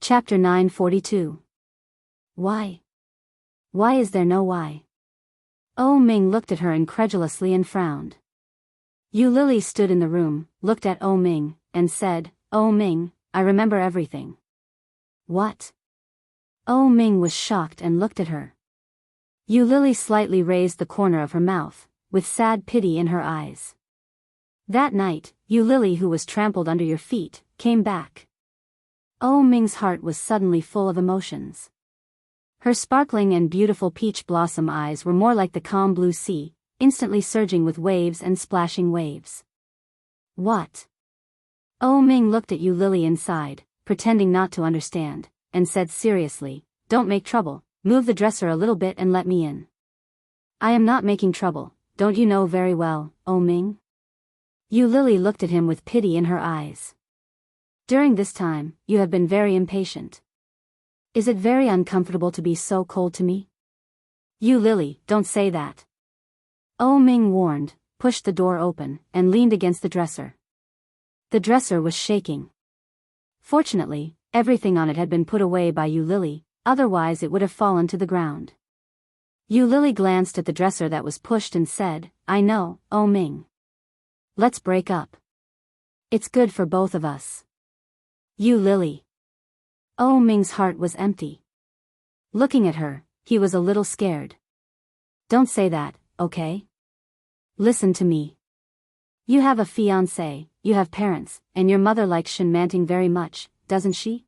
Chapter 942. Why? Why is there no why? Oh Ming looked at her incredulously and frowned. Yu Lily stood in the room, looked at Oh Ming, and said, "Oh Ming, I remember everything." What? Oh Ming was shocked and looked at her. Yu Lily slightly raised the corner of her mouth, with sad pity in her eyes. That night, Yu Lily, who was trampled under your feet, came back. Oh Ming's heart was suddenly full of emotions. Her sparkling and beautiful peach blossom eyes were more like the calm blue sea, instantly surging with waves and splashing waves. What? Oh Ming looked at Yu Lily inside, pretending not to understand, and said seriously, "Don't make trouble, move the dresser a little bit and let me in." "I am not making trouble, don't you know very well, Oh Ming?" Yu Lily looked at him with pity in her eyes. "During this time, you have been very impatient. Is it very uncomfortable to be so cold to me?" "Yu Lily, don't say that." Oh Ming warned, pushed the door open, and leaned against the dresser. The dresser was shaking. Fortunately, everything on it had been put away by Yu Lily, otherwise it would have fallen to the ground. Yu Lily glanced at the dresser that was pushed and said, "I know, Oh Ming. Let's break up. It's good for both of us." Yu Lily. Oh Ming's heart was empty. Looking at her, he was a little scared. "Don't say that, okay? Listen to me. You have a fiancé, you have parents, and your mother likes Shenmanting very much, doesn't she?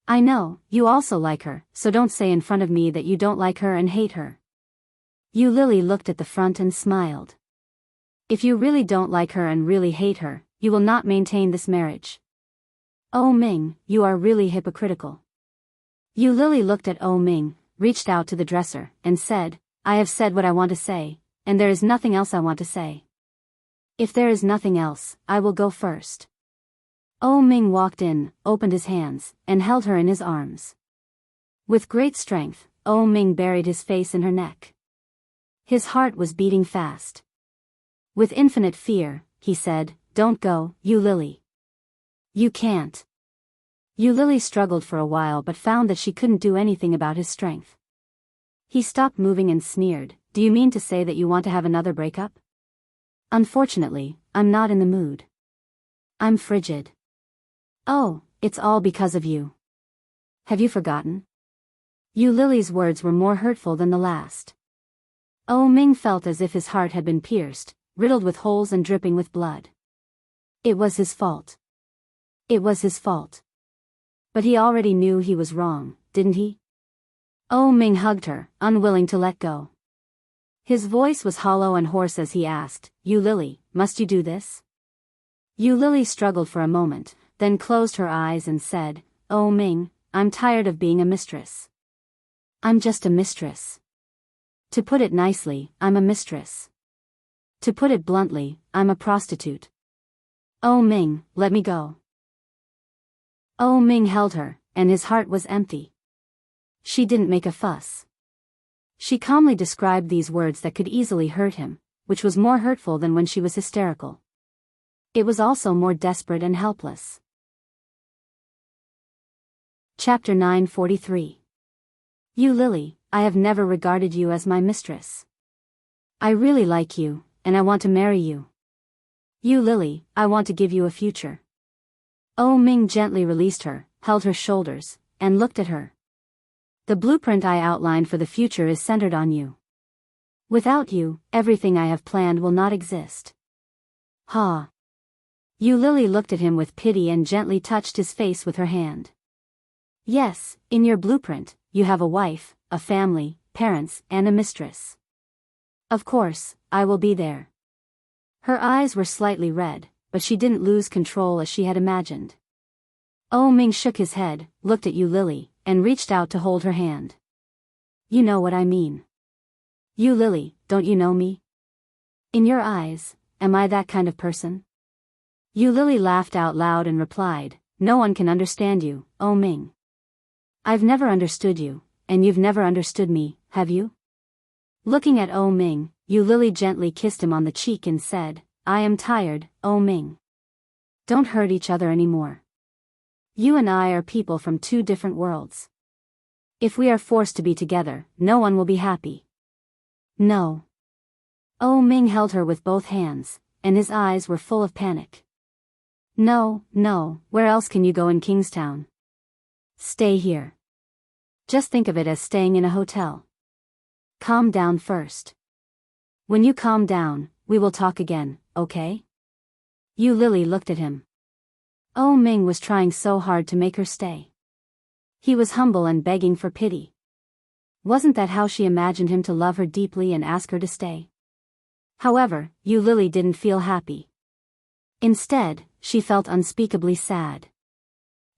I know, you also like her, so don't say in front of me that you don't like her and hate her." Yu Lily looked at the front and smiled. "If you really don't like her and really hate her, you will not maintain this marriage. Oh Ming, you are really hypocritical." Yu Lily looked at Oh Ming, reached out to the dresser, and said, "I have said what I want to say, and there is nothing else I want to say. If there is nothing else, I will go first." Oh Ming walked in, opened his hands, and held her in his arms. With great strength, Oh Ming buried his face in her neck. His heart was beating fast. With infinite fear, he said, "Don't go, Yu Lily. You can't." Yu Lily struggled for a while but found that she couldn't do anything about his strength. He stopped moving and sneered, "Do you mean to say that you want to have another breakup?" "Unfortunately, I'm not in the mood. I'm frigid." "Oh, it's all because of you. Have you forgotten?" Yu Lily's words were more hurtful than the last. Oh Ming felt as if his heart had been pierced, riddled with holes and dripping with blood. It was his fault. It was his fault. But he already knew he was wrong, didn't he? Oh Ming hugged her, unwilling to let go. His voice was hollow and hoarse as he asked, "Yu Lily, must you do this?" Yu Lily struggled for a moment, then closed her eyes and said, "Oh Ming, I'm tired of being a mistress. I'm just a mistress. To put it nicely, I'm a mistress. To put it bluntly, I'm a prostitute. Oh Ming, let me go." Oh Ming held her, and his heart was empty. She didn't make a fuss. She calmly described these words that could easily hurt him, which was more hurtful than when she was hysterical. It was also more desperate and helpless. Chapter 943. Yu Lily, I have never regarded you as my mistress. I really like you, and I want to marry you. Yu Lily, I want to give you a future. Oh Ming gently released her, held her shoulders, and looked at her. The blueprint I outlined for the future is centered on you. Without you, everything I have planned will not exist. Ha! Yu Lily looked at him with pity and gently touched his face with her hand. Yes, in your blueprint, you have a wife, a family, parents, and a mistress. Of course, I will be there. Her eyes were slightly red, but she didn't lose control as she had imagined. Oh Ming shook his head, looked at Yu Lily, and reached out to hold her hand. You know what I mean. Yu Lily, don't you know me? In your eyes, am I that kind of person? Yu Lily laughed out loud and replied, "No one can understand you, Oh Ming. I've never understood you, and you've never understood me, have you?" Looking at Oh Ming, Yu Lily gently kissed him on the cheek and said, "I am tired, Oh Ming. Don't hurt each other anymore. You and I are people from two different worlds. If we are forced to be together, no one will be happy. No. Oh Ming held her with both hands, and his eyes were full of panic. No, where else can you go in Kingstown? Stay here. Just think of it as staying in a hotel. Calm down first. When you calm down, we will talk again, okay? Yu Lily looked at him. Oh Ming was trying so hard to make her stay. He was humble and begging for pity. Wasn't that how she imagined him to love her deeply and ask her to stay? However, Yu Lily didn't feel happy. Instead, she felt unspeakably sad.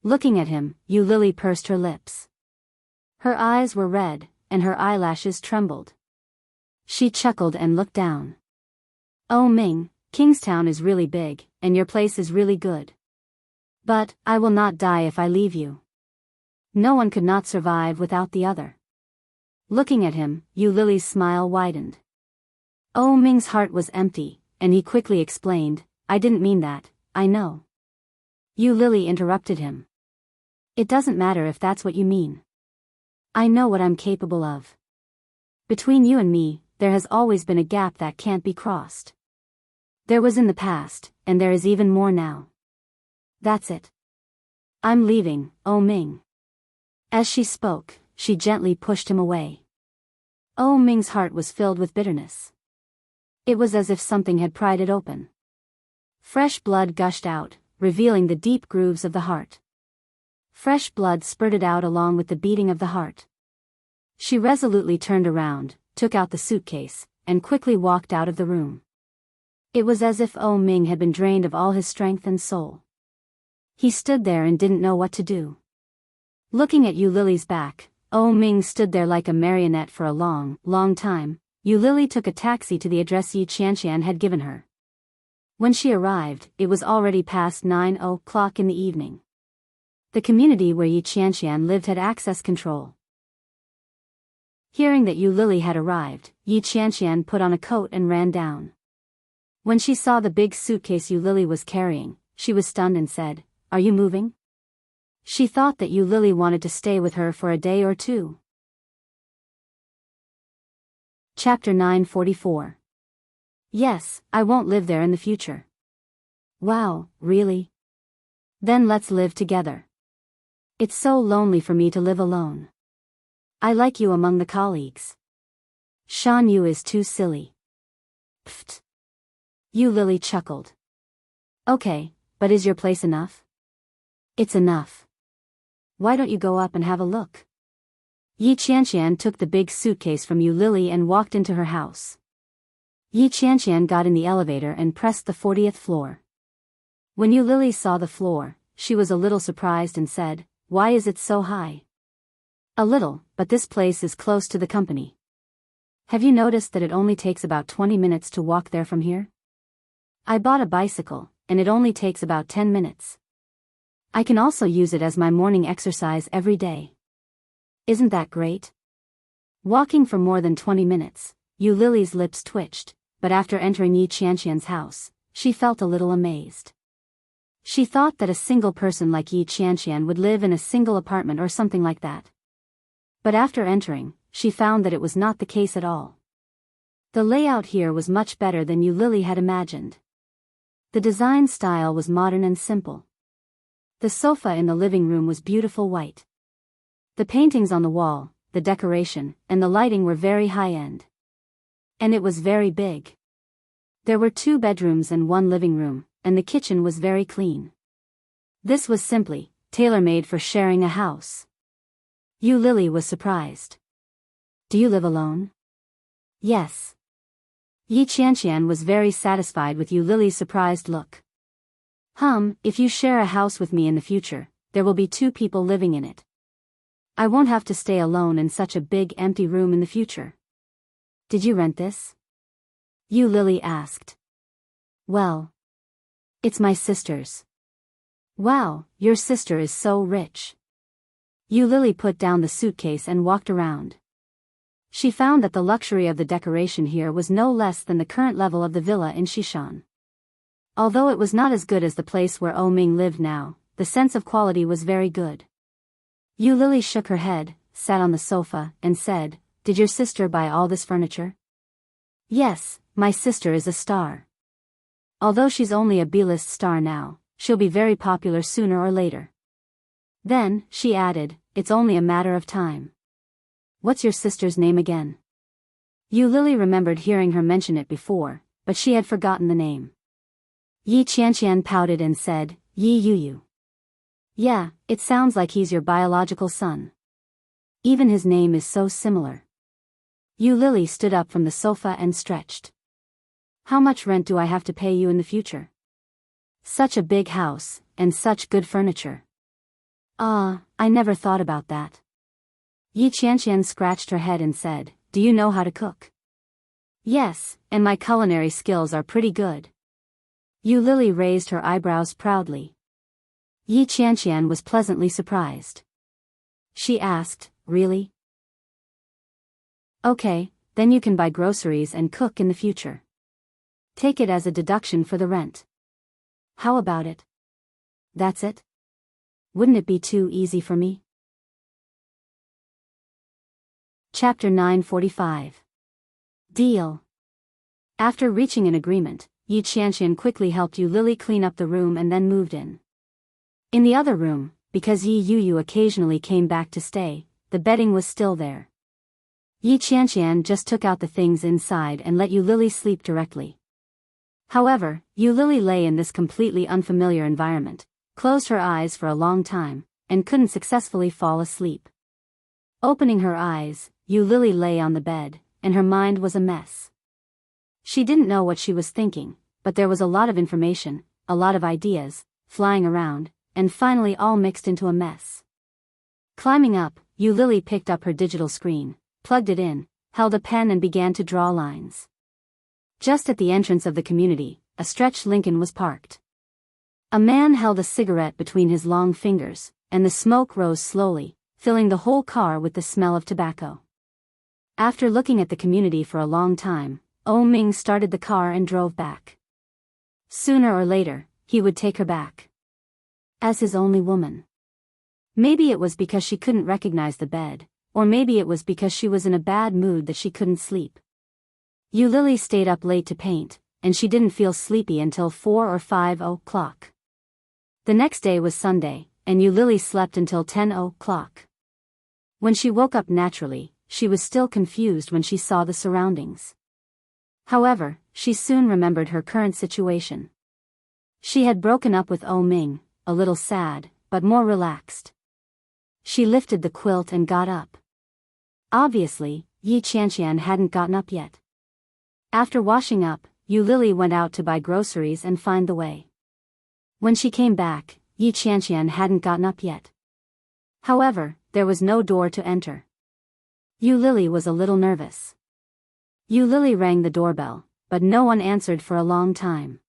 Looking at him, Yu Lily pursed her lips. Her eyes were red, and her eyelashes trembled. She chuckled and looked down. Oh Ming, Kingstown is really big, and your place is really good. But, I will not die if I leave you. No one could not survive without the other. Looking at him, Yu Lily's smile widened. Oh Ming's heart was empty, and he quickly explained, I didn't mean that, I know. Yu Lily interrupted him. It doesn't matter if that's what you mean. I know what I'm capable of. Between you and me, there has always been a gap that can't be crossed. There was in the past, and there is even more now. That's it. I'm leaving, Oh Ming. As she spoke, she gently pushed him away. Oh Ming's heart was filled with bitterness. It was as if something had pried it open. Fresh blood gushed out, revealing the deep grooves of the heart. Fresh blood spurted out along with the beating of the heart. She resolutely turned around, took out the suitcase, and quickly walked out of the room. It was as if Oh Ming had been drained of all his strength and soul. He stood there and didn't know what to do. Looking at Yu Lily's back, Oh Ming stood there like a marionette for a long time. Yu Lily took a taxi to the address Yi Qianqian had given her. When she arrived, it was already past 9 o'clock in the evening. The community where Yi Qianqian lived had access control. Hearing that Yu Lily had arrived, Yi Qianqian put on a coat and ran down. When she saw the big suitcase Yu Lily was carrying, she was stunned and said, Are you moving? She thought that Yu Lily wanted to stay with her for a day or two. Chapter 944. Yes, I won't live there in the future. Wow, really? Then let's live together. It's so lonely for me to live alone. I like you among the colleagues. Shan Yu is too silly. Pfft. Yu Lily chuckled. Okay, but is your place enough? It's enough. Why don't you go up and have a look? Yi Qianqian took the big suitcase from Yu Lily and walked into her house. Yi Qianqian got in the elevator and pressed the 40th floor. When Yu Lily saw the floor, she was a little surprised and said, Why is it so high? A little, but this place is close to the company. Have you noticed that it only takes about 20 minutes to walk there from here? I bought a bicycle, and it only takes about 10 minutes. I can also use it as my morning exercise every day. Isn't that great? Walking for more than 20 minutes, Yu Lily's lips twitched, but after entering Yi Qianqian's house, she felt a little amazed. She thought that a single person like Yi Qianqian would live in a single apartment or something like that. But after entering, she found that it was not the case at all. The layout here was much better than Yu Lily had imagined. The design style was modern and simple. The sofa in the living room was beautiful white. The paintings on the wall, the decoration, and the lighting were very high-end. And it was very big. There were 2 bedrooms and 1 living room, and the kitchen was very clean. This was simply tailor-made for sharing a house. Yu Lily was surprised. Do you live alone? Yes. Yi Qianqian was very satisfied with Yu Lily's surprised look. If you share a house with me in the future, there will be 2 people living in it. I won't have to stay alone in such a big empty room in the future. Did you rent this? Yu Lily asked. Well, it's my sister's. Wow, your sister is so rich. Yu Lily put down the suitcase and walked around. She found that the luxury of the decoration here was no less than the current level of the villa in Xishan. Although it was not as good as the place where Oh Ming lived now, the sense of quality was very good. Yu Lily shook her head, sat on the sofa, and said, "Did your sister buy all this furniture?" "Yes, my sister is a star. Although she's only a B-list star now, she'll be very popular sooner or later." Then, she added, "It's only a matter of time." "What's your sister's name again?" Yu Lily remembered hearing her mention it before, but she had forgotten the name. Yi Qianqian pouted and said, "Yi Yu. Yeah, it sounds like he's your biological son. Even his name is so similar." Yu Lily stood up from the sofa and stretched. "How much rent do I have to pay you in the future? Such a big house, and such good furniture." I never thought about that." Yi Qianqian scratched her head and said, "Do you know how to cook?" "Yes, and my culinary skills are pretty good." Yu Lily raised her eyebrows proudly. Yi Qianqian was pleasantly surprised. She asked, "Really? Okay, then you can buy groceries and cook in the future. Take it as a deduction for the rent. How about it? That's it? Wouldn't it be too easy for me?" Chapter 945. Deal. After reaching an agreement, Yi Qianqian quickly helped Yu Lily clean up the room and then moved in. In the other room, because Yi Yu occasionally came back to stay, the bedding was still there. Yi Qianqian just took out the things inside and let Yu Lily sleep directly. However, Yu Lily lay in this completely unfamiliar environment, closed her eyes for a long time, and couldn't successfully fall asleep. Opening her eyes, Yu Lily lay on the bed, and her mind was a mess. She didn't know what she was thinking, but there was a lot of information, a lot of ideas, flying around, and finally all mixed into a mess. Climbing up, Yu Lily picked up her digital screen, plugged it in, held a pen and began to draw lines. Just at the entrance of the community, a stretched Lincoln was parked. A man held a cigarette between his long fingers, and the smoke rose slowly, filling the whole car with the smell of tobacco. After looking at the community for a long time, Ming started the car and drove back. Sooner or later, he would take her back. As his only woman. Maybe it was because she couldn't recognize the bed, or maybe it was because she was in a bad mood that she couldn't sleep. Yu Lily stayed up late to paint, and she didn't feel sleepy until 4 or 5 o'clock. The next day was Sunday, and Yu Lily slept until 10 o'clock. When she woke up naturally, she was still confused when she saw the surroundings. However, she soon remembered her current situation. She had broken up with Ming, a little sad, but more relaxed. She lifted the quilt and got up. Obviously, Yi Qianqian hadn't gotten up yet. After washing up, Yu Lily went out to buy groceries and find the way. When she came back, Yi Qianqian hadn't gotten up yet. However, there was no door to enter. Yu Lily was a little nervous. Yu Lily rang the doorbell, but no one answered for a long time.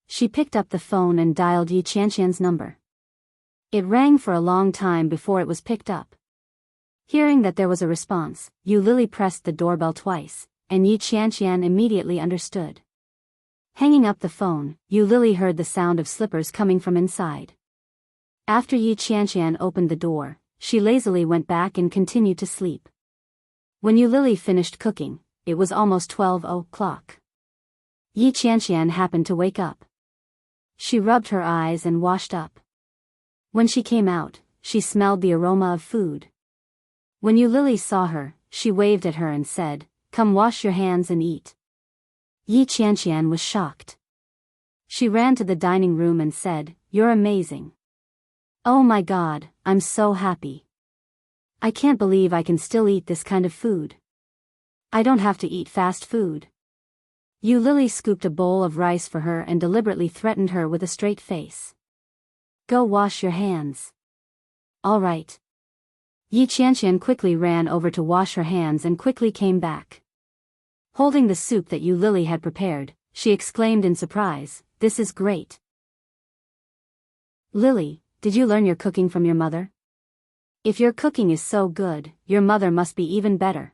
She picked up the phone and dialed Yi Qianqian's number. It rang for a long time before it was picked up. Hearing that there was a response, Yu Lily pressed the doorbell twice, and Yi Qianqian immediately understood. Hanging up the phone, Yu Lily heard the sound of slippers coming from inside. After Yi Qianqian opened the door, she lazily went back and continued to sleep. When Yu Lily finished cooking, it was almost 12 o'clock. Yi Qianqian happened to wake up. She rubbed her eyes and washed up. When she came out, she smelled the aroma of food. When Yu Lily saw her, she waved at her and said, "Come wash your hands and eat." Yi Qianqian was shocked. She ran to the dining room and said, "You're amazing. Oh my God, I'm so happy. I can't believe I can still eat this kind of food. I don't have to eat fast food." Yu Lily scooped a bowl of rice for her and deliberately threatened her with a straight face. "Go wash your hands." "All right." Yi Qianqian quickly ran over to wash her hands and quickly came back. Holding the soup that Yu Lily had prepared, she exclaimed in surprise, "This is great. Lily, did you learn your cooking from your mother? If your cooking is so good, your mother must be even better."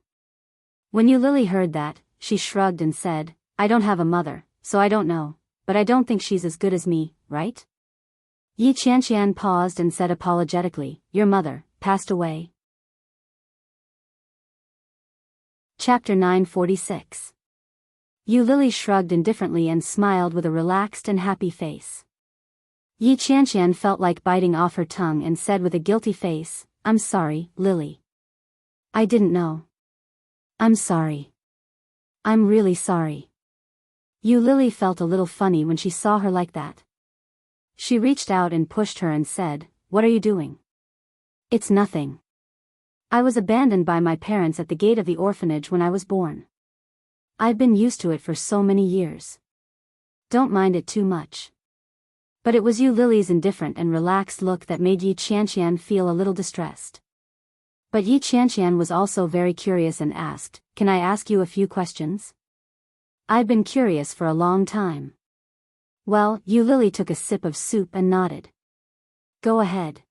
When Yu Lily heard that, she shrugged and said, "I don't have a mother, so I don't know, but I don't think she's as good as me, right?" Yi Qianqian paused and said apologetically, your mother passed away. Chapter 946. Yu Lily shrugged indifferently and smiled with a relaxed and happy face. Yi Qianqian felt like biting off her tongue and said with a guilty face, I'm sorry, Lily. I didn't know. I'm sorry. I'm really sorry. Yu Lily felt a little funny when she saw her like that. She reached out and pushed her and said, what are you doing? It's nothing. I was abandoned by my parents at the gate of the orphanage when I was born. I've been used to it for so many years. Don't mind it too much. But it was Yu Lily's indifferent and relaxed look that made Yi Qianqian feel a little distressed. But Yi Qianqian was also very curious and asked, can I ask you a few questions? I've been curious for a long time. Well, Yu Lily took a sip of soup and nodded. Go ahead.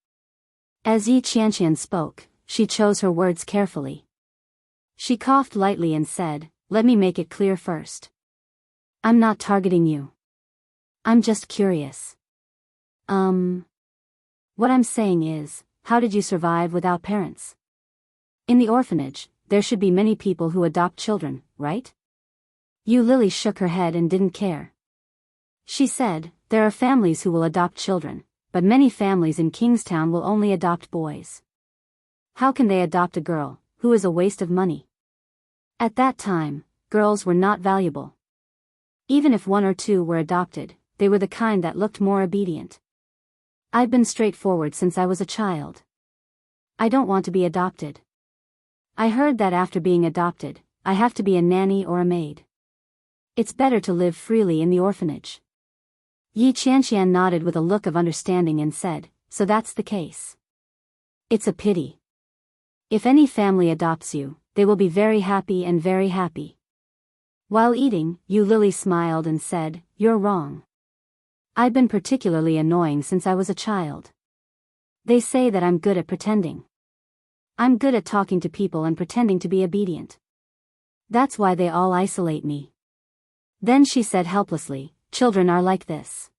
As Yi Qianqian spoke, she chose her words carefully. She coughed lightly and said, let me make it clear first. I'm not targeting you. I'm just curious. What I'm saying is, how did you survive without parents? In the orphanage, there should be many people who adopt children, right? Yu Lily shook her head and didn't care. She said, there are families who will adopt children, but many families in Kingstown will only adopt boys. How can they adopt a girl, who is a waste of money? At that time, girls were not valuable. Even if one or two were adopted, they were the kind that looked more obedient. I've been straightforward since I was a child. I don't want to be adopted. I heard that after being adopted, I have to be a nanny or a maid. It's better to live freely in the orphanage. Yi Qianqian nodded with a look of understanding and said, so that's the case. It's a pity. If any family adopts you, they will be very happy and very happy. While eating, Yu Lily smiled and said, you're wrong. I've been particularly annoying since I was a child. They say that I'm good at pretending. I'm good at talking to people and pretending to be obedient. That's why they all isolate me. Then she said helplessly, children are like this.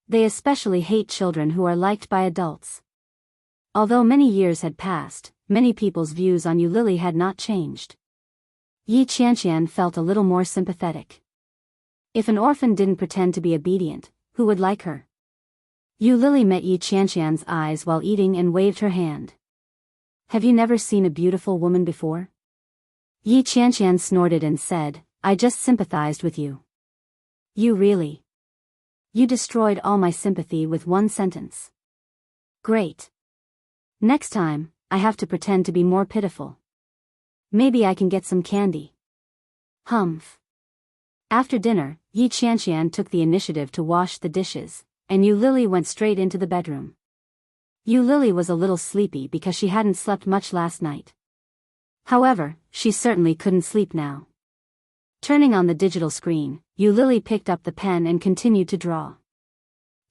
They especially hate children who are liked by adults. Although many years had passed, many people's views on Yu Lily had not changed. Yi Qianqian felt a little more sympathetic. If an orphan didn't pretend to be obedient, who would like her? Yu Lily met Yi Qianqian's eyes while eating and waved her hand. Have you never seen a beautiful woman before? Yi Qianqian snorted and said, I just sympathized with you. You really? You destroyed all my sympathy with one sentence. Great. Next time, I have to pretend to be more pitiful. Maybe I can get some candy. Humph. After dinner, Yi Qianqian took the initiative to wash the dishes, and Yu Lily went straight into the bedroom. Yu Lily was a little sleepy because she hadn't slept much last night. However, she certainly couldn't sleep now. Turning on the digital screen, Yu Lily picked up the pen and continued to draw.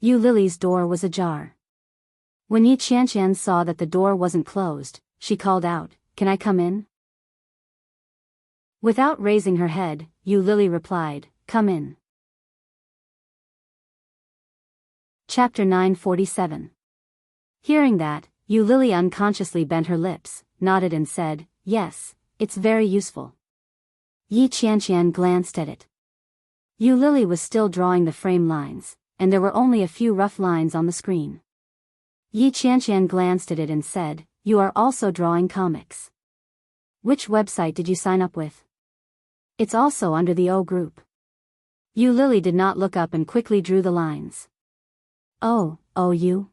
Yu Lily's door was ajar. When Yi Qianqian saw that the door wasn't closed, she called out, can I come in? Without raising her head, Yu Lily replied, come in. Chapter 947. Hearing that, Yu Lily unconsciously bent her lips, nodded and said, yes, it's very useful. Yi Qianqian glanced at it. Yu Lily was still drawing the frame lines, and there were only a few rough lines on the screen. Yi Qianqian glanced at it and said, you are also drawing comics. Which website did you sign up with? It's also under the O group. Yu Lily did not look up and quickly drew the lines. Oh, you?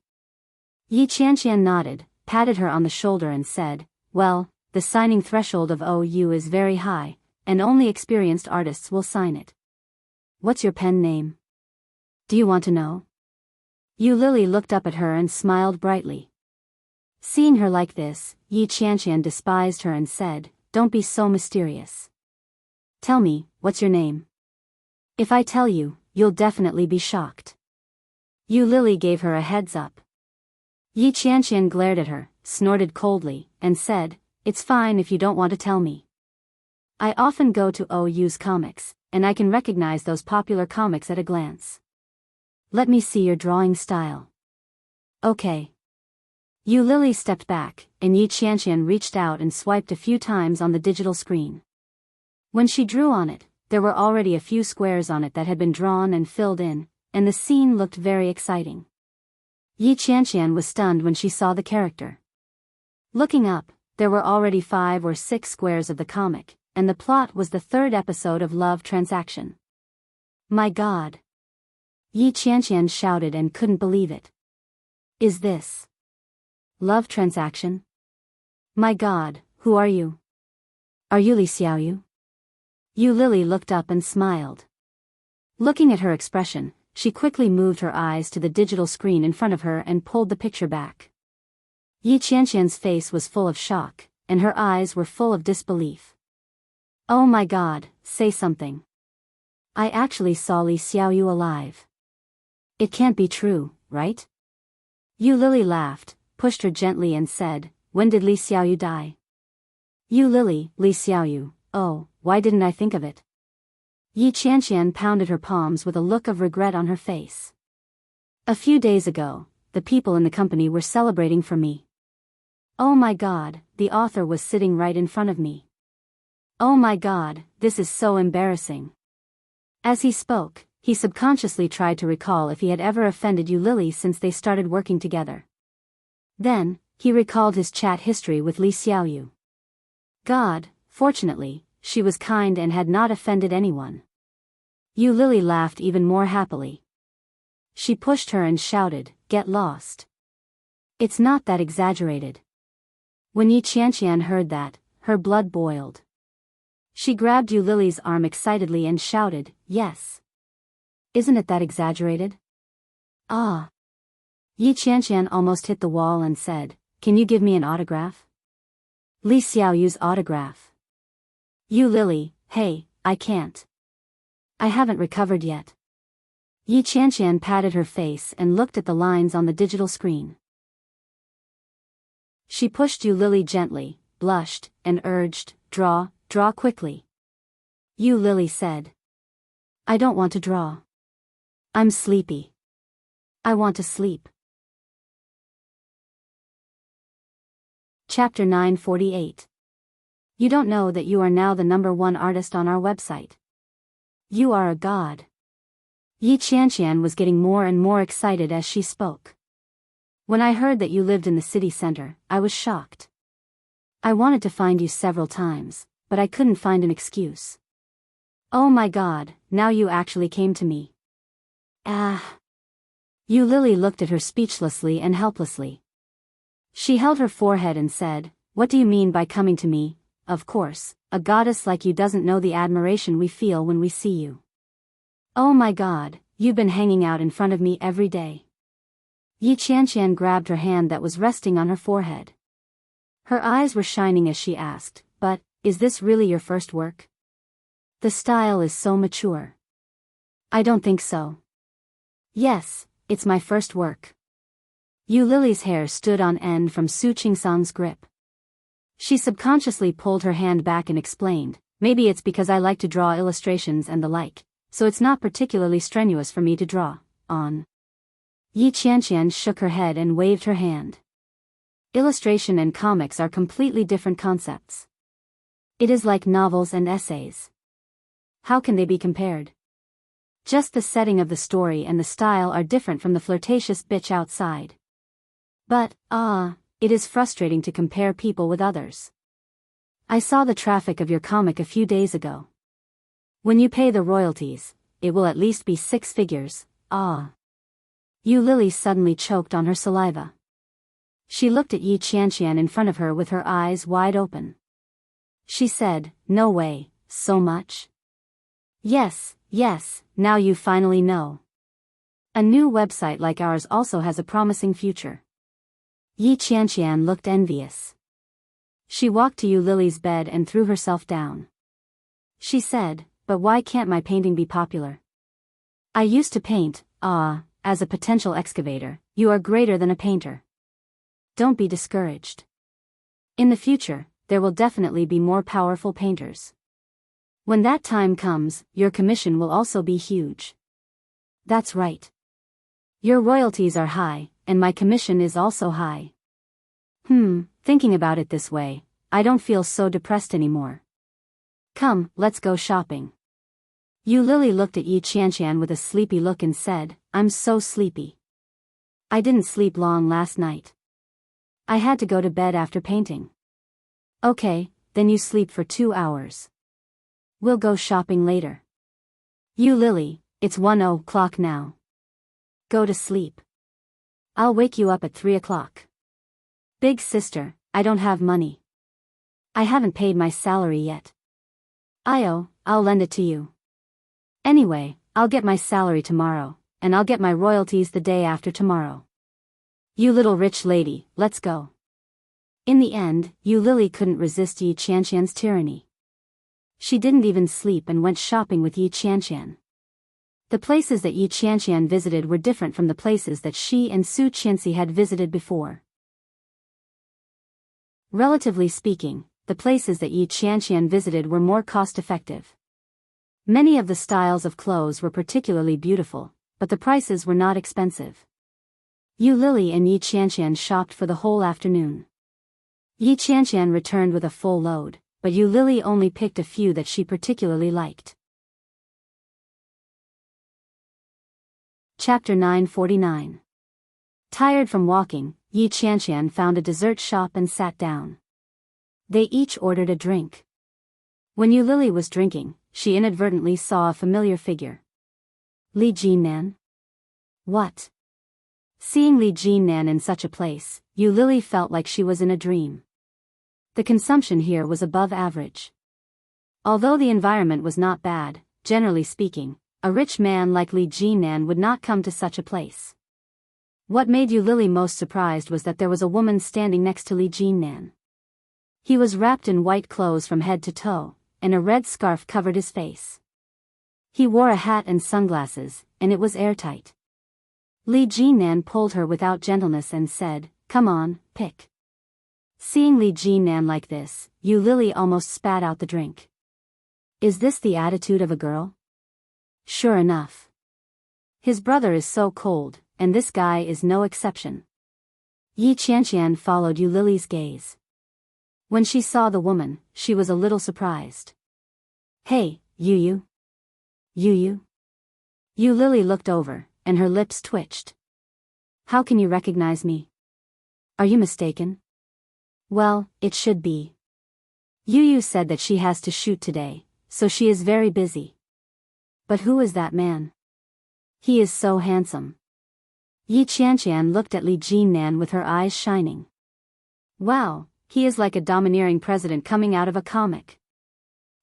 Yi Qianqian nodded, patted her on the shoulder and said, well, the signing threshold of OU is very high, and only experienced artists will sign it. What's your pen name? Do you want to know? Yu Lily looked up at her and smiled brightly. Seeing her like this, Yi Qianqian despised her and said, don't be so mysterious. Tell me, what's your name? If I tell you, you'll definitely be shocked. Yu Lily gave her a heads up. Yi Qianqian glared at her, snorted coldly, and said, it's fine if you don't want to tell me. I often go to OU's comics, and I can recognize those popular comics at a glance. Let me see your drawing style. Okay. Yu Lily stepped back, and Yi Qianqian reached out and swiped a few times on the digital screen. When she drew on it, there were already a few squares on it that had been drawn and filled in, and the scene looked very exciting. Yi Qianqian was stunned when she saw the character. Looking up, there were already 5 or 6 squares of the comic, and the plot was the 3rd episode of Love Transaction. My God! Yi Qianqian shouted and couldn't believe it. Is this Love Transaction? My God, who are you? Are you Li Xiaoyu? Yu Lily looked up and smiled. Looking at her expression, she quickly moved her eyes to the digital screen in front of her and pulled the picture back. Yi Qianqian's face was full of shock, and her eyes were full of disbelief. Oh my God, say something. I actually saw Li Xiaoyu alive. It can't be true, right? Yu Lily laughed, pushed her gently and said, when did Li Xiaoyu die? Yu Lily, Li Xiaoyu, oh, why didn't I think of it? Yi Qianqian pounded her palms with a look of regret on her face. A few days ago, the people in the company were celebrating for me. Oh my God, the author was sitting right in front of me. Oh my God, this is so embarrassing. As he spoke, he subconsciously tried to recall if he had ever offended Yu Lily since they started working together. Then, he recalled his chat history with Li Xiaoyu. God, fortunately, she was kind and had not offended anyone. Yu Lily laughed even more happily. She pushed her and shouted, get lost. It's not that exaggerated. When Yi Qianqian heard that, her blood boiled. She grabbed Yu Lily's arm excitedly and shouted, yes. Isn't it that exaggerated? Ah. Yi Qianqian almost hit the wall and said, can you give me an autograph? Li Xiaoyu's autograph. Yu Lily, hey, I can't. I haven't recovered yet. Yi Qianqian patted her face and looked at the lines on the digital screen. She pushed Yu Lily gently, blushed, and urged, draw quickly. Yu Lily said. I don't want to draw. I'm sleepy. I want to sleep. Chapter 948. You don't know that you are now the #1 artist on our website. You are a god. Yi Qianqian was getting more and more excited as she spoke. When I heard that you lived in the city center, I was shocked. I wanted to find you several times, but I couldn't find an excuse. Oh my God, now you actually came to me. Ah. Yu Lily looked at her speechlessly and helplessly. She held her forehead and said, what do you mean by coming to me? Of course, a goddess like you doesn't know the admiration we feel when we see you. Oh my God, you've been hanging out in front of me every day. Yi Qianqian grabbed her hand that was resting on her forehead. Her eyes were shining as she asked, but, is this really your first work? The style is so mature. I don't think so. Yes, it's my first work. Yu Lily's hair stood on end from Su Qingsang's grip. She subconsciously pulled her hand back and explained, maybe it's because I like to draw illustrations and the like, so it's not particularly strenuous for me to draw on. Yi Qianqian shook her head and waved her hand. Illustration and comics are completely different concepts. It is like novels and essays. How can they be compared? Just the setting of the story and the style are different from the flirtatious bitch outside. But, it is frustrating to compare people with others. I saw the traffic of your comic a few days ago. When you pay the royalties, it will at least be 6 figures, Yu Lily suddenly choked on her saliva. She looked at Yi Qianqian in front of her with her eyes wide open. She said, no way, so much? Yes, now you finally know. A new website like ours also has a promising future. Yi Qianqian looked envious. She walked to Yu Lily's bed and threw herself down. She said, but why can't my painting be popular? I used to paint, as a potential excavator. You are greater than a painter. Don't be discouraged. In the future, there will definitely be more powerful painters. When that time comes, your commission will also be huge. That's right. Your royalties are high, and my commission is also high. Thinking about it this way, I don't feel so depressed anymore. Come, let's go shopping. Yu Lily looked at Yi Qianqian with a sleepy look and said, I'm so sleepy. I didn't sleep long last night. I had to go to bed after painting. Okay, then you sleep for 2 hours. We'll go shopping later. Yu Lily, it's 1 o'clock now. Go to sleep. I'll wake you up at 3 o'clock. Big sister, I don't have money. I haven't paid my salary yet. I'll lend it to you. Anyway, I'll get my salary tomorrow, and I'll get my royalties the day after tomorrow. You little rich lady, let's go. In the end, Yu Lily couldn't resist Yi Qianqian's tyranny. She didn't even sleep and went shopping with Yi Qianqian. The places that Yi Qianqian visited were different from the places that she and Su Qianxi had visited before. Relatively speaking, the places that Yi Qianqian visited were more cost-effective. Many of the styles of clothes were particularly beautiful, but the prices were not expensive. Yu Lily and Yi Qianqian shopped for the whole afternoon. Yi Qianqian returned with a full load, but Yu Lily only picked a few that she particularly liked. Chapter 949. Tired from walking, Yi Qianqian found a dessert shop and sat down. They each ordered a drink. When Yu Lily was drinking, she inadvertently saw a familiar figure. Li Jinnan? What? Seeing Li Jinnan in such a place, Yu Lily felt like she was in a dream. The consumption here was above average. Although the environment was not bad, generally speaking, a rich man like Li Jinnan would not come to such a place. What made Yu Lily most surprised was that there was a woman standing next to Li Jinnan. He was wrapped in white clothes from head to toe, and a red scarf covered his face. He wore a hat and sunglasses, and it was airtight. Li Jinnan pulled her without gentleness and said, "Come on, pick." Seeing Li Jinnan like this, Yu Lily almost spat out the drink. Is this the attitude of a girl? Sure enough. His brother is so cold, and this guy is no exception. Yi Qianqian followed Yu Lily's gaze. When she saw the woman, she was a little surprised. Hey, Yu. Yu. Yu Lily looked over, and her lips twitched. How can you recognize me? Are you mistaken? Well, it should be. Yu said that she has to shoot today, so she is very busy. But who is that man? He is so handsome. Yi Qianqian looked at Li Jinnan with her eyes shining. Wow, he is like a domineering president coming out of a comic.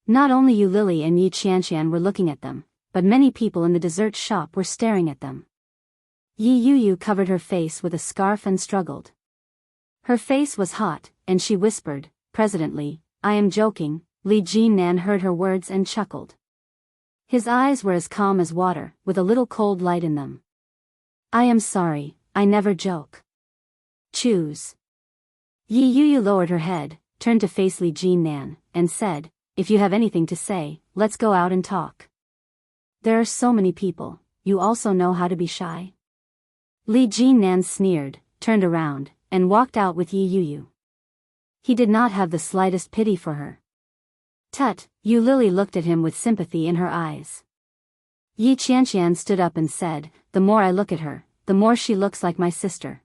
Not only Yu Lily and Yi Qianqian were looking at them, but many people in the dessert shop were staring at them. Yu covered her face with a scarf and struggled. Her face was hot, and she whispered, "President, I am joking." Li Jinnan heard her words and chuckled. His eyes were as calm as water, with a little cold light in them. I am sorry, I never joke. Choose. Yu lowered her head, turned to face Li Jinnan, and said, "If you have anything to say, let's go out and talk." There are so many people, you also know how to be shy? Li Jinnan sneered, turned around, and walked out with Yu. He did not have the slightest pity for her. Tut, Yu Lily looked at him with sympathy in her eyes. Yi Qianqian stood up and said, "The more I look at her, the more she looks like my sister.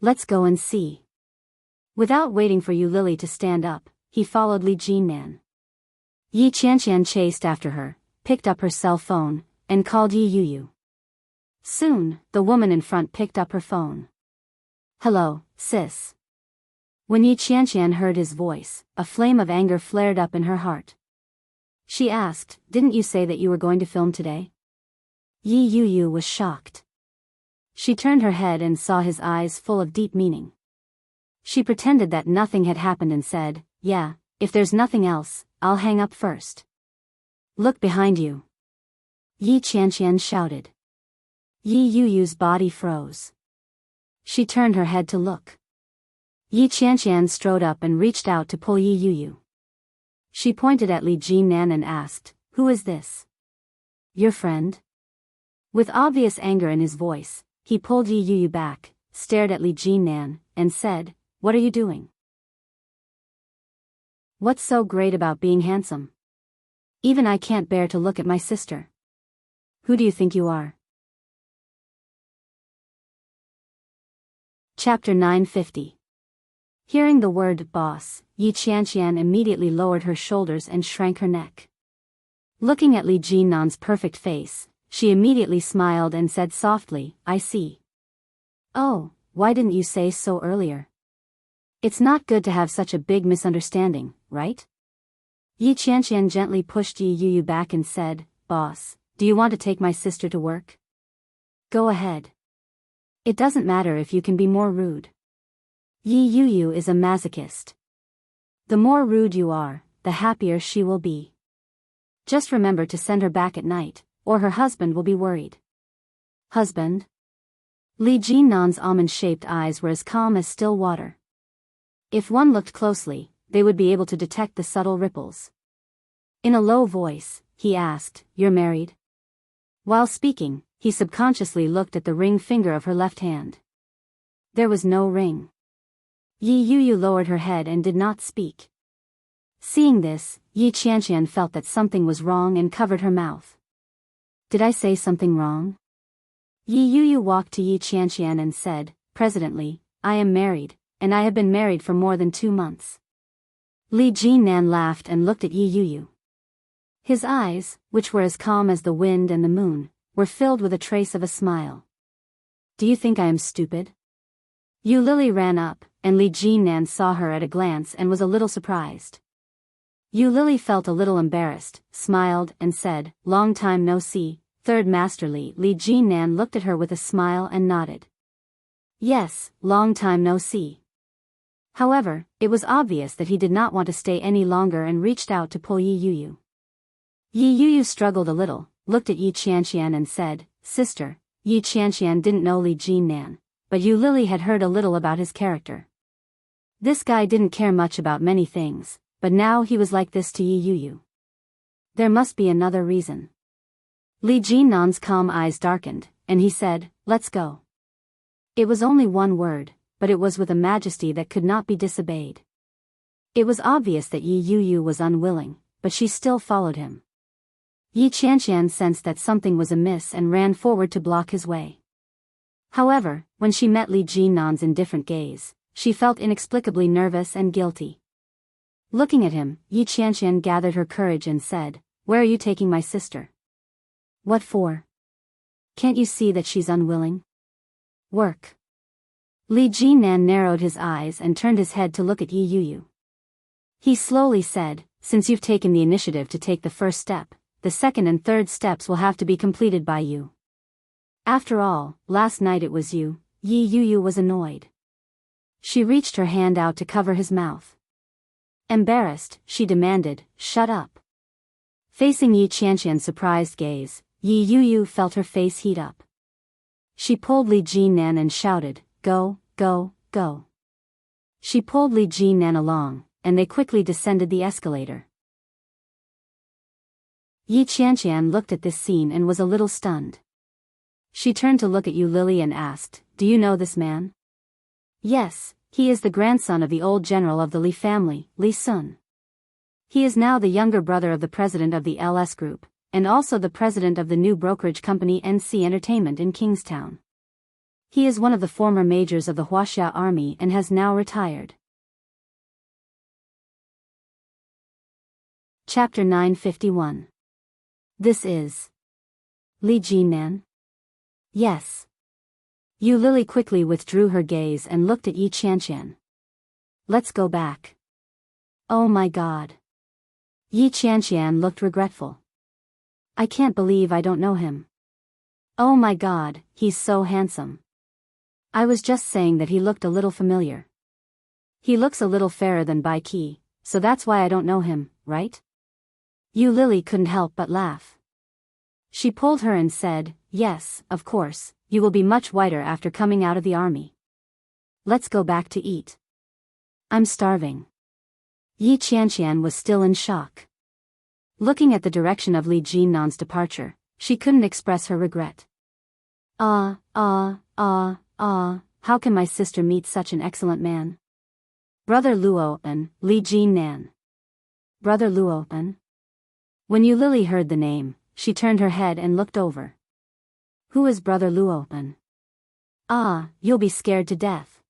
Let's go and see." Without waiting for Yu Lily to stand up, he followed Li Jinnan. Yi Qianqian chased after her, picked up her cell phone, and called Yu. Soon, the woman in front picked up her phone. "Hello, sis." When Yi Qianqian heard his voice, a flame of anger flared up in her heart. She asked, "Didn't you say that you were going to film today?" Yu was shocked. She turned her head and saw his eyes full of deep meaning. She pretended that nothing had happened and said, "Yeah, if there's nothing else, I'll hang up first." "Look behind you." Yi Qianqian shouted. Yu's body froze. She turned her head to look. Yi Qianqian strode up and reached out to pull Yu. She pointed at Li Jinnan and asked, "Who is this?" "Your friend?" With obvious anger in his voice, he pulled Yu back, stared at Li Jinnan, and said, "What are you doing? What's so great about being handsome? Even I can't bear to look at my sister. Who do you think you are?" Chapter 950. Hearing the word boss, Yi Qianqian immediately lowered her shoulders and shrank her neck. Looking at Li Jinnan's perfect face, she immediately smiled and said softly, "I see. Oh, why didn't you say so earlier? It's not good to have such a big misunderstanding, right?" Yi Qianqian gently pushed Yi Yuyu back and said, "Boss, do you want to take my sister to work? Go ahead. It doesn't matter if you can be more rude. Yi Yuyu is a masochist. The more rude you are, the happier she will be. Just remember to send her back at night, or her husband will be worried." "Husband?" Li Jinnan's almond-shaped eyes were as calm as still water. If one looked closely, they would be able to detect the subtle ripples. In a low voice, he asked, "You're married?" While speaking, he subconsciously looked at the ring finger of her left hand. There was no ring. Yi Yuyu lowered her head and did not speak. Seeing this, Yi Qianqian felt that something was wrong and covered her mouth. "Did I say something wrong?" Yi Yuyu walked to Yi Qianqian and said, "President, I am married, and I have been married for more than 2 months." Li Jinnan laughed and looked at Yi Yuyu. His eyes, which were as calm as the wind and the moon, were filled with a trace of a smile. "Do you think I am stupid?" Yu Lily ran up, and Li Jinnan saw her at a glance and was a little surprised. Yu Lily felt a little embarrassed, smiled, and said, "Long time no see, Third Master Li." Li Jinnan looked at her with a smile and nodded. Yes, long time no see. However, it was obvious that he did not want to stay any longer and reached out to pull Yi Yuyu. Yi Yuyu struggled a little, looked at Yi Qianqian and said, "Sister." Yi Qianqian didn't know Li Jinnan, but Yu Lily had heard a little about his character. This guy didn't care much about many things, but now he was like this to Yi Yuyu. There must be another reason. Li Jinnan's calm eyes darkened, and he said, "Let's go." It was only one word, but it was with a majesty that could not be disobeyed. It was obvious that Yi Yuyu was unwilling, but she still followed him. Yi Qianqian sensed that something was amiss and ran forward to block his way. However, when she met Li Jinnan's indifferent gaze, she felt inexplicably nervous and guilty. Looking at him, Yi Qianqian gathered her courage and said, "Where are you taking my sister?" "What for? Can't you see that she's unwilling?" "Work." Li Jinnan narrowed his eyes and turned his head to look at Yi Yuyu. He slowly said, "Since you've taken the initiative to take the first step, the second and third steps will have to be completed by you. After all, last night it was you." Yi Yuyu was annoyed. She reached her hand out to cover his mouth. Embarrassed, she demanded, "Shut up." Facing Yi Qianqian's surprised gaze, Yi Yuyu felt her face heat up. She pulled Li Jinnan and shouted, "Go, go, go." She pulled Li Jinnan along, and they quickly descended the escalator. Yi Qianqian looked at this scene and was a little stunned. She turned to look at Yu Lily and asked, "Do you know this man?" "Yes, he is the grandson of the old general of the Li family, Li Sun. He is now the younger brother of the president of the LS Group, and also the president of the new brokerage company NC Entertainment in Kingstown. He is one of the former majors of the Wuxia army and has now retired." Chapter 951. This is Li Jinnan? Yes. Yu Lily quickly withdrew her gaze and looked at Yi Qianqian. "Let's go back." "Oh my God." Yi Qianqian looked regretful. "I can't believe I don't know him. Oh my God, he's so handsome. I was just saying that he looked a little familiar. He looks a little fairer than Bai Qi, so that's why I don't know him, right?" Yu Lily couldn't help but laugh. She pulled her and said, "Yes, of course, you will be much whiter after coming out of the army. Let's go back to eat. I'm starving." Yi Qianqian was still in shock. Looking at the direction of Li Jinnan's departure, she couldn't express her regret. how can my sister meet such an excellent man? Brother Luo, Li Jin Nan. Brother Luo. When Yu Lily heard the name, she turned her head and looked over. Who is Brother Luo? Ah, you'll be scared to death.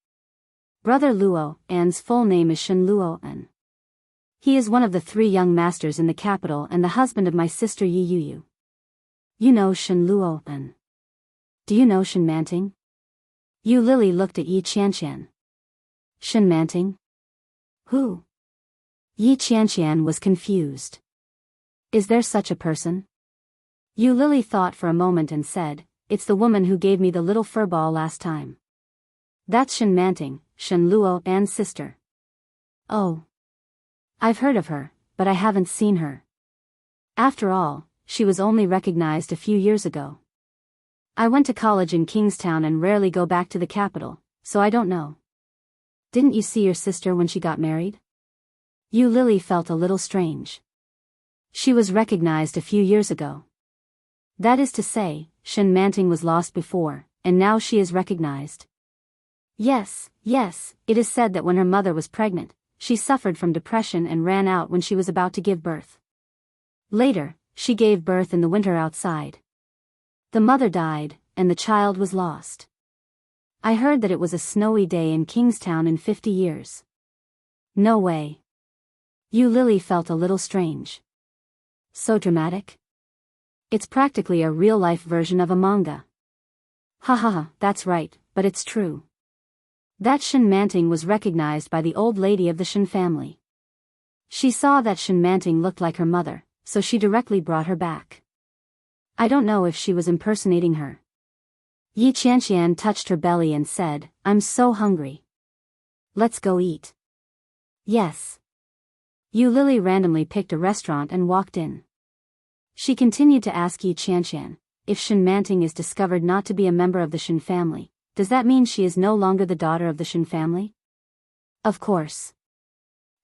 Brother Luo's full name is Shen Luo. He is one of the 3 young masters in the capital and the husband of my sister Yi Yuyu. You know Shen Luo. Do you know Shen Manting? Yu Lily looked at Yi Qianqian. Shen Manting? Who? Yi Qianqian was confused. Is there such a person? Yu Lily thought for a moment and said, it's the woman who gave me the little fur ball last time. That's Shen Manting, Shen Luo's sister. Oh. I've heard of her, but I haven't seen her. After all, she was only recognized a few years ago. I went to college in Kingstown and rarely go back to the capital, so I don't know. Didn't you see your sister when she got married? Yu Lily felt a little strange. She was recognized a few years ago. That is to say, Shen Manting was lost before, and now she is recognized. Yes, it is said that when her mother was pregnant, she suffered from depression and ran out when she was about to give birth. Later, she gave birth in the winter outside. The mother died, and the child was lost. I heard that it was a snowy day in Kingstown in 50 years. No way. Yu Lily felt a little strange. So dramatic? It's practically a real-life version of a manga. Ha, that's right, but it's true. That Shen Manting was recognized by the old lady of the Shen family. She saw that Shen Manting looked like her mother, so she directly brought her back. I don't know if she was impersonating her. Yi Qianqian touched her belly and said, I'm so hungry. Let's go eat. Yes. Yu Lily randomly picked a restaurant and walked in. She continued to ask Yi Qianqian, if Shen Manting is discovered not to be a member of the Shen family, does that mean she is no longer the daughter of the Shen family? Of course.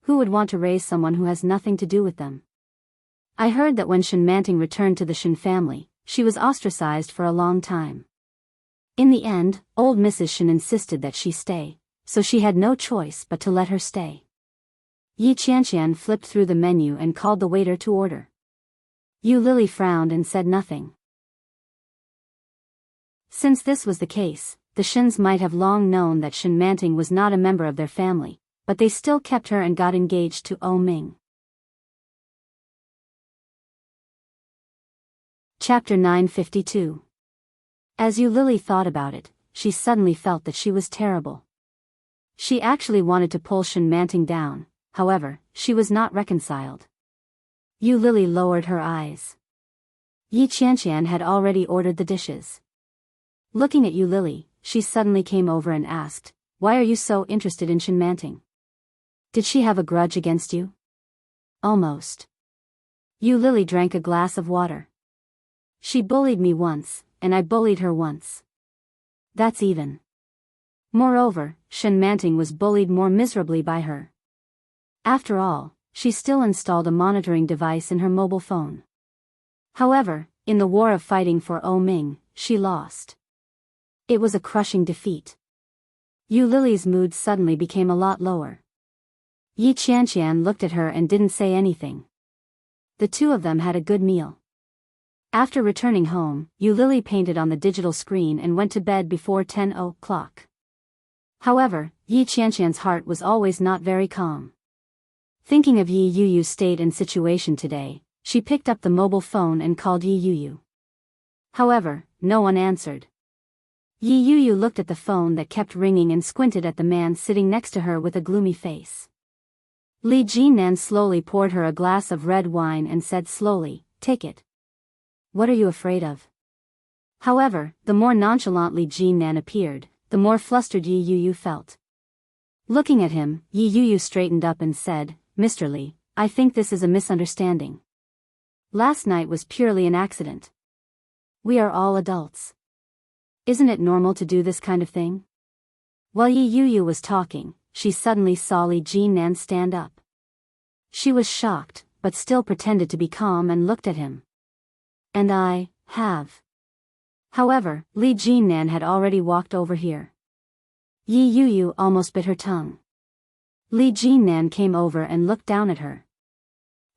Who would want to raise someone who has nothing to do with them? I heard that when Shen Manting returned to the Shen family, she was ostracized for a long time. In the end, old Mrs. Shen insisted that she stay, so she had no choice but to let her stay. Yi Qianqian flipped through the menu and called the waiter to order. Yu Lily frowned and said nothing. Since this was the case, the Shens might have long known that Shen Manting was not a member of their family, but they still kept her and got engaged to O Ming. Chapter 952. As Yu Lily thought about it, she suddenly felt that she was terrible. She actually wanted to pull Shen Manting down, however, she was not reconciled. Yu Lily lowered her eyes. Yi Qianqian had already ordered the dishes. Looking at Yu Lily, she suddenly came over and asked, why are you so interested in Shen Manting? Did she have a grudge against you? Almost. Yu Lily drank a glass of water. She bullied me once, and I bullied her once. That's even. Moreover, Shen Manting was bullied more miserably by her. After all, she still installed a monitoring device in her mobile phone. However, in the war of fighting for O Ming, she lost. It was a crushing defeat. Yu Lily's mood suddenly became a lot lower. Yi Qianqian looked at her and didn't say anything. The two of them had a good meal. After returning home, Yu Lily painted on the digital screen and went to bed before 10 o'clock. However, Yi Qianqian's heart was always not very calm. Thinking of Yi Yuyu's state and situation today, she picked up the mobile phone and called Yi Yuyu. However, no one answered. Yi Yuyu looked at the phone that kept ringing and squinted at the man sitting next to her with a gloomy face. Li Jinnan slowly poured her a glass of red wine and said slowly, take it. What are you afraid of? However, the more nonchalantly Jinnan appeared, the more flustered Yi Yuyu felt. Looking at him, Yi Yuyu straightened up and said, Mr. Li, I think this is a misunderstanding. Last night was purely an accident. We are all adults. Isn't it normal to do this kind of thing? While Yi Yuyu was talking, she suddenly saw Li Jinnan stand up. She was shocked, but still pretended to be calm and looked at him. And I have. However, Li Jinnan had already walked over here. Yi Yuyu almost bit her tongue. Li Jinnan came over and looked down at her.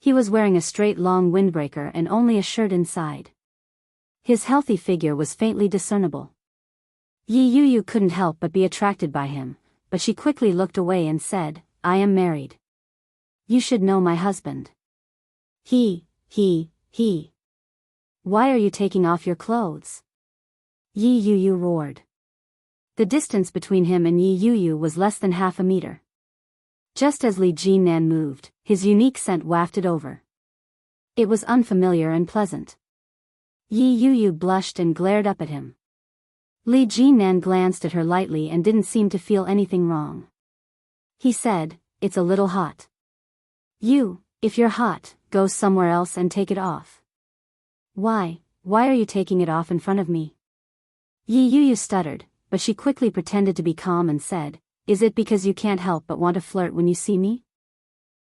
He was wearing a straight long windbreaker and only a shirt inside. His healthy figure was faintly discernible. Yi Yuyu couldn't help but be attracted by him, but she quickly looked away and said, I am married. You should know my husband. He. Why are you taking off your clothes? Yi Yuyu roared. The distance between him and Yi Yuyu was less than half a meter. Just as Li Jinnan moved, his unique scent wafted over. It was unfamiliar and pleasant. Yi Yuyu blushed and glared up at him. Li Jinnan glanced at her lightly and didn't seem to feel anything wrong. He said, it's a little hot. If you're hot, go somewhere else and take it off. Why are you taking it off in front of me? Yi Yuyu stuttered, but she quickly pretended to be calm and said, is it because you can't help but want to flirt when you see me?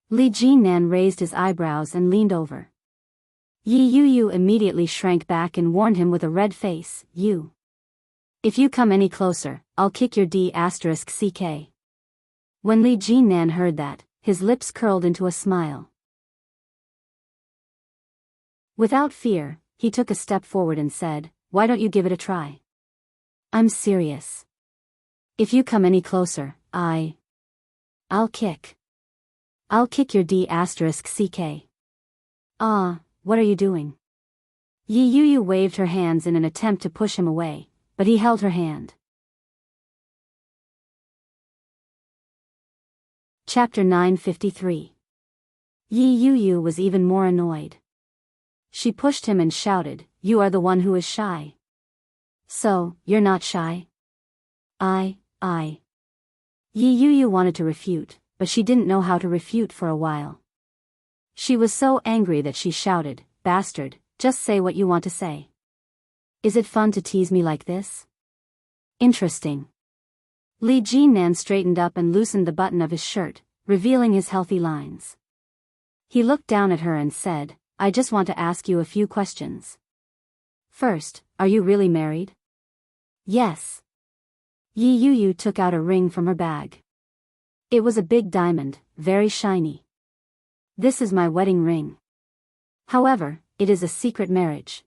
Li Jinnan raised his eyebrows and leaned over. Yi Yuyu immediately shrank back and warned him with a red face, If you come any closer, I'll kick your D***ck. When Li Jinnan heard that, his lips curled into a smile. Without fear, he took a step forward and said, why don't you give it a try? I'm serious. If you come any closer, I'll kick your D***ck. What are you doing? Yi Yuyu waved her hands in an attempt to push him away, but he held her hand. Chapter 953. Yi Yuyu was even more annoyed. She pushed him and shouted, you are the one who is shy. So, you're not shy? Yi Yuyu wanted to refute, but she didn't know how to refute for a while. She was so angry that she shouted, bastard, just say what you want to say. Is it fun to tease me like this? Interesting. Li Jinnan straightened up and loosened the button of his shirt, revealing his healthy lines. He looked down at her and said, I just want to ask you a few questions. First, are you really married? Yes. Yi Yuyu took out a ring from her bag. It was a big diamond, very shiny. This is my wedding ring. However, it is a secret marriage.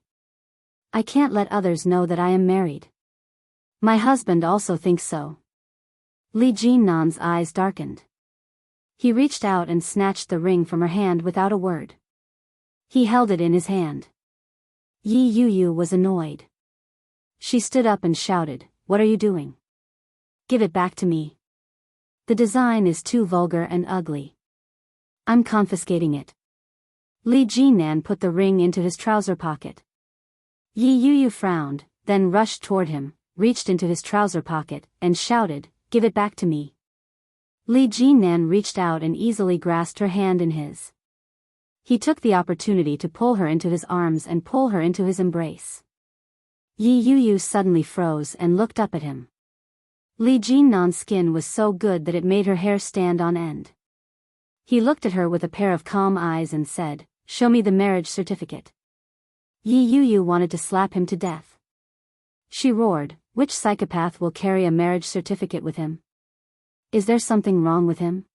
I can't let others know that I am married. My husband also thinks so. Li Jinnan's eyes darkened. He reached out and snatched the ring from her hand without a word. He held it in his hand. Yi Yuyu was annoyed. She stood up and shouted, what are you doing? Give it back to me. The design is too vulgar and ugly. I'm confiscating it. Li Jinnan put the ring into his trouser pocket. Yi Yuyu frowned, then rushed toward him, reached into his trouser pocket, and shouted, give it back to me. Li Jinnan reached out and easily grasped her hand in his. He took the opportunity to pull her into his arms and pull her into his embrace. Yi Yuyu suddenly froze and looked up at him. Li Jinnan's skin was so good that it made her hair stand on end. He looked at her with a pair of calm eyes and said, show me the marriage certificate. Yi Yuyu wanted to slap him to death. She roared, which psychopath will carry a marriage certificate with him? Is there something wrong with him?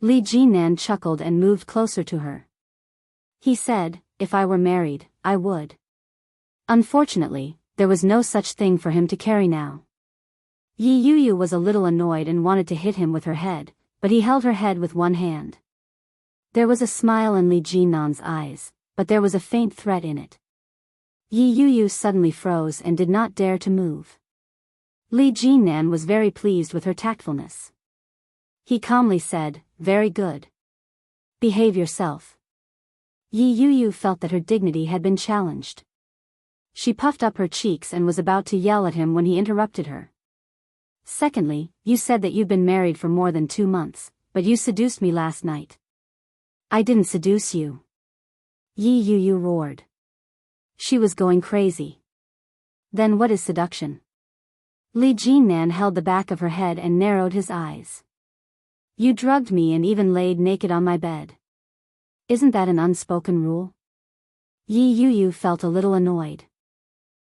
Li Jinnan chuckled and moved closer to her. He said, if I were married, I would. Unfortunately, there was no such thing for him to carry now. Yi Yuyu was a little annoyed and wanted to hit him with her head, but he held her head with one hand. There was a smile in Li Jinnan's eyes, but there was a faint threat in it. Yi Yuyu suddenly froze and did not dare to move. Li Jinnan was very pleased with her tactfulness. He calmly said, very good. Behave yourself. Yi Yuyu felt that her dignity had been challenged. She puffed up her cheeks and was about to yell at him when he interrupted her. Secondly, you said that you've been married for more than 2 months, but you seduced me last night. I didn't seduce you. Yi Yuyu roared. She was going crazy. Then what is seduction? Li Jinnan held the back of her head and narrowed his eyes. You drugged me and even laid naked on my bed. Isn't that an unspoken rule? Yi Yuyu felt a little annoyed.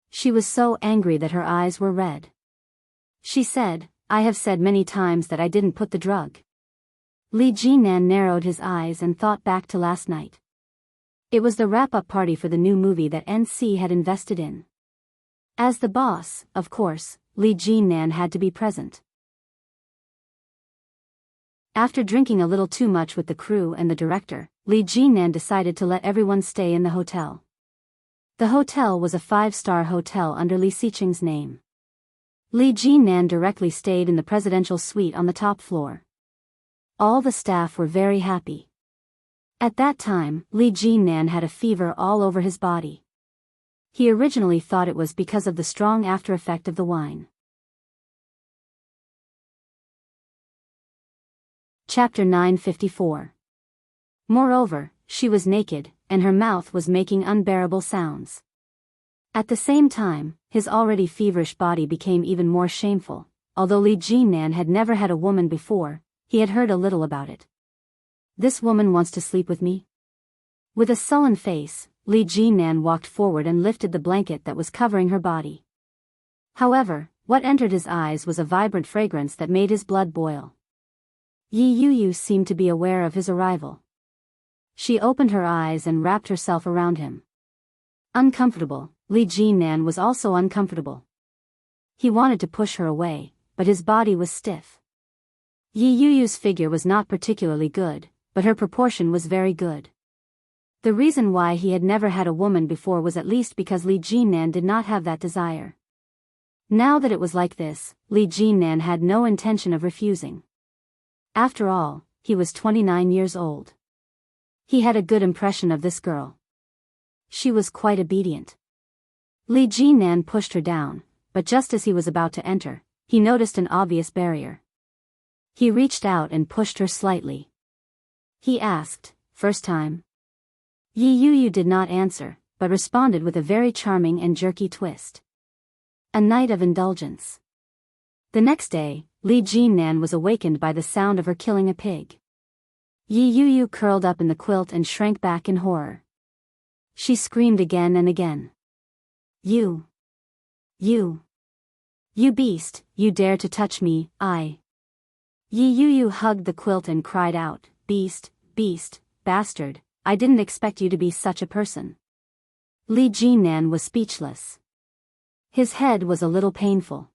She was so angry that her eyes were red. She said, I have said many times that I didn't put the drug. Li Jinan narrowed his eyes and thought back to last night. It was the wrap-up party for the new movie that NC had invested in. As the boss, of course, Li Jinan had to be present. After drinking a little too much with the crew and the director, Li Jinan decided to let everyone stay in the hotel. The hotel was a 5-star hotel under Li Xiqing's name. Li Jinan directly stayed in the presidential suite on the top floor. All the staff were very happy. At that time, Li Jinan had a fever all over his body. He originally thought it was because of the strong after-effect of the wine. Chapter 954. Moreover, she was naked, and her mouth was making unbearable sounds. At the same time, his already feverish body became even more shameful. Although Li Jinan had never had a woman before, he had heard a little about it. This woman wants to sleep with me? With a sullen face, Li Jinan walked forward and lifted the blanket that was covering her body. However, what entered his eyes was a vibrant fragrance that made his blood boil. Yi Yuyu seemed to be aware of his arrival. She opened her eyes and wrapped herself around him. Uncomfortable, Li Jinan was also uncomfortable. He wanted to push her away, but his body was stiff. Yi Yuyu's figure was not particularly good, but her proportion was very good. The reason why he had never had a woman before was at least because Li Jinan did not have that desire. Now that it was like this, Li Jinan had no intention of refusing. After all, he was 29 years old. He had a good impression of this girl. She was quite obedient. Li Jinan pushed her down, but just as he was about to enter, he noticed an obvious barrier. He reached out and pushed her slightly. He asked, "First time?" Yi Yuyu did not answer, but responded with a very charming and jerky twist. A night of indulgence. The next day, Li Jinan was awakened by the sound of her killing a pig. Yi Yuyu curled up in the quilt and shrank back in horror. She screamed again and again. You beast, you dare to touch me, I. Yi Yuyu hugged the quilt and cried out, beast, bastard, I didn't expect you to be such a person. Li Jinan was speechless. His head was a little painful.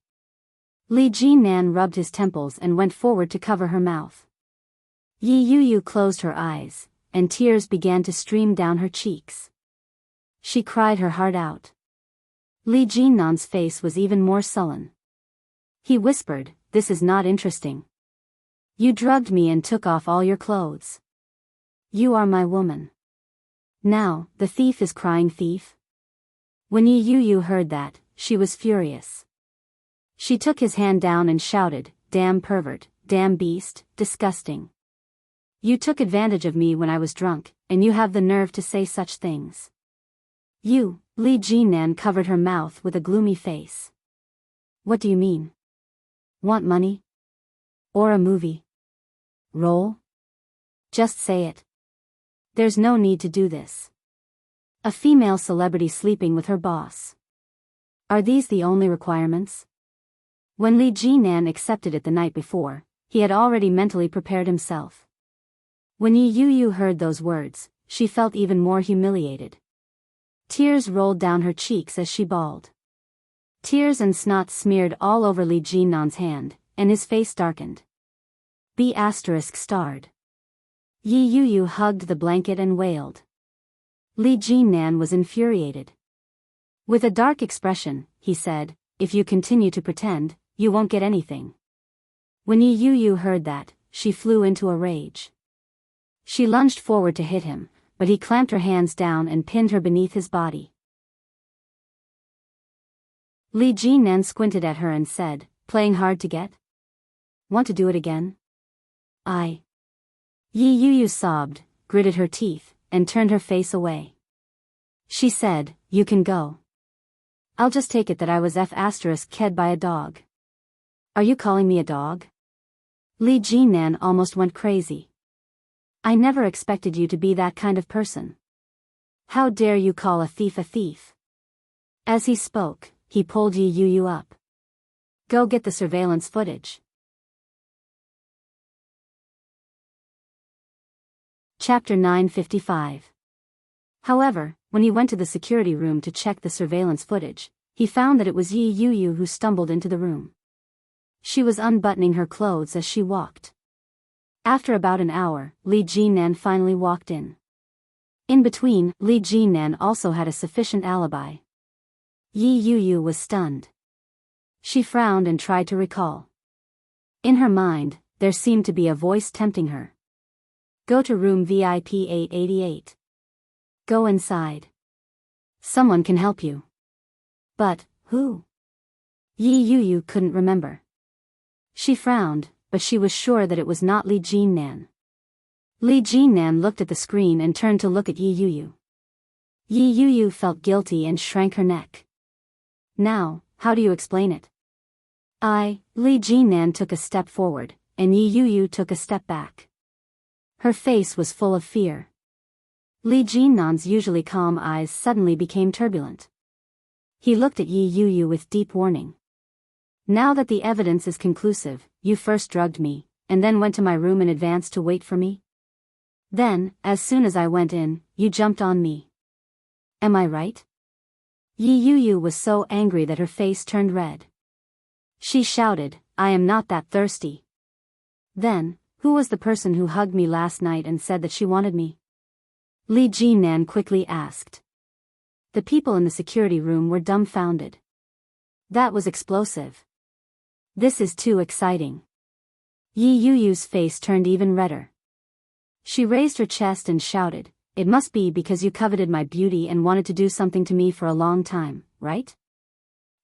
Li Jinan rubbed his temples and went forward to cover her mouth. Yi Yuyu closed her eyes, and tears began to stream down her cheeks. She cried her heart out. Li Jinan's face was even more sullen. He whispered, "This is not interesting. You drugged me and took off all your clothes. You are my woman. Now, the thief is crying thief?" When Yi Yuyu heard that, she was furious. She took his hand down and shouted, "Damn pervert, damn beast, disgusting. You took advantage of me when I was drunk, and you have the nerve to say such things." "You," Li Jinan covered her mouth with a gloomy face. "What do you mean? Want money? Or a movie role? Just say it. There's no need to do this. A female celebrity sleeping with her boss. Are these the only requirements?" When Li Jinan accepted it the night before, he had already mentally prepared himself. When Yi Yuyu heard those words, she felt even more humiliated. Tears rolled down her cheeks as she bawled. Tears and snot smeared all over Li Jinan's hand, and his face darkened. B*****. Yi Yuyu hugged the blanket and wailed. Li Jinan was infuriated. With a dark expression, he said, "If you continue to pretend, you won't get anything." When Yi Yuyu heard that, she flew into a rage. She lunged forward to hit him, but he clamped her hands down and pinned her beneath his body. Li Jinan squinted at her and said, "Playing hard to get? Want to do it again?" "I." Yi Yuyu sobbed, gritted her teeth, and turned her face away. She said, "You can go. I'll just take it that I was ked by a dog." "Are you calling me a dog?" Li Jinan almost went crazy. "I never expected you to be that kind of person. How dare you call a thief a thief?" As he spoke, he pulled Yi Yuyu up. Go get the surveillance footage. Chapter 955. However, when he went to the security room to check the surveillance footage, he found that it was Yi Yuyu who stumbled into the room. She was unbuttoning her clothes as she walked. After about an hour, Li Jinan finally walked in. In between, Li Jinan also had a sufficient alibi. Yi Yuyu was stunned. She frowned and tried to recall. In her mind, there seemed to be a voice tempting her. Go to room VIP 888. Go inside. Someone can help you. But, who? Yi Yuyu couldn't remember. She frowned, but she was sure that it was not Li Jinan. Li Jinan looked at the screen and turned to look at Yi Yuyu. Yi Yuyu felt guilty and shrank her neck. Now, how do you explain it? Li Jinan took a step forward, and Yi Yuyu took a step back. Her face was full of fear. Li Jinan's usually calm eyes suddenly became turbulent. He looked at Yi Yuyu with deep warning. Now that the evidence is conclusive, you first drugged me, and then went to my room in advance to wait for me? Then, as soon as I went in, you jumped on me. Am I right? Yi Yuyu was so angry that her face turned red. She shouted, I am not that thirsty. Then, who was the person who hugged me last night and said that she wanted me? Li Jinan quickly asked. The people in the security room were dumbfounded. That was explosive. This is too exciting. Yi Yuyu's face turned even redder. She raised her chest and shouted, it must be because you coveted my beauty and wanted to do something to me for a long time, right?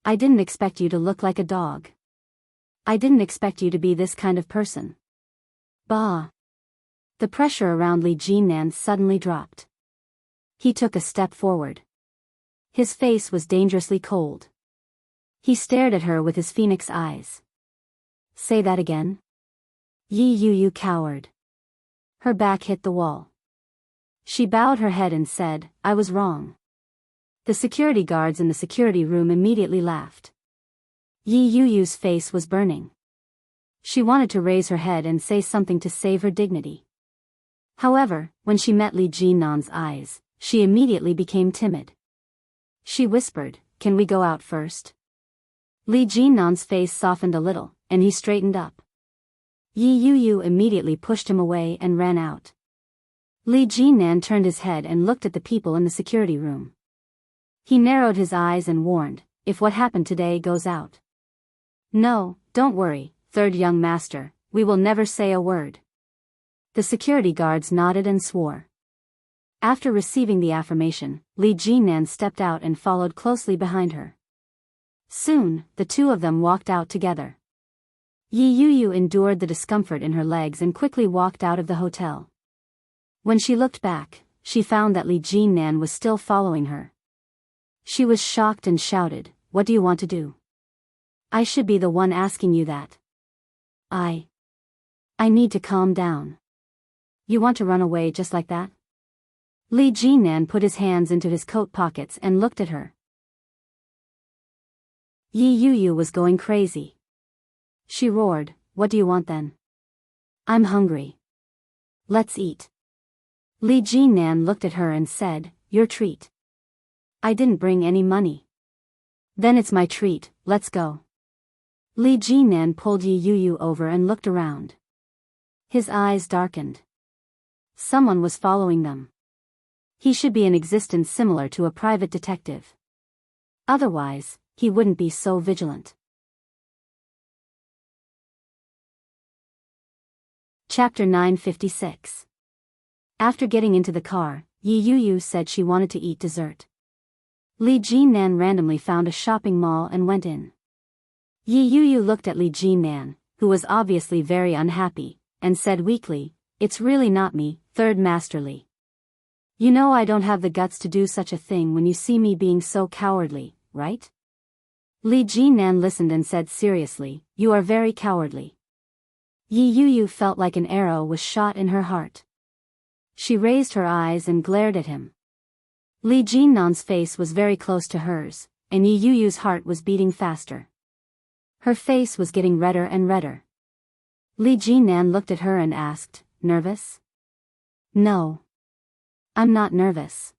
I didn't expect you to look like a dog. I didn't expect you to be this kind of person. Bah! The pressure around Li Jinan suddenly dropped. He took a step forward. His face was dangerously cold. He stared at her with his phoenix eyes. Say that again? Yi Yuyu cowered. Her back hit the wall. She bowed her head and said, I was wrong. The security guards in the security room immediately laughed. Yi Yuyu's face was burning. She wanted to raise her head and say something to save her dignity. However, when she met Li Jinan's eyes, she immediately became timid. She whispered, can we go out first? Li Jinan's face softened a little, and he straightened up. Yi Yuyu immediately pushed him away and ran out. Li Jinan turned his head and looked at the people in the security room. He narrowed his eyes and warned, if what happened today goes out. No, don't worry, third young master, we will never say a word. The security guards nodded and swore. After receiving the affirmation, Li Jinan stepped out and followed closely behind her. Soon, the two of them walked out together. Yi Yuyu endured the discomfort in her legs and quickly walked out of the hotel. When she looked back, she found that Li Jinan was still following her. She was shocked and shouted, what do you want to do? I should be the one asking you that. I need to calm down. You want to run away just like that? Li Jinan put his hands into his coat pockets and looked at her. Yi Yuyu was going crazy. She roared, what do you want then? I'm hungry. Let's eat. Li Jinan looked at her and said, your treat. I didn't bring any money. Then it's my treat, let's go. Li Jinan pulled Yi Yuyu over and looked around. His eyes darkened. Someone was following them. He should be in existence similar to a private detective. Otherwise, he wouldn't be so vigilant. Chapter 956. After getting into the car, Yi Yuyu said she wanted to eat dessert. Li Jinan randomly found a shopping mall and went in. Yi Yuyu looked at Li Jinan, who was obviously very unhappy, and said weakly, it's really not me, Third Master Li. You know I don't have the guts to do such a thing when you see me being so cowardly, right? Li Jinan listened and said seriously, you are very cowardly. Yi Yuyu felt like an arrow was shot in her heart. She raised her eyes and glared at him. Li Jinan's face was very close to hers, and Yi Yuyu's heart was beating faster. Her face was getting redder and redder. Li Jinan looked at her and asked, "Nervous?" "No. I'm not nervous."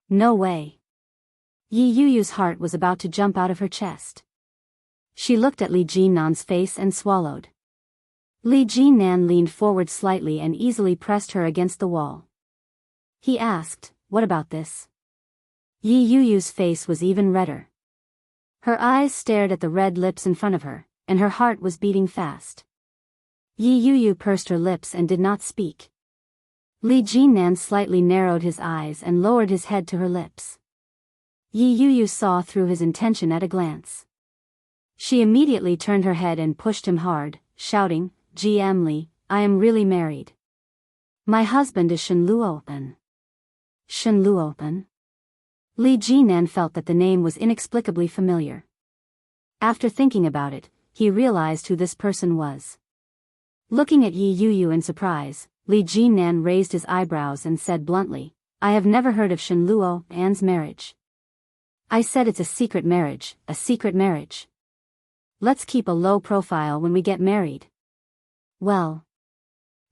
"No way." Yi Yuyu's heart was about to jump out of her chest. She looked at Li Jinan's face and swallowed. Li Jinan leaned forward slightly and easily pressed her against the wall. He asked, "What about this?" Yi Yuyu's face was even redder. Her eyes stared at the red lips in front of her, and her heart was beating fast. Yi Yuyu pursed her lips and did not speak. Li Jinan slightly narrowed his eyes and lowered his head to her lips. Yi Yuyu saw through his intention at a glance. She immediately turned her head and pushed him hard, shouting, "GM Li, I am really married. My husband is Shen Luopen." Shen Luopen? Li Jinan felt that the name was inexplicably familiar. After thinking about it, he realized who this person was. Looking at Yi Yuyu in surprise, Li Jinan raised his eyebrows and said bluntly, "I have never heard of Shen Luopen's marriage." "I said it's a secret marriage, a secret marriage. Let's keep a low profile when we get married." "Well."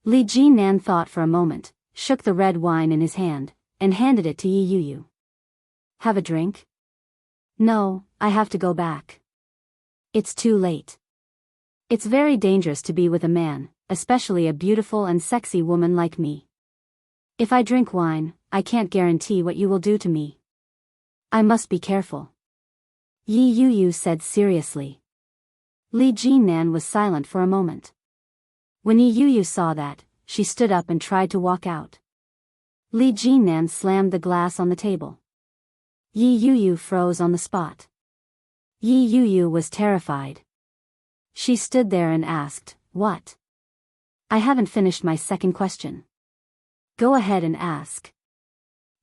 Li Jinan thought for a moment, shook the red wine in his hand, and handed it to Yi Yuyu. "Have a drink?" "No, I have to go back. It's too late. It's very dangerous to be with a man, especially a beautiful and sexy woman like me. If I drink wine, I can't guarantee what you will do to me. I must be careful," Yi Yuyu said seriously. Li Jinan was silent for a moment. When Yi Yuyu saw that, she stood up and tried to walk out. Li Jinan slammed the glass on the table. Yi Yuyu froze on the spot. Yi Yuyu was terrified. She stood there and asked, "What?" "I haven't finished my second question." "Go ahead and ask."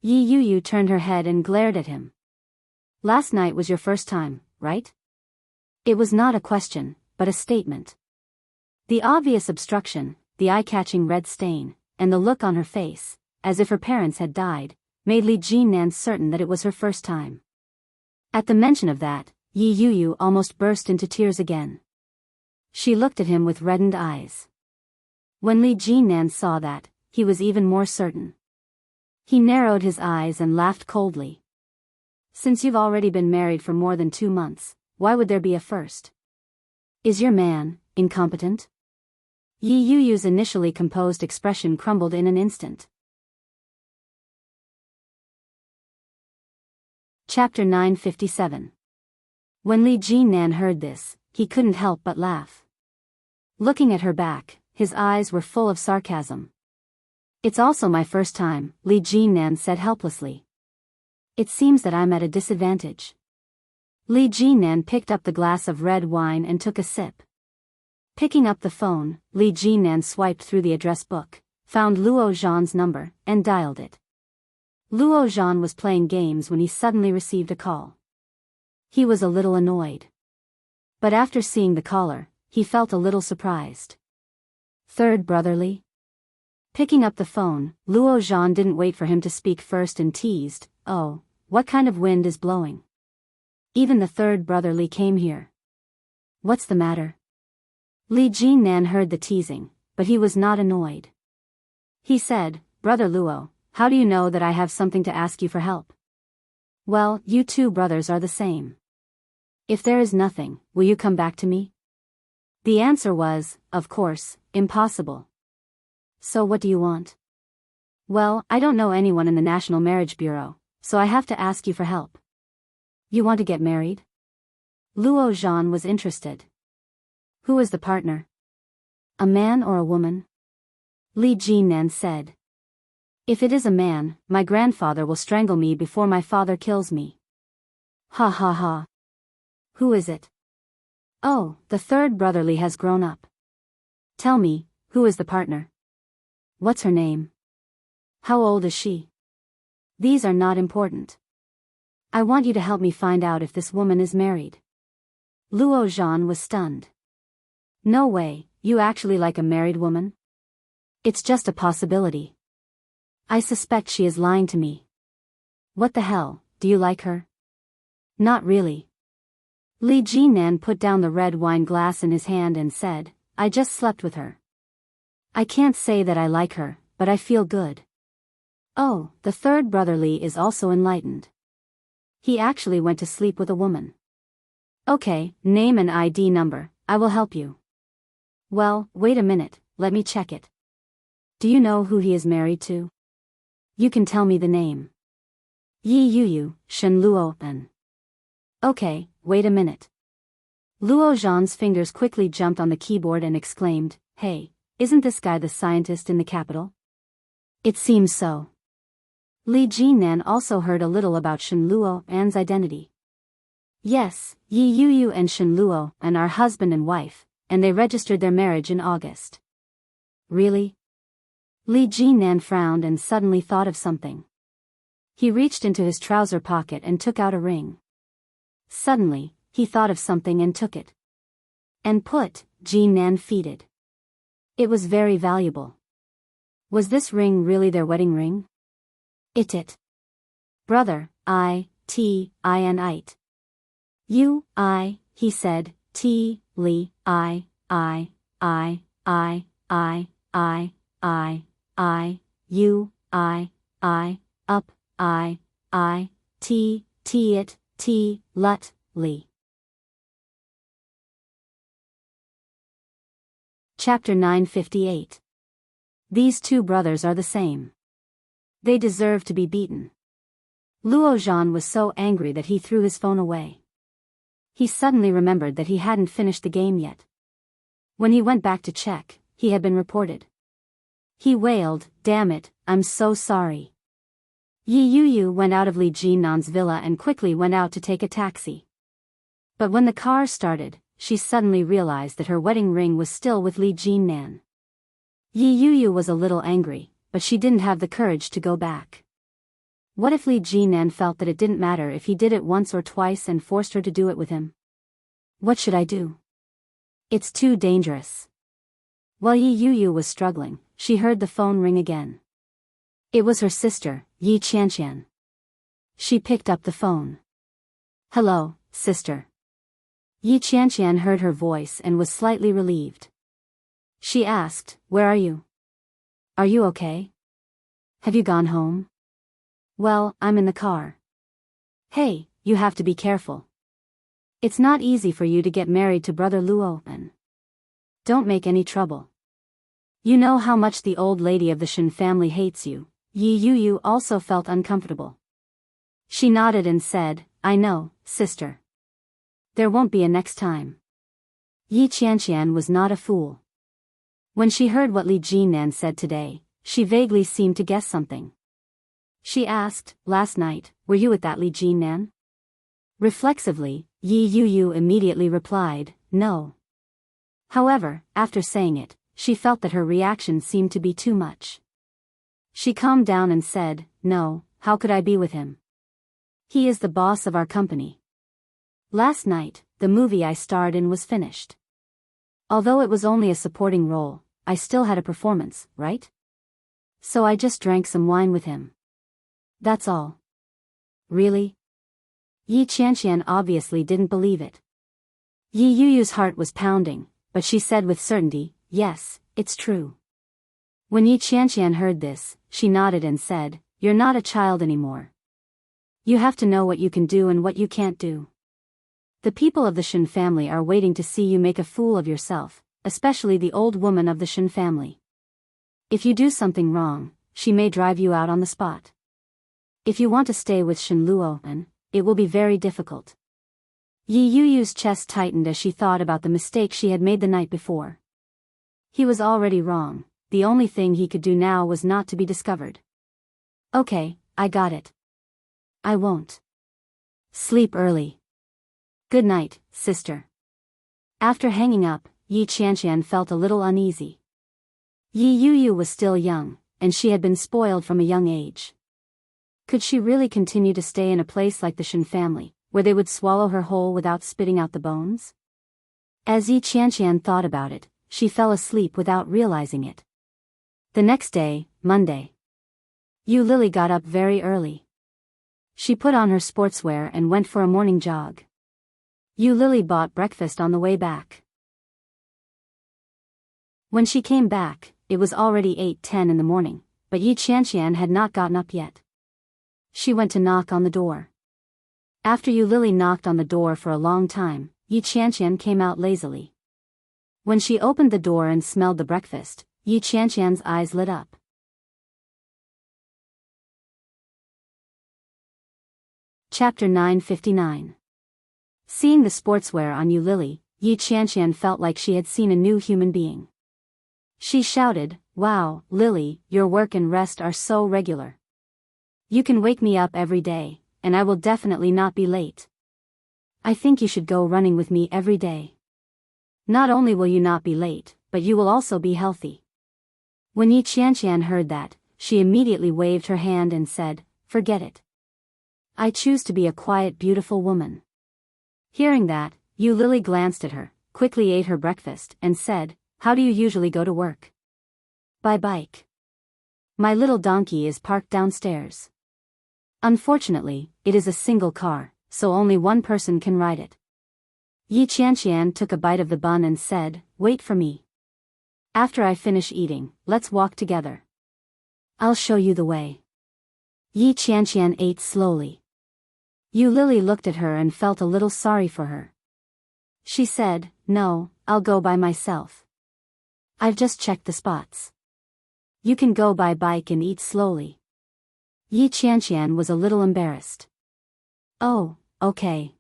Yi Yuyu turned her head and glared at him. "Last night was your first time, right?" It was not a question, but a statement. The obvious obstruction, the eye-catching red stain, and the look on her face, as if her parents had died, made Li Jinan certain that it was her first time. At the mention of that, Yi Yuyu almost burst into tears again. She looked at him with reddened eyes. When Li Jinan saw that, he was even more certain. He narrowed his eyes and laughed coldly. "Since you've already been married for more than 2 months, why would there be a first? Is your man incompetent?" Yi Yuyu's initially composed expression crumbled in an instant. Chapter 957. When Li Jinan heard this, he couldn't help but laugh. Looking at her back, his eyes were full of sarcasm. "It's also my first time," Li Jinan said helplessly. "It seems that I'm at a disadvantage." Li Jinan picked up the glass of red wine and took a sip. Picking up the phone, Li Jinan swiped through the address book, found Luo Zhan's number, and dialed it. Luo Zhan was playing games when he suddenly received a call. He was a little annoyed. But after seeing the caller, he felt a little surprised. "Third brotherly?" Picking up the phone, Luo Zhan didn't wait for him to speak first and teased, "Oh, what kind of wind is blowing? Even the third brotherly came here. What's the matter?" Li Jinan heard the teasing, but he was not annoyed. He said, "Brother Luo, how do you know that I have something to ask you for help?" "Well, you two brothers are the same. If there is nothing, will you come back to me?" The answer was, of course, impossible. "So what do you want?" "Well, I don't know anyone in the National Marriage Bureau, so I have to ask you for help." "You want to get married?" Luo Zhan was interested. "Who is the partner? A man or a woman?" Li Jinan said. "If it is a man, my grandfather will strangle me before my father kills me." "Ha ha ha. Who is it?" "Oh, the third brotherly has grown up." "Tell me, who is the partner? What's her name? How old is she?" "These are not important. I want you to help me find out if this woman is married." Luo Zhan was stunned. "No way, you actually like a married woman?" "It's just a possibility. I suspect she is lying to me." "What the hell, do you like her?" "Not really." Li Jinan put down the red wine glass in his hand and said, I just slept with her. I can't say that I like her, but I feel good. Oh, the third brother Li is also enlightened. He actually went to sleep with a woman. Okay, name and ID number, I will help you. Well, wait a minute, let me check it. Do you know who he is married to? You can tell me the name. Yi Yuyu, Shen Luo-en. Okay, wait a minute. Luo Zhan's fingers quickly jumped on the keyboard and exclaimed, Hey, isn't this guy the scientist in the capital? It seems so. Li Jinan also heard a little about Shen Luo-en's identity. Yes, Yi Yuyu and Shen Luo-en are husband and wife, and they registered their marriage in August. Really? Li Jinan frowned and suddenly thought of something. He reached into his trouser pocket and took out a ring. Suddenly, he thought of something and took it. And put, Jinan feeded. It was very valuable. Was this ring really their wedding ring? It. Brother, it. You, he said, Li, you, up, it, lut, Li. Chapter 958. These two brothers are the same. They deserve to be beaten. Luo Zhan was so angry that he threw his phone away. He suddenly remembered that he hadn't finished the game yet. When he went back to check, he had been reported. He wailed, Damn it, I'm so sorry. Yi Yuyu went out of Li Jinan's villa and quickly went out to take a taxi. But when the car started, she suddenly realized that her wedding ring was still with Li Jinan. Yi Yuyu was a little angry, but she didn't have the courage to go back. What if Li Jinan felt that it didn't matter if he did it once or twice and forced her to do it with him? What should I do? It's too dangerous. While Yi Yuyu was struggling, she heard the phone ring again. It was her sister, Yi Qianqian. She picked up the phone. Hello, sister. Yi Qianqian heard her voice and was slightly relieved. She asked, Where are you? Are you okay? Have you gone home? Well, I'm in the car. Hey, you have to be careful. It's not easy for you to get married to brother Luo-en. Don't make any trouble. You know how much the old lady of the Shen family hates you. Yi Yuyu also felt uncomfortable. She nodded and said, I know, sister. There won't be a next time. Yi Qianqian was not a fool. When she heard what Li Jinan said today, she vaguely seemed to guess something. She asked, Last night, were you at that Li Jinan? Reflexively, Yi Yuyu immediately replied, No. However, after saying it, she felt that her reaction seemed to be too much. She calmed down and said, No, how could I be with him? He is the boss of our company. Last night, the movie I starred in was finished. Although it was only a supporting role, I still had a performance, right? So I just drank some wine with him. That's all. Really? Yi Qianqian obviously didn't believe it. Yi Yuyu's heart was pounding, but she said with certainty, Yes, it's true. When Yi Qianqian heard this, she nodded and said, You're not a child anymore. You have to know what you can do and what you can't do. The people of the Shen family are waiting to see you make a fool of yourself, especially the old woman of the Shen family. If you do something wrong, she may drive you out on the spot. If you want to stay with Shen Luo-en, it will be very difficult. Yi Yuyu's chest tightened as she thought about the mistake she had made the night before. He was already wrong, the only thing he could do now was not to be discovered. Okay, I got it. I won't. Sleep early. Good night, sister. After hanging up, Yi Qianqian felt a little uneasy. Yi Yuyu was still young, and she had been spoiled from a young age. Could she really continue to stay in a place like the Shen family, where they would swallow her whole without spitting out the bones? As Yi Qianqian thought about it, she fell asleep without realizing it. The next day, Monday. Yu Lily got up very early. She put on her sportswear and went for a morning jog. Yu Lily bought breakfast on the way back. When she came back, it was already 8:10 in the morning, but Yi Qianqian had not gotten up yet. She went to knock on the door. After Yu Lily knocked on the door for a long time, Yi Qianqian came out lazily. When she opened the door and smelled the breakfast, Yi Qianqian's eyes lit up. Chapter 959. Seeing the sportswear on Yu Lily, Yi Qianqian felt like she had seen a new human being. She shouted, "Wow, Lily, your work and rest are so regular. You can wake me up every day, and I will definitely not be late. I think you should go running with me every day. Not only will you not be late, but you will also be healthy." When Yi Qianqian heard that, she immediately waved her hand and said, "Forget it. I choose to be a quiet, beautiful woman." Hearing that, Yu Lily glanced at her, quickly ate her breakfast, and said, "How do you usually go to work?" "By bike. My little donkey is parked downstairs. Unfortunately, it is a single car, so only one person can ride it." Yi Qianqian took a bite of the bun and said, "Wait for me. After I finish eating, let's walk together. I'll show you the way." Yi Qianqian ate slowly. Yu Lily looked at her and felt a little sorry for her. She said, "No, I'll go by myself. I've just checked the spots. You can go by bike and eat slowly." Yi Qianqian was a little embarrassed. "Oh, okay."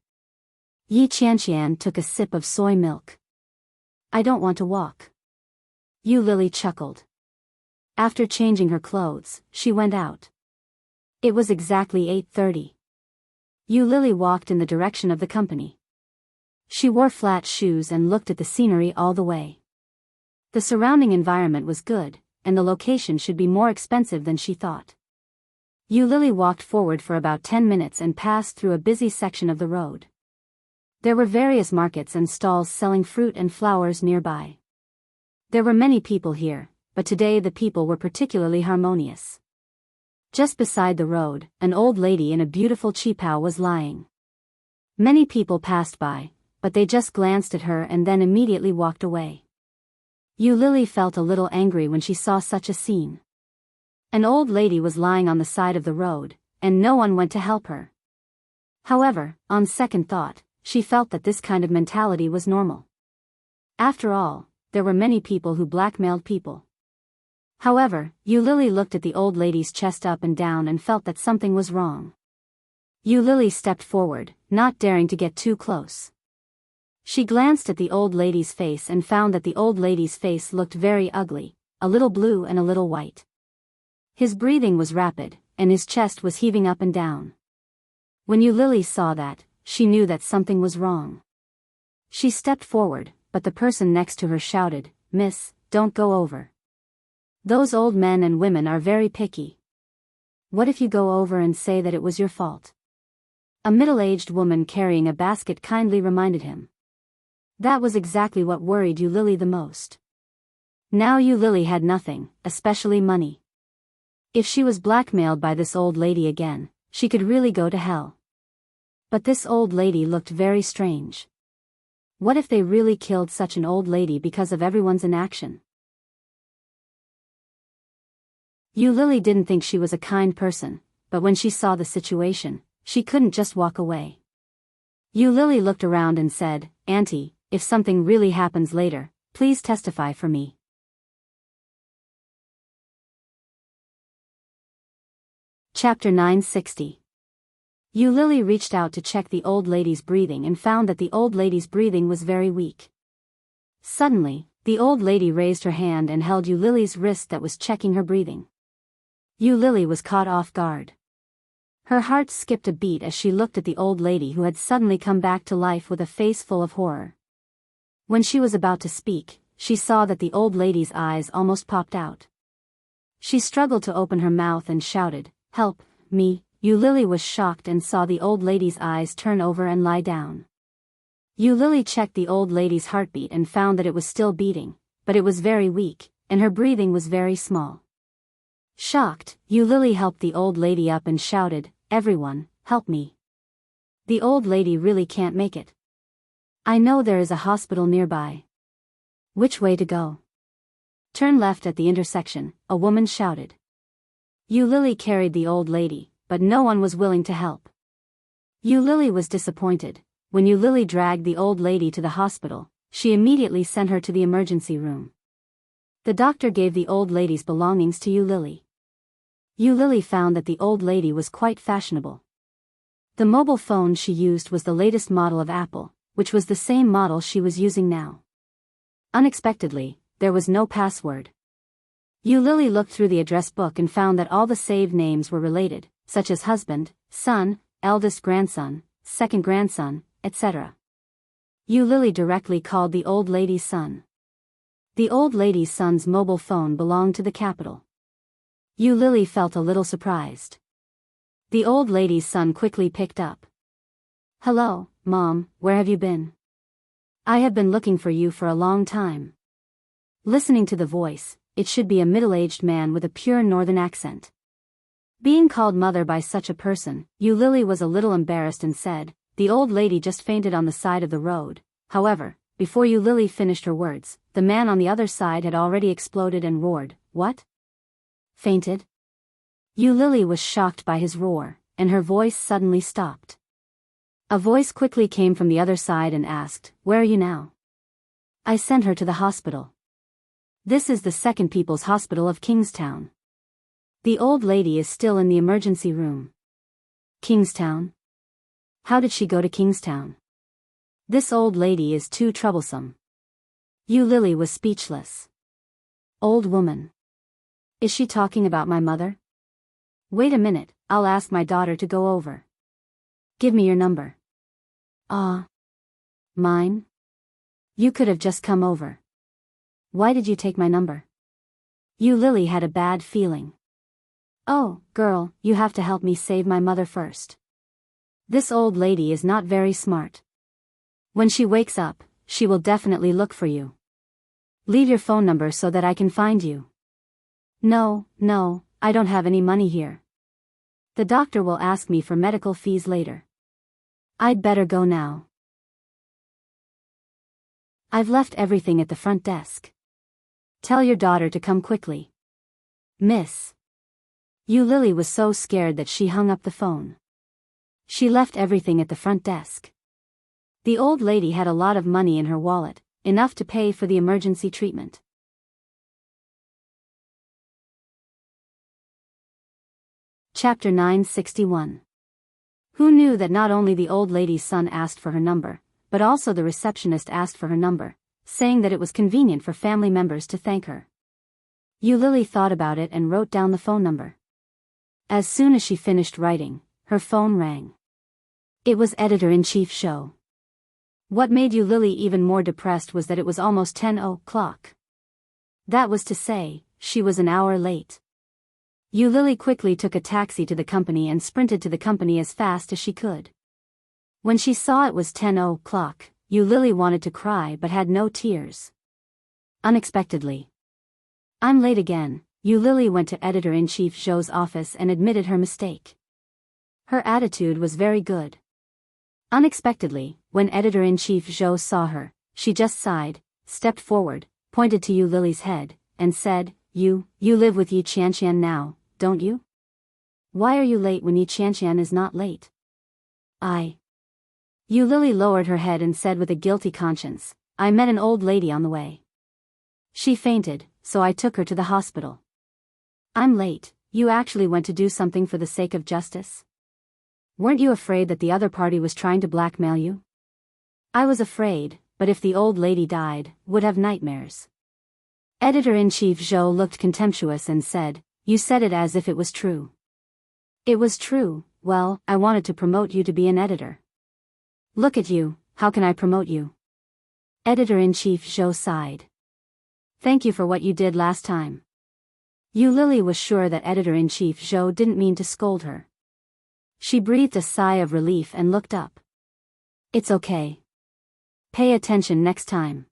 Yi Qianqian took a sip of soy milk. "I don't want to walk." Yu Lily chuckled. After changing her clothes, she went out. It was exactly 8:30. Yu Lily walked in the direction of the company. She wore flat shoes and looked at the scenery all the way. The surrounding environment was good, and the location should be more expensive than she thought. Yu Lily walked forward for about 10 minutes and passed through a busy section of the road. There were various markets and stalls selling fruit and flowers nearby. There were many people here, but today the people were particularly harmonious. Just beside the road, an old lady in a beautiful qipao was lying. Many people passed by, but they just glanced at her and then immediately walked away. Yu Lily felt a little angry when she saw such a scene. An old lady was lying on the side of the road, and no one went to help her. However, on second thought, she felt that this kind of mentality was normal. After all, there were many people who blackmailed people. However, Yu Lily looked at the old lady's chest up and down and felt that something was wrong. Yu Lily stepped forward, not daring to get too close. She glanced at the old lady's face and found that the old lady's face looked very ugly, a little blue and a little white. His breathing was rapid, and his chest was heaving up and down. When Yu Lily saw that, she knew that something was wrong. She stepped forward, but the person next to her shouted, "Miss, don't go over. Those old men and women are very picky. What if you go over and say that it was your fault?" A middle-aged woman carrying a basket kindly reminded him. That was exactly what worried Yu Lily the most. Now Yu Lily had nothing, especially money. If she was blackmailed by this old lady again, she could really go to hell. But this old lady looked very strange. What if they really killed such an old lady because of everyone's inaction? Yu Lily didn't think she was a kind person, but when she saw the situation, she couldn't just walk away. Yu Lily looked around and said, "Auntie, if something really happens later, please testify for me." Chapter 960. Yu Lily reached out to check the old lady's breathing and found that the old lady's breathing was very weak. Suddenly, the old lady raised her hand and held Yu Lily's wrist that was checking her breathing. Yu Lily was caught off guard. Her heart skipped a beat as she looked at the old lady who had suddenly come back to life with a face full of horror. When she was about to speak, she saw that the old lady's eyes almost popped out. She struggled to open her mouth and shouted, "Help me!" Yu Lily was shocked and saw the old lady's eyes turn over and lie down. Yu Lily checked the old lady's heartbeat and found that it was still beating, but it was very weak, and her breathing was very small. Shocked, Yu Lily helped the old lady up and shouted, "Everyone, help me. The old lady really can't make it." I know there is a hospital nearby. Which way to go? Turn left at the intersection, a woman shouted. Yu Lily carried the old lady, but no one was willing to help. Yu Lily was disappointed. When Yu Lily dragged the old lady to the hospital, she immediately sent her to the emergency room. The doctor gave the old lady's belongings to Yu Lily. Yu Lily found that the old lady was quite fashionable. The mobile phone she used was the latest model of Apple, which was the same model she was using now. Unexpectedly, there was no password. Yu Lily looked through the address book and found that all the saved names were related, such as husband, son, eldest grandson, second grandson, etc. Yu Lily directly called the old lady's son. The old lady's son's mobile phone belonged to the capital. Yu Lily felt a little surprised. The old lady's son quickly picked up. Hello, Mom, where have you been? I have been looking for you for a long time. Listening to the voice, it should be a middle-aged man with a pure northern accent. Being called mother by such a person, Yu Lily was a little embarrassed and said, the old lady just fainted on the side of the road. However, before Yu Lily finished her words, the man on the other side had already exploded and roared, What? Fainted? Yu Lily was shocked by his roar, and her voice suddenly stopped. A voice quickly came from the other side and asked, Where are you now? I sent her to the hospital. This is the Second People's Hospital of Kingstown. The old lady is still in the emergency room. Kingstown? How did she go to Kingstown? This old lady is too troublesome. Yu Lily was speechless. Old woman. Is she talking about my mother? Wait a minute, I'll ask my daughter to go over. Give me your number. Mine? You could have just come over. Why did you take my number? Yu Lily had a bad feeling. Oh, girl, you have to help me save my mother first. This old lady is not very smart. When she wakes up, she will definitely look for you. Leave your phone number so that I can find you. No, I don't have any money here. The doctor will ask me for medical fees later. I'd better go now. I've left everything at the front desk. Tell your daughter to come quickly. Miss. Yu Lily was so scared that she hung up the phone. She left everything at the front desk. The old lady had a lot of money in her wallet, enough to pay for the emergency treatment. Chapter 961. Who knew that not only the old lady's son asked for her number, but also the receptionist asked for her number, saying that it was convenient for family members to thank her. Yu Lily thought about it and wrote down the phone number. As soon as she finished writing, her phone rang. It was Editor-in-Chief Zhou. What made Yu Lily even more depressed was that it was almost 10 o'clock. That was to say, she was an hour late. Yu Lily quickly took a taxi to the company and sprinted to the company as fast as she could. When she saw it was 10 o'clock, Yu Lily wanted to cry but had no tears. Unexpectedly. I'm late again. Yu Lily went to Editor-in-Chief Zhou's office and admitted her mistake. Her attitude was very good. Unexpectedly, when Editor-in-Chief Zhou saw her, she just sighed, stepped forward, pointed to Yu Lily's head, and said, You live with Yi Qianqian now, don't you? Why are you late when Yi Qianqian is not late? Yu Lily lowered her head and said with a guilty conscience, I met an old lady on the way. She fainted, so I took her to the hospital. I'm late. You actually went to do something for the sake of justice? Weren't you afraid that the other party was trying to blackmail you? I was afraid, but if the old lady died, would have nightmares. Editor-in-Chief Zhou looked contemptuous and said, You said it as if it was true. It was true. Well, I wanted to promote you to be an editor. Look at you, how can I promote you? Editor-in-Chief Zhou sighed. Thank you for what you did last time. Yu Lily was sure that Editor-in-Chief Zhou didn't mean to scold her. She breathed a sigh of relief and looked up. It's okay. Pay attention next time.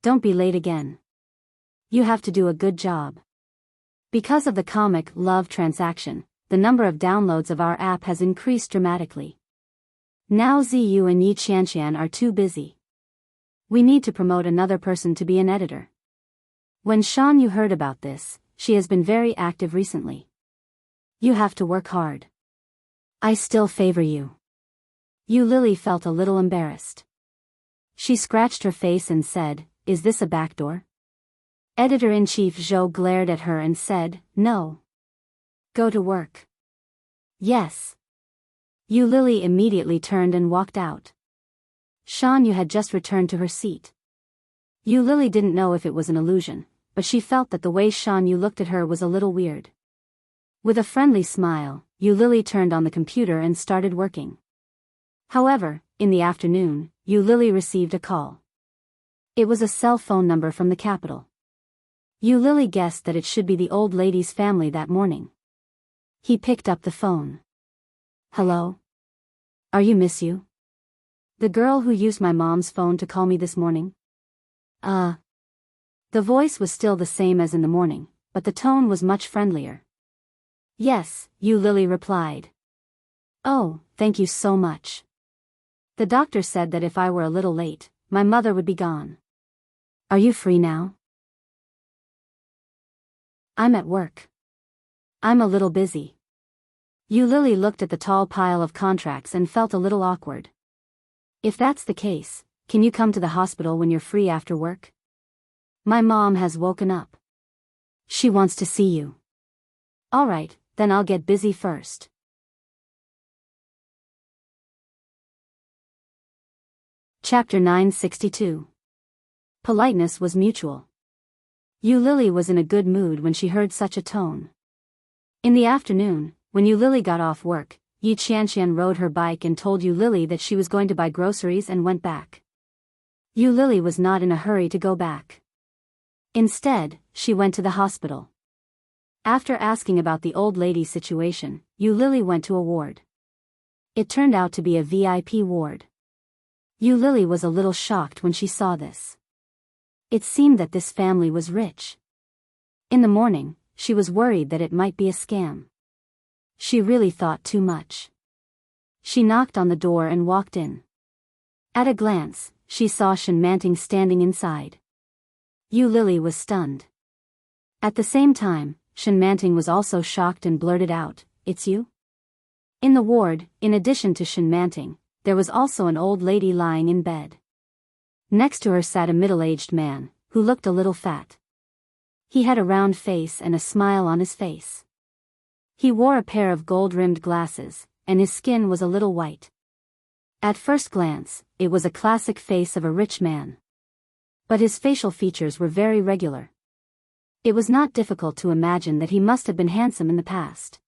Don't be late again. You have to do a good job. Because of the comic Love Transaction, the number of downloads of our app has increased dramatically. Now Ziyu and Yi Qianqian are too busy. We need to promote another person to be an editor. When Yu heard about this, she has been very active recently. You have to work hard. I still favor you. Lily felt a little embarrassed. She scratched her face and said, is this a backdoor? Editor-in-Chief Zhou glared at her and said, no. Go to work. Yes. Lily immediately turned and walked out. Yu had just returned to her seat. Lily didn't know if it was an illusion, but she felt that the way Yu looked at her was a little weird. With a friendly smile, Lily turned on the computer and started working. However, in the afternoon, Lily received a call. It was a cell phone number from the capital. Lily guessed that it should be the old lady's family that morning. He picked up the phone. Hello? Are you Miss Yu? The girl who used my mom's phone to call me this morning? The voice was still the same as in the morning, but the tone was much friendlier. Yes, Lily replied. Oh, thank you so much. The doctor said that if I were a little late, my mother would be gone. Are you free now? I'm at work. I'm a little busy. Lily looked at the tall pile of contracts and felt a little awkward. If that's the case, can you come to the hospital when you're free after work? My mom has woken up. She wants to see you. All right, then I'll get busy first. Chapter 962. Politeness was mutual. Lily was in a good mood when she heard such a tone. In the afternoon, when Lily got off work, Yi Qianqian rode her bike and told Lily that she was going to buy groceries and went back. Lily was not in a hurry to go back. Instead, she went to the hospital. After asking about the old lady's situation, Lily went to a ward. It turned out to be a VIP ward. Lily was a little shocked when she saw this. It seemed that this family was rich. In the morning, she was worried that it might be a scam. She really thought too much. She knocked on the door and walked in. At a glance, she saw Shen Manting standing inside. Lily was stunned. At the same time, Shen Manting was also shocked and blurted out, "It's you?" In the ward, in addition to Shen Manting, there was also an old lady lying in bed. Next to her sat a middle-aged man, who looked a little fat. He had a round face and a smile on his face. He wore a pair of gold-rimmed glasses, and his skin was a little white. At first glance, it was a classic face of a rich man. But his facial features were very regular. It was not difficult to imagine that he must have been handsome in the past.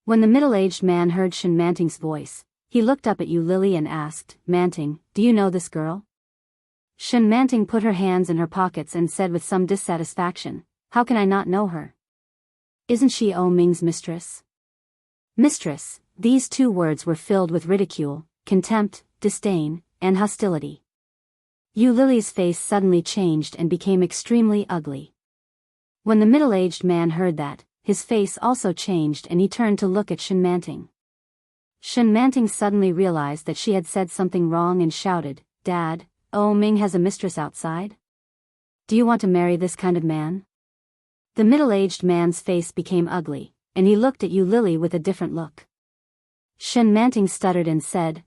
When the middle-aged man heard Shen Manting's voice, he looked up at Lily and asked, "Manting, do you know this girl?" Shen Manting put her hands in her pockets and said with some dissatisfaction, "How can I not know her? Isn't she Ming's mistress?" Mistress, these two words were filled with ridicule, contempt, disdain, and hostility. Lily's face suddenly changed and became extremely ugly. When the middle-aged man heard that, his face also changed and he turned to look at Shen Manting. Shen Manting suddenly realized that she had said something wrong and shouted, "Dad, Ming has a mistress outside? Do you want to marry this kind of man?" The middle-aged man's face became ugly, and he looked at Lily with a different look. Shen Manting stuttered and said,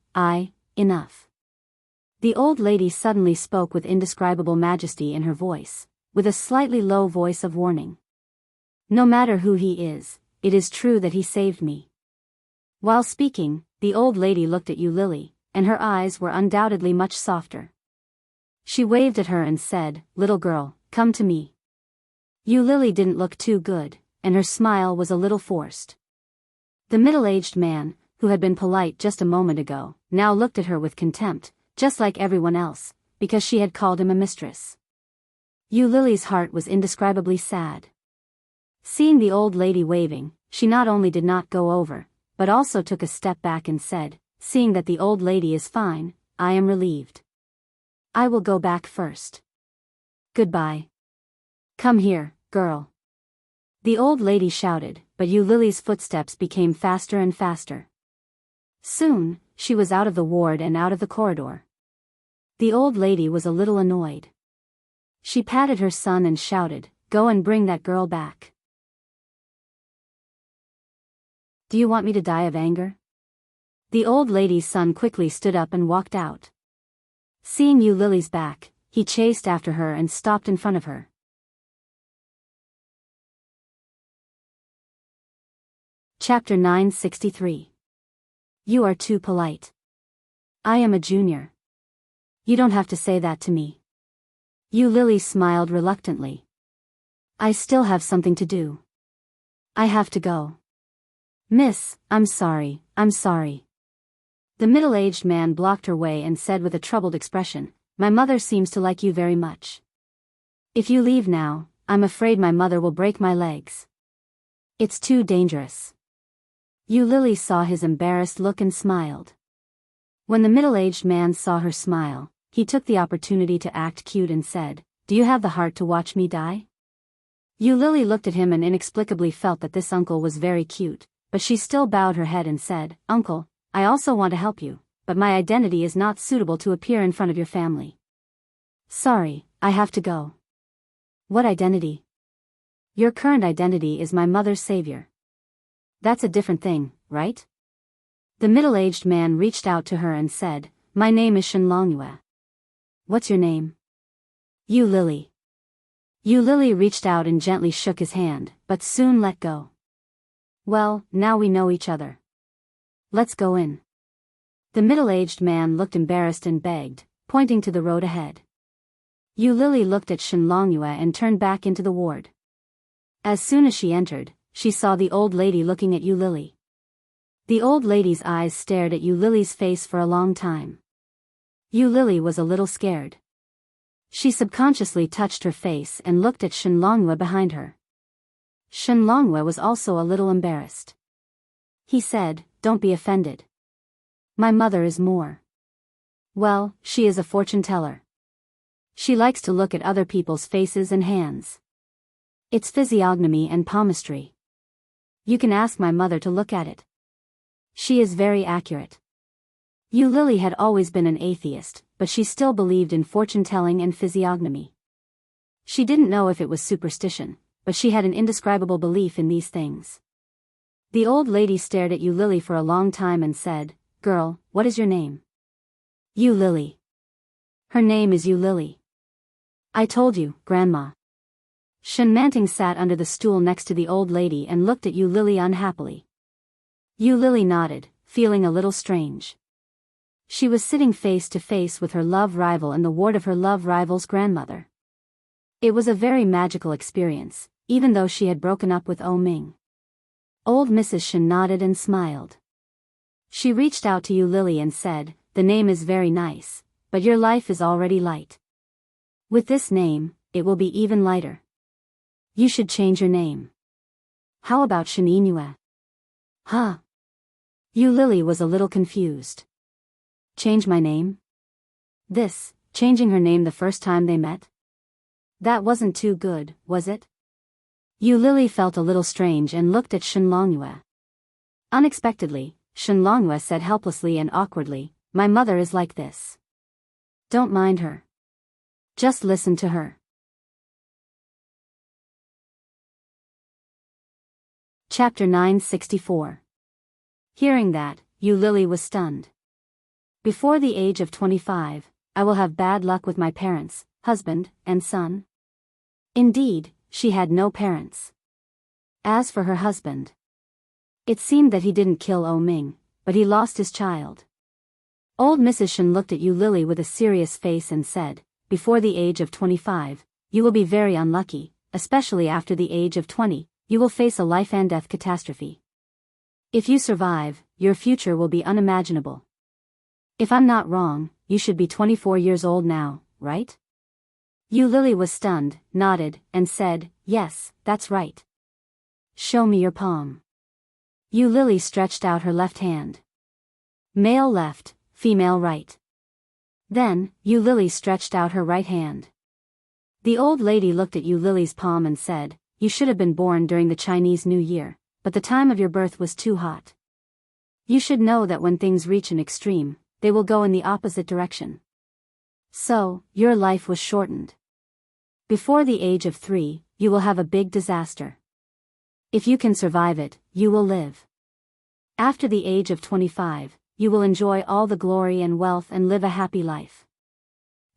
Enough." The old lady suddenly spoke with indescribable majesty in her voice, with a slightly low voice of warning. "No matter who he is, it is true that he saved me." While speaking, the old lady looked at Lily, and her eyes were undoubtedly much softer. She waved at her and said, "Little girl, come to me." Lily didn't look too good, and her smile was a little forced. The middle-aged man, who had been polite just a moment ago, now looked at her with contempt, just like everyone else, because she had called him a mistress. Lily's heart was indescribably sad. Seeing the old lady waving, she not only did not go over, but also took a step back and said, "Seeing that the old lady is fine, I am relieved. I will go back first. Goodbye. Come here, girl." The old lady shouted, but Lily's footsteps became faster and faster. Soon, she was out of the ward and out of the corridor. The old lady was a little annoyed. She patted her son and shouted, "Go and bring that girl back." "Do you want me to die of anger?" The old lady's son quickly stood up and walked out. Seeing Yu Lily's back, he chased after her and stopped in front of her. Chapter 963. You are too polite. I am a junior. You don't have to say that to me. Yu Lily smiled reluctantly. I still have something to do. I have to go. Miss, I'm sorry. The middle-aged man blocked her way and said with a troubled expression, "My mother seems to like you very much. If you leave now, I'm afraid my mother will break my legs. It's too dangerous." Yu Lily saw his embarrassed look and smiled. When the middle-aged man saw her smile, he took the opportunity to act cute and said, "Do you have the heart to watch me die?" Yu Lily looked at him and inexplicably felt that this uncle was very cute, but she still bowed her head and said, "Uncle, I also want to help you, but my identity is not suitable to appear in front of your family. Sorry, I have to go." What identity? Your current identity is my mother's savior. That's a different thing, right? The middle-aged man reached out to her and said, "My name is Shen Longyue." What's your name? Yu Lily. Yu Lily reached out and gently shook his hand, but soon let go. Well, now we know each other. Let's go in. The middle-aged man looked embarrassed and begged, pointing to the road ahead. Yu Lily looked at Shen Longyue and turned back into the ward. As soon as she entered, she saw the old lady looking at Yu Lily. The old lady's eyes stared at Yu Lily's face for a long time. Yu Lily was a little scared. She subconsciously touched her face and looked at Shen Longyue behind her. Shen Longyue was also a little embarrassed. He said, "Don't be offended. My mother is more. Well, she is a fortune teller. She likes to look at other people's faces and hands. It's physiognomy and palmistry. You can ask my mother to look at it. She is very accurate." Yu Lily had always been an atheist, but she still believed in fortune-telling and physiognomy. She didn't know if it was superstition, but she had an indescribable belief in these things. The old lady stared at Yu Lily for a long time and said, "Girl, what is your name?" Yu Lily. Her name is Yu Lily. I told you, Grandma. Shen Manting sat under the stool next to the old lady and looked at Yu Lily unhappily. Yu Lily nodded, feeling a little strange. She was sitting face to face with her love rival in the ward of her love rival's grandmother. It was a very magical experience, even though she had broken up with O Ming. Old Mrs. Shen nodded and smiled. She reached out to Yu Lily and said, "The name is very nice, but your life is already light. With this name, it will be even lighter. You should change your name. How about Shen Inue?" Huh? Yu Lily was a little confused. Change my name? Changing her name the first time they met? That wasn't too good, was it? Yu Lily felt a little strange and looked at Shen Longyue. Unexpectedly, Shen Longyue said helplessly and awkwardly, "My mother is like this. Don't mind her. Just listen to her." Chapter 964. Hearing that, Yu Lily was stunned. Before the age of 25, I will have bad luck with my parents, husband, and son. Indeed, she had no parents. As for her husband, it seemed that he didn't kill O Ming, but he lost his child. Old Mrs. Shen looked at Yu Lily with a serious face and said, "Before the age of 25, you will be very unlucky, especially after the age of 20, you will face a life and death catastrophe. If you survive, your future will be unimaginable. If I'm not wrong, you should be 24 years old now, right?" Yu Lily was stunned, nodded, and said, "Yes, that's right." "Show me your palm." Yu Lily stretched out her left hand. Male left, female right. Then, Yu Lily stretched out her right hand. The old lady looked at Yu Lily's palm and said, "You should have been born during the Chinese New Year, but the time of your birth was too hot. You should know that when things reach an extreme, they will go in the opposite direction. So, your life was shortened. Before the age of 3, you will have a big disaster. If you can survive it, you will live. After the age of 25, you will enjoy all the glory and wealth and live a happy life.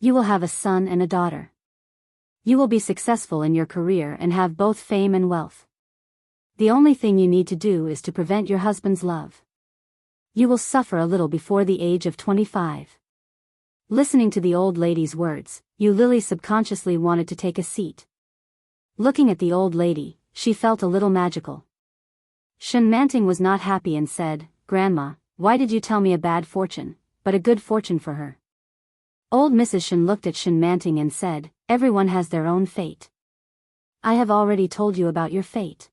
You will have a son and a daughter. You will be successful in your career and have both fame and wealth. The only thing you need to do is to prevent your husband's love. You will suffer a little before the age of 25. Listening to the old lady's words, Lily subconsciously wanted to take a seat. Looking at the old lady, she felt a little magical. Shen Manting was not happy and said, "Grandma, why did you tell me a bad fortune, but a good fortune for her?" Old Mrs. Shen looked at Shen Manting and said, "Everyone has their own fate. I have already told you about your fate.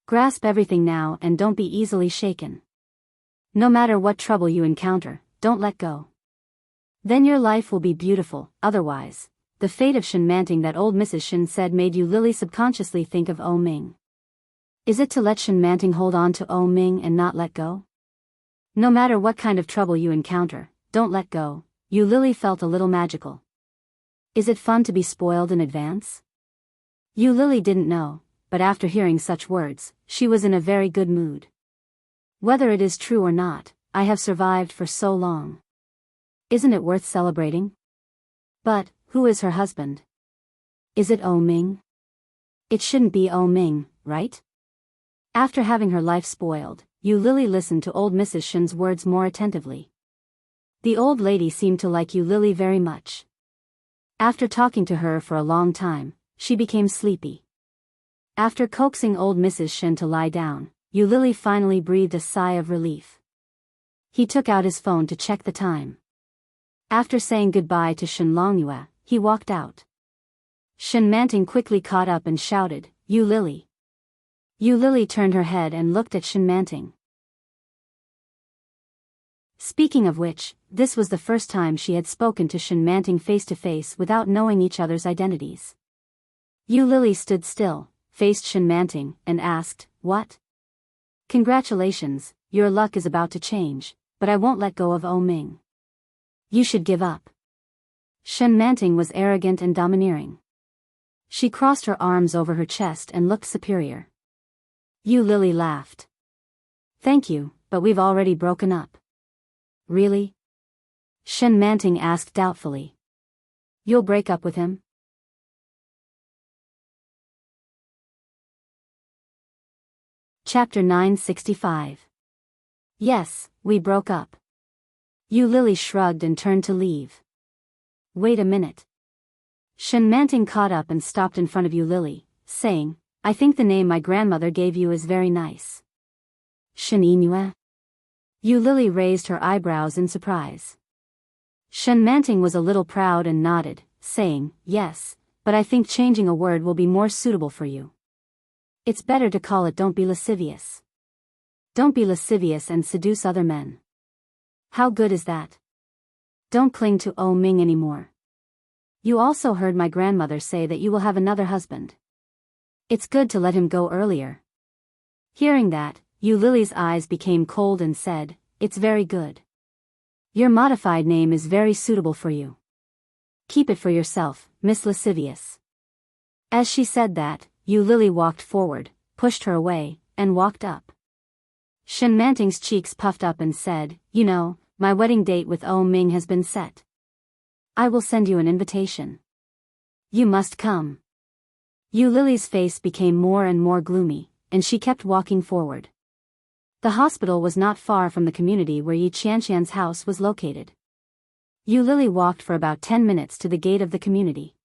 Grasp everything now and don't be easily shaken. No matter what trouble you encounter, don't let go. Then your life will be beautiful, otherwise." The fate of Shen Manting that old Mrs. Shen said made Lily subconsciously think of O Ming. Is it to let Shen Manting hold on to O Ming and not let go? No matter what kind of trouble you encounter, don't let go. Lily felt a little magical. Is it fun to be spoiled in advance? Lily didn't know, but after hearing such words, she was in a very good mood. Whether it is true or not, I have survived for so long. Isn't it worth celebrating? But, who is her husband? Is it O Ming? It shouldn't be O Ming, right? After having her life spoiled, Lily listened to old Mrs. Shen's words more attentively. The old lady seemed to like Lily very much. After talking to her for a long time, she became sleepy. After coaxing old Mrs. Shen to lie down, Lily finally breathed a sigh of relief. He took out his phone to check the time. After saying goodbye to Shen Longyue, he walked out. Shen Manting quickly caught up and shouted, Lily." Lily turned her head and looked at Shen Manting. Speaking of which, this was the first time she had spoken to Shen Manting face to face without knowing each other's identities. Lily stood still, faced Shen Manting, and asked, "What?" "Congratulations, your luck is about to change, but I won't let go of O Ming. You should give up." Shen Manting was arrogant and domineering. She crossed her arms over her chest and looked superior. Lily laughed. "Thank you, but we've already broken up." "Really?" Shen Manting asked doubtfully. "You'll break up with him?" Chapter 965. Yes, we broke up. Lily shrugged and turned to leave. "Wait a minute." Shen Manting caught up and stopped in front of Lily, saying, "I think the name my grandmother gave you is very nice." "Shen Inue?" Lily raised her eyebrows in surprise. Shen Manting was a little proud and nodded, saying, "Yes, but I think changing a word will be more suitable for you. It's better to call it don't be lascivious. Don't be lascivious and seduce other men. How good is that? Don't cling to O Ming anymore. You also heard my grandmother say that you will have another husband. It's good to let him go earlier." Hearing that, Lily's eyes became cold and said, "It's very good. Your modified name is very suitable for you. Keep it for yourself, Miss Lascivious." As she said that, Lily walked forward, pushed her away, and walked up. Shen Manting's cheeks puffed up and said, "You know, my wedding date with O Ming has been set. I will send you an invitation. You must come." Lily's face became more and more gloomy, and she kept walking forward. The hospital was not far from the community where Yi Qianqian's house was located. Lily walked for about 10 minutes to the gate of the community.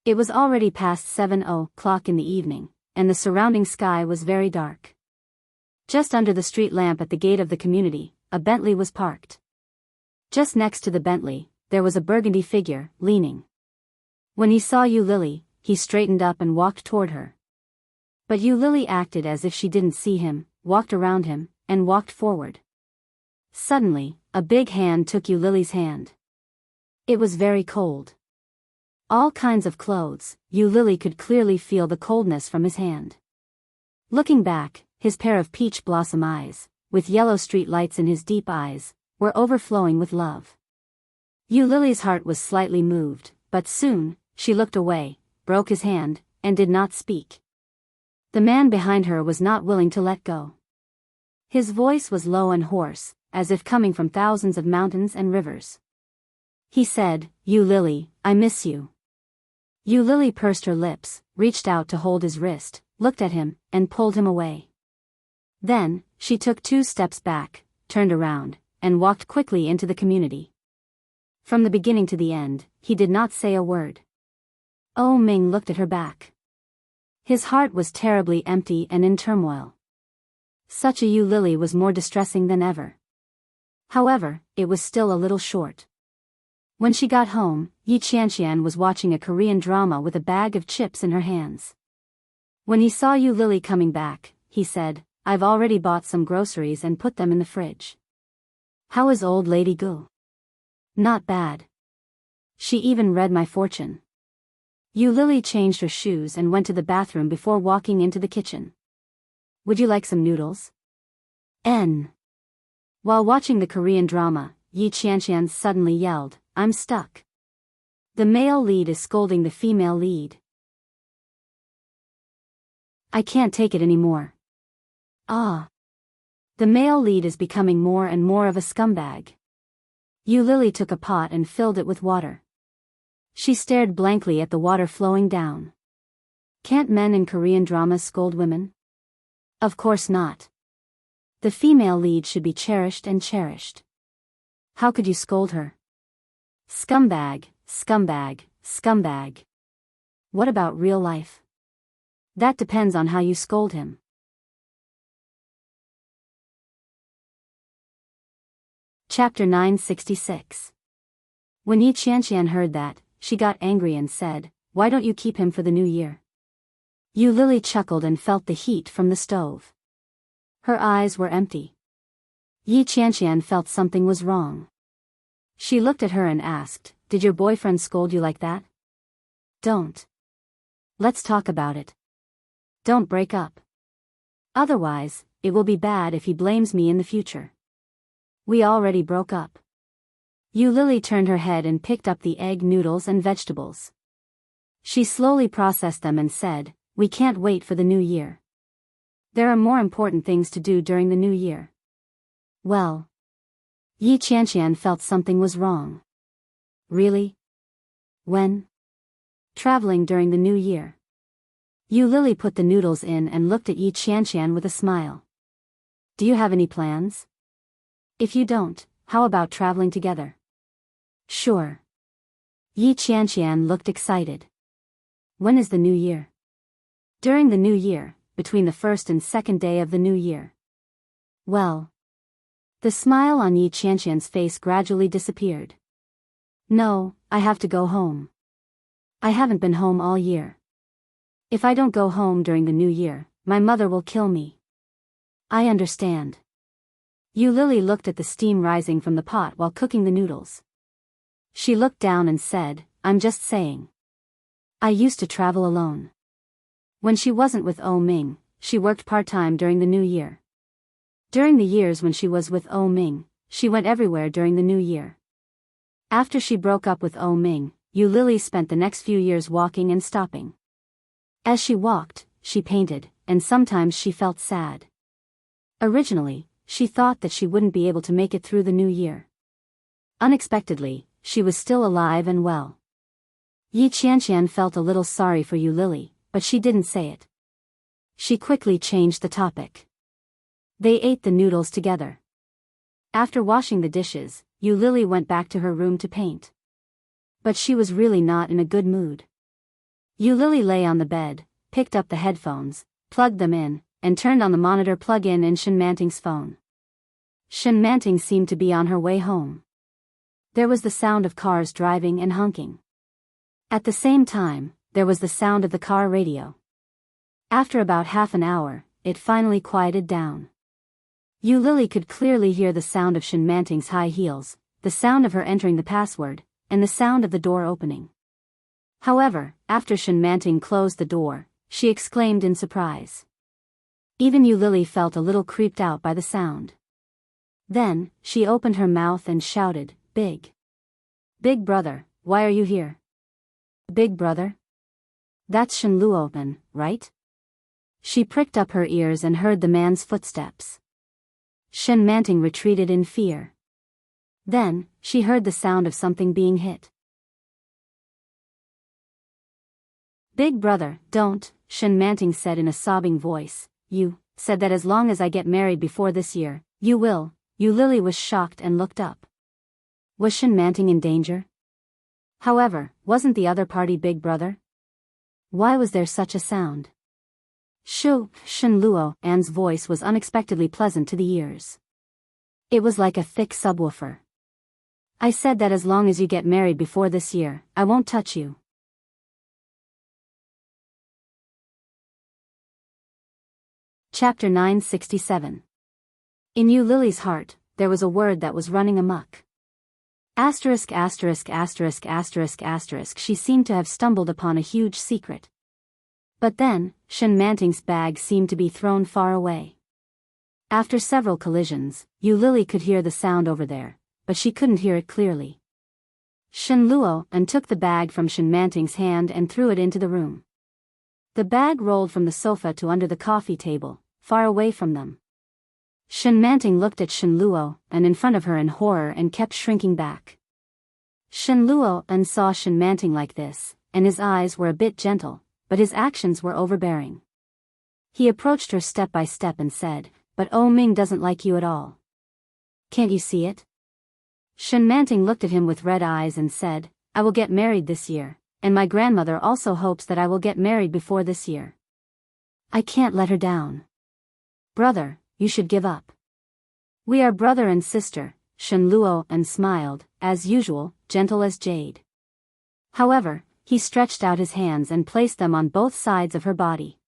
It was already past 7:00 in the evening, and the surrounding sky was very dark. Just under the street lamp at the gate of the community, a Bentley was parked. Just next to the Bentley, there was a burgundy figure, leaning. When he saw Lily, he straightened up and walked toward her. But Lily acted as if she didn't see him, walked around him, and walked forward. Suddenly, a big hand took Lily's hand. It was very cold. All kinds of clothes, Lily could clearly feel the coldness from his hand. Looking back, his pair of peach blossom eyes, with yellow street lights in his deep eyes, were overflowing with love. Yu Lily's heart was slightly moved, but soon, she looked away, broke his hand, and did not speak. The man behind her was not willing to let go. His voice was low and hoarse, as if coming from thousands of mountains and rivers. He said, "Yu Lily, I miss you." Yu Lily pursed her lips, reached out to hold his wrist, looked at him, and pulled him away. Then, she took 2 steps back, turned around, and walked quickly into the community. From the beginning to the end, he did not say a word. Oh Ming looked at her back. His heart was terribly empty and in turmoil. Such a Yu Lily was more distressing than ever. However, it was still a little short. When she got home, Yi Qianqian was watching a Korean drama with a bag of chips in her hands. When he saw Yu Lily coming back, he said, "I've already bought some groceries and put them in the fridge. How is old Lady Gu?" "Not bad. She even read my fortune." Yu Lily changed her shoes and went to the bathroom before walking into the kitchen. "Would you like some noodles?" N. While watching the Korean drama, Yi Qianqian suddenly yelled, "I'm stuck." The male lead is scolding the female lead. "I can't take it anymore." Ah. The male lead is becoming more and more of a scumbag. Yu Lily took a pot and filled it with water. She stared blankly at the water flowing down. Can't men in Korean dramas scold women? Of course not. The female lead should be cherished and cherished. How could you scold her? Scumbag, scumbag, scumbag. What about real life? That depends on how you scold him. Chapter 966. When Yi Qianqian heard that, she got angry and said, "Why don't you keep him for the new year?" Yu Lily chuckled and felt the heat from the stove. Her eyes were empty. Yi Qianqian felt something was wrong. She looked at her and asked, "Did your boyfriend scold you like that?" "Don't. Let's talk about it. Don't break up. Otherwise, it will be bad if he blames me in the future. We already broke up." Yu Lily turned her head and picked up the egg noodles and vegetables. She slowly processed them and said, "We can't wait for the new year. There are more important things to do during the new year." Well. Yi Qianqian felt something was wrong. Really? When? Traveling during the new year. Yu Lily put the noodles in and looked at Yi Qianqian with a smile. "Do you have any plans? If you don't, how about traveling together?" "Sure." Yi Qianqian looked excited. "When is the new year?" "During the new year, between the first and second day of the new year." "Well." The smile on Yi Qianqian's face gradually disappeared. "No, I have to go home. I haven't been home all year. If I don't go home during the new year, my mother will kill me." "I understand." Yu Lily looked at the steam rising from the pot while cooking the noodles. She looked down and said, "I'm just saying. I used to travel alone. When she wasn't with Oh Ming, she worked part-time during the new year. During the years when she was with Oh Ming, she went everywhere during the new year. After she broke up with Oh Ming, Yu Lily spent the next few years walking and stopping. As she walked, she painted, and sometimes she felt sad. Originally, she thought that she wouldn't be able to make it through the new year. Unexpectedly, she was still alive and well. Yi Qianqian felt a little sorry for Yu Lily, but she didn't say it. She quickly changed the topic. They ate the noodles together. After washing the dishes, Yu Lily went back to her room to paint. But she was really not in a good mood. Yu Lily lay on the bed, picked up the headphones, plugged them in, and turned on the monitor plug-in Shen Manting's phone. Shen Manting seemed to be on her way home. There was the sound of cars driving and honking. At the same time, there was the sound of the car radio. After about half an hour, it finally quieted down. Yu Lily could clearly hear the sound of Shen Manting's high heels, the sound of her entering the password, and the sound of the door opening. However, after Shen Manting closed the door, she exclaimed in surprise. Even Yu Lily felt a little creeped out by the sound. Then, she opened her mouth and shouted, "Big! Big brother, why are you here? Big brother? That's Shen Luopen, right? She pricked up her ears and heard the man's footsteps. Shen Manting retreated in fear. Then, she heard the sound of something being hit. Big brother, don't, Shen Manting said in a sobbing voice. You said that as long as I get married before this year, you will. Yu Lily was shocked and looked up. Was Shen Manting in danger? However, wasn't the other party Big brother? Why was there such a sound? Shen Luo, Anne's voice was unexpectedly pleasant to the ears. It was like a thick subwoofer. I said that as long as you get married before this year, I won't touch you. Chapter 967. In Yu Lily's heart, there was a word that was running amok. Asterisk asterisk asterisk asterisk asterisk. She seemed to have stumbled upon a huge secret. But then, Shen Manting's bag seemed to be thrown far away. After several collisions, Yu Lily could hear the sound over there, but she couldn't hear it clearly. Shen Luo took the bag from Shen Manting's hand and threw it into the room. The bag rolled from the sofa to under the coffee table, far away from them. Shen Manting looked at Shen Luo in front of her in horror and kept shrinking back. Shen Luo saw Shen Manting like this, and his eyes were a bit gentle, but his actions were overbearing. He approached her step by step and said, "But O Ming doesn't like you at all. Can't you see it?" Shen Manting looked at him with red eyes and said, "I will get married this year, and my grandmother also hopes that I will get married before this year. I can't let her down. Brother, you should give up. We are brother and sister." Shen Luo smiled, as usual, gentle as jade. However, he stretched out his hands and placed them on both sides of her body.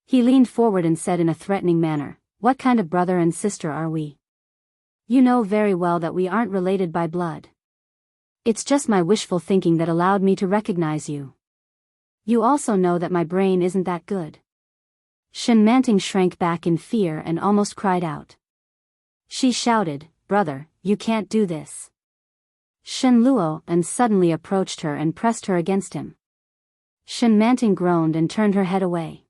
He leaned forward and said in a threatening manner, "What kind of brother and sister are we? You know very well that we aren't related by blood. It's just my wishful thinking that allowed me to recognize you. You also know that my brain isn't that good." Shen Manting shrank back in fear and almost cried out. She shouted, "Brother, you can't do this." Shen Luo suddenly approached her and pressed her against him. Shen Manting groaned and turned her head away.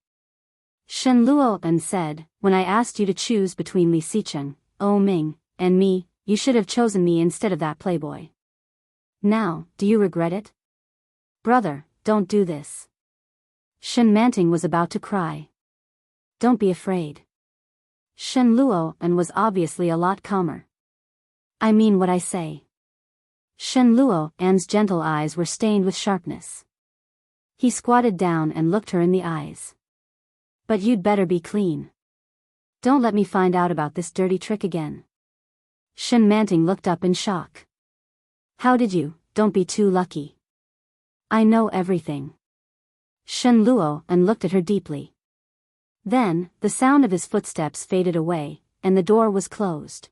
Shen Luo said, "When I asked you to choose between Li Xicheng, O Ming, and me, you should have chosen me instead of that playboy. Now, do you regret it? Brother, don't do this." Shen Manting was about to cry. "Don't be afraid." Shen Luo was obviously a lot calmer. "I mean what I say." Shen Luo's gentle eyes were stained with sharpness. He squatted down and looked her in the eyes. "But you'd better be clean. Don't let me find out about this dirty trick again." Shen Manting looked up in shock. "How did you? Don't be too lucky. I know everything." Shen Luo looked at her deeply. Then, the sound of his footsteps faded away, and the door was closed.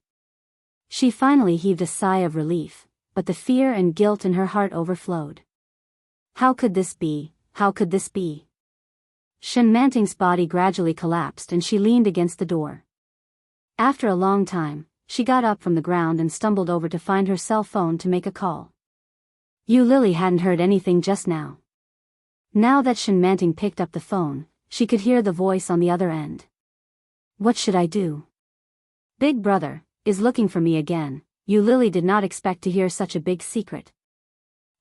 She finally heaved a sigh of relief, but the fear and guilt in her heart overflowed. How could this be? How could this be? Shen Manting's body gradually collapsed and she leaned against the door. After a long time, she got up from the ground and stumbled over to find her cell phone to make a call. Yu Lily hadn't heard anything just now. Now that Shen Manting picked up the phone, she could hear the voice on the other end. "What should I do? Big brother is looking for me again." Yu Lily did not expect to hear such a big secret.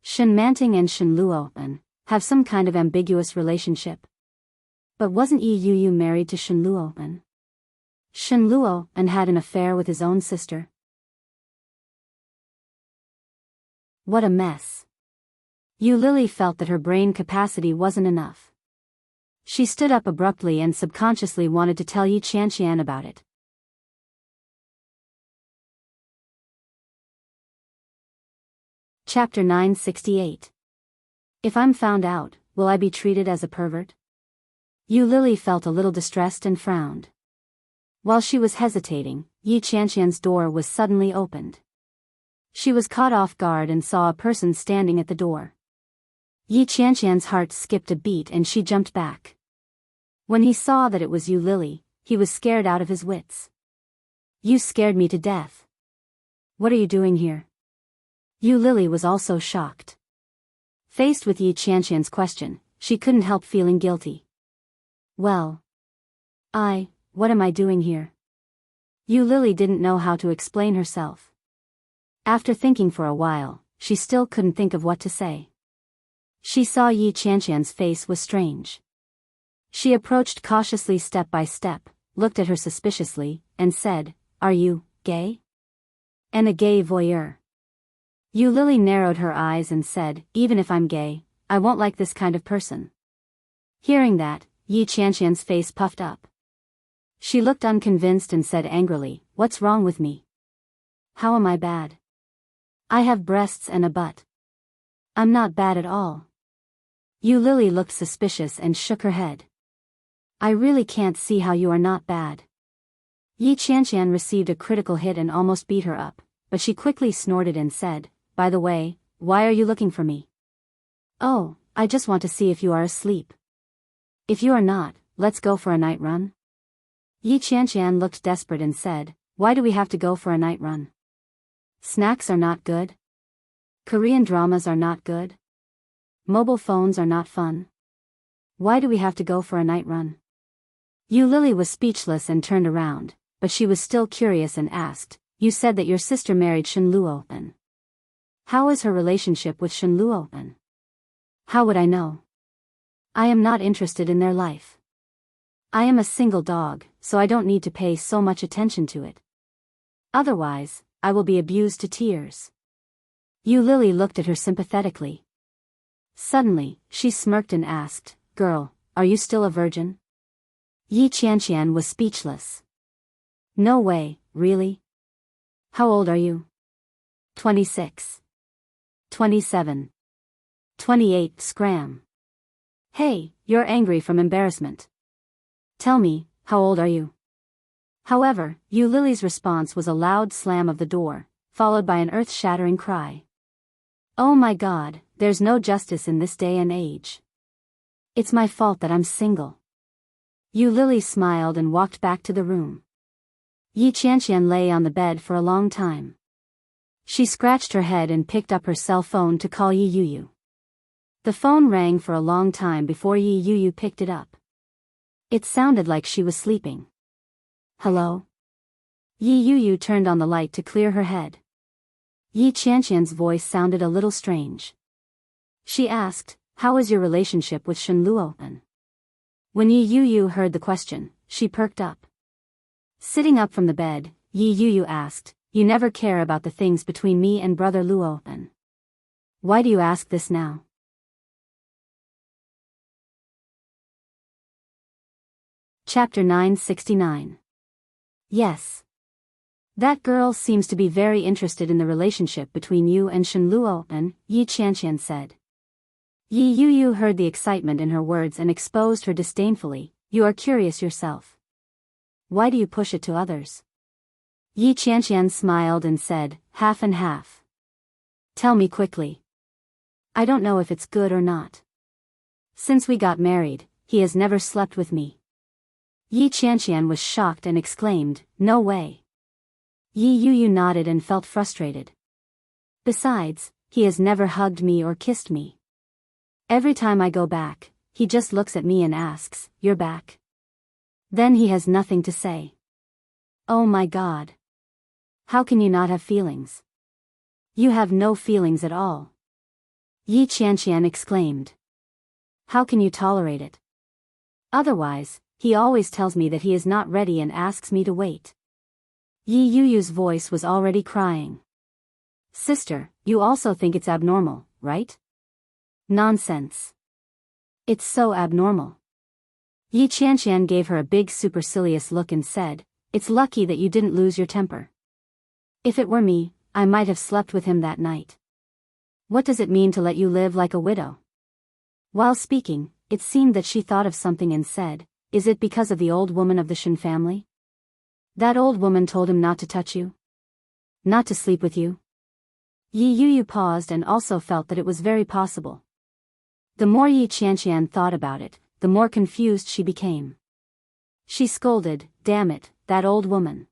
Shen Manting and Shen Luo have some kind of ambiguous relationship. But wasn't Yu married to Shen Luo? Shen Luo had an affair with his own sister. What a mess. Yu Lily felt that her brain capacity wasn't enough. She stood up abruptly and subconsciously wanted to tell Yi Qianqian about it. Chapter 968. If I'm found out, will I be treated as a pervert? Yu Lily felt a little distressed and frowned. While she was hesitating, Yi Qianqian's door was suddenly opened. She was caught off guard and saw a person standing at the door. Yi Qianqian's heart skipped a beat and she jumped back. When he saw that it was Yu Lily, he was scared out of his wits. "You scared me to death. What are you doing here?" Yu Lily was also shocked. Faced with Yi Qianqian's question, she couldn't help feeling guilty. Well. What am I doing here? Yu Lily didn't know how to explain herself. After thinking for a while, she still couldn't think of what to say. She saw Yi Qianqian's face was strange. She approached cautiously step by step, looked at her suspiciously, and said, "Are you gay? And a gay voyeur?" Yu Lily narrowed her eyes and said, "Even if I'm gay, I won't like this kind of person." Hearing that, Yi Qianqian's face puffed up. She looked unconvinced and said angrily, "What's wrong with me? How am I bad? I have breasts and a butt. I'm not bad at all." Yu Lily looked suspicious and shook her head. "I really can't see how you are not bad." Yi Qianqian received a critical hit and almost beat her up, but she quickly snorted and said, "By the way, why are you looking for me?" "Oh, I just want to see if you are asleep. If you are not, let's go for a night run." Yi Qianqian looked desperate and said, "Why do we have to go for a night run? Snacks are not good. Korean dramas are not good. Mobile phones are not fun. Why do we have to go for a night run?" Yu Lily was speechless and turned around, but she was still curious and asked, "You said that your sister married Shen Luo'en. How is her relationship with Shen Luo'en?" "How would I know? I am not interested in their life. I am a single dog, so I don't need to pay so much attention to it. Otherwise, I will be abused to tears." Yu Lily looked at her sympathetically. Suddenly, she smirked and asked, "Girl, are you still a virgin?" Yi Qianqian was speechless. "No way, really? How old are you?" 26. 27. 28. Scram. "Hey, you're angry from embarrassment. Tell me, how old are you?" However, Yu Lily's response was a loud slam of the door, followed by an earth-shattering cry. "Oh my God, there's no justice in this day and age. It's my fault that I'm single." Yu Lily smiled and walked back to the room. Yi Qianqian lay on the bed for a long time. She scratched her head and picked up her cell phone to call Yi Yuyu. The phone rang for a long time before Yi Yuyu picked it up. It sounded like she was sleeping. "Hello?" Yi Yuyu turned on the light to clear her head. Yi Qianqian's voice sounded a little strange. She asked, "How is your relationship with Shen Luo'en?" When Yi Yuyu heard the question, she perked up. Sitting up from the bed, Yi Yuyu asked, "You never care about the things between me and brother Luo'en. Why do you ask this now?" Chapter 969. Yes. "That girl seems to be very interested in the relationship between you and Shen Luo'en," Yi Qianqian said. Yi Yuyu heard the excitement in her words and exposed her disdainfully, "You are curious yourself. Why do you push it to others?" Yi Qianqian smiled and said, "Half and half. Tell me quickly. I don't know if it's good or not. Since we got married, he has never slept with me." Yi Qianqian was shocked and exclaimed, "No way." Yi Yuyu nodded and felt frustrated. "Besides, he has never hugged me or kissed me. Every time I go back, he just looks at me and asks, 'You're back?' Then he has nothing to say. Oh my God. How can you not have feelings? You have no feelings at all." Yi Qianqian exclaimed. "How can you tolerate it? Otherwise, he always tells me that he is not ready and asks me to wait." Yi Yuyu's voice was already crying. "Sister, you also think it's abnormal, right?" "Nonsense. It's so abnormal." Yi Qianqian gave her a big supercilious look and said, "It's lucky that you didn't lose your temper. If it were me, I might have slept with him that night. What does it mean to let you live like a widow?" While speaking, it seemed that she thought of something and said, "Is it because of the old woman of the Shen family? That old woman told him not to touch you? Not to sleep with you?" Yi Yuyu paused and also felt that it was very possible. The more Yi Qianqian thought about it, the more confused she became. She scolded, "Damn it, that old woman.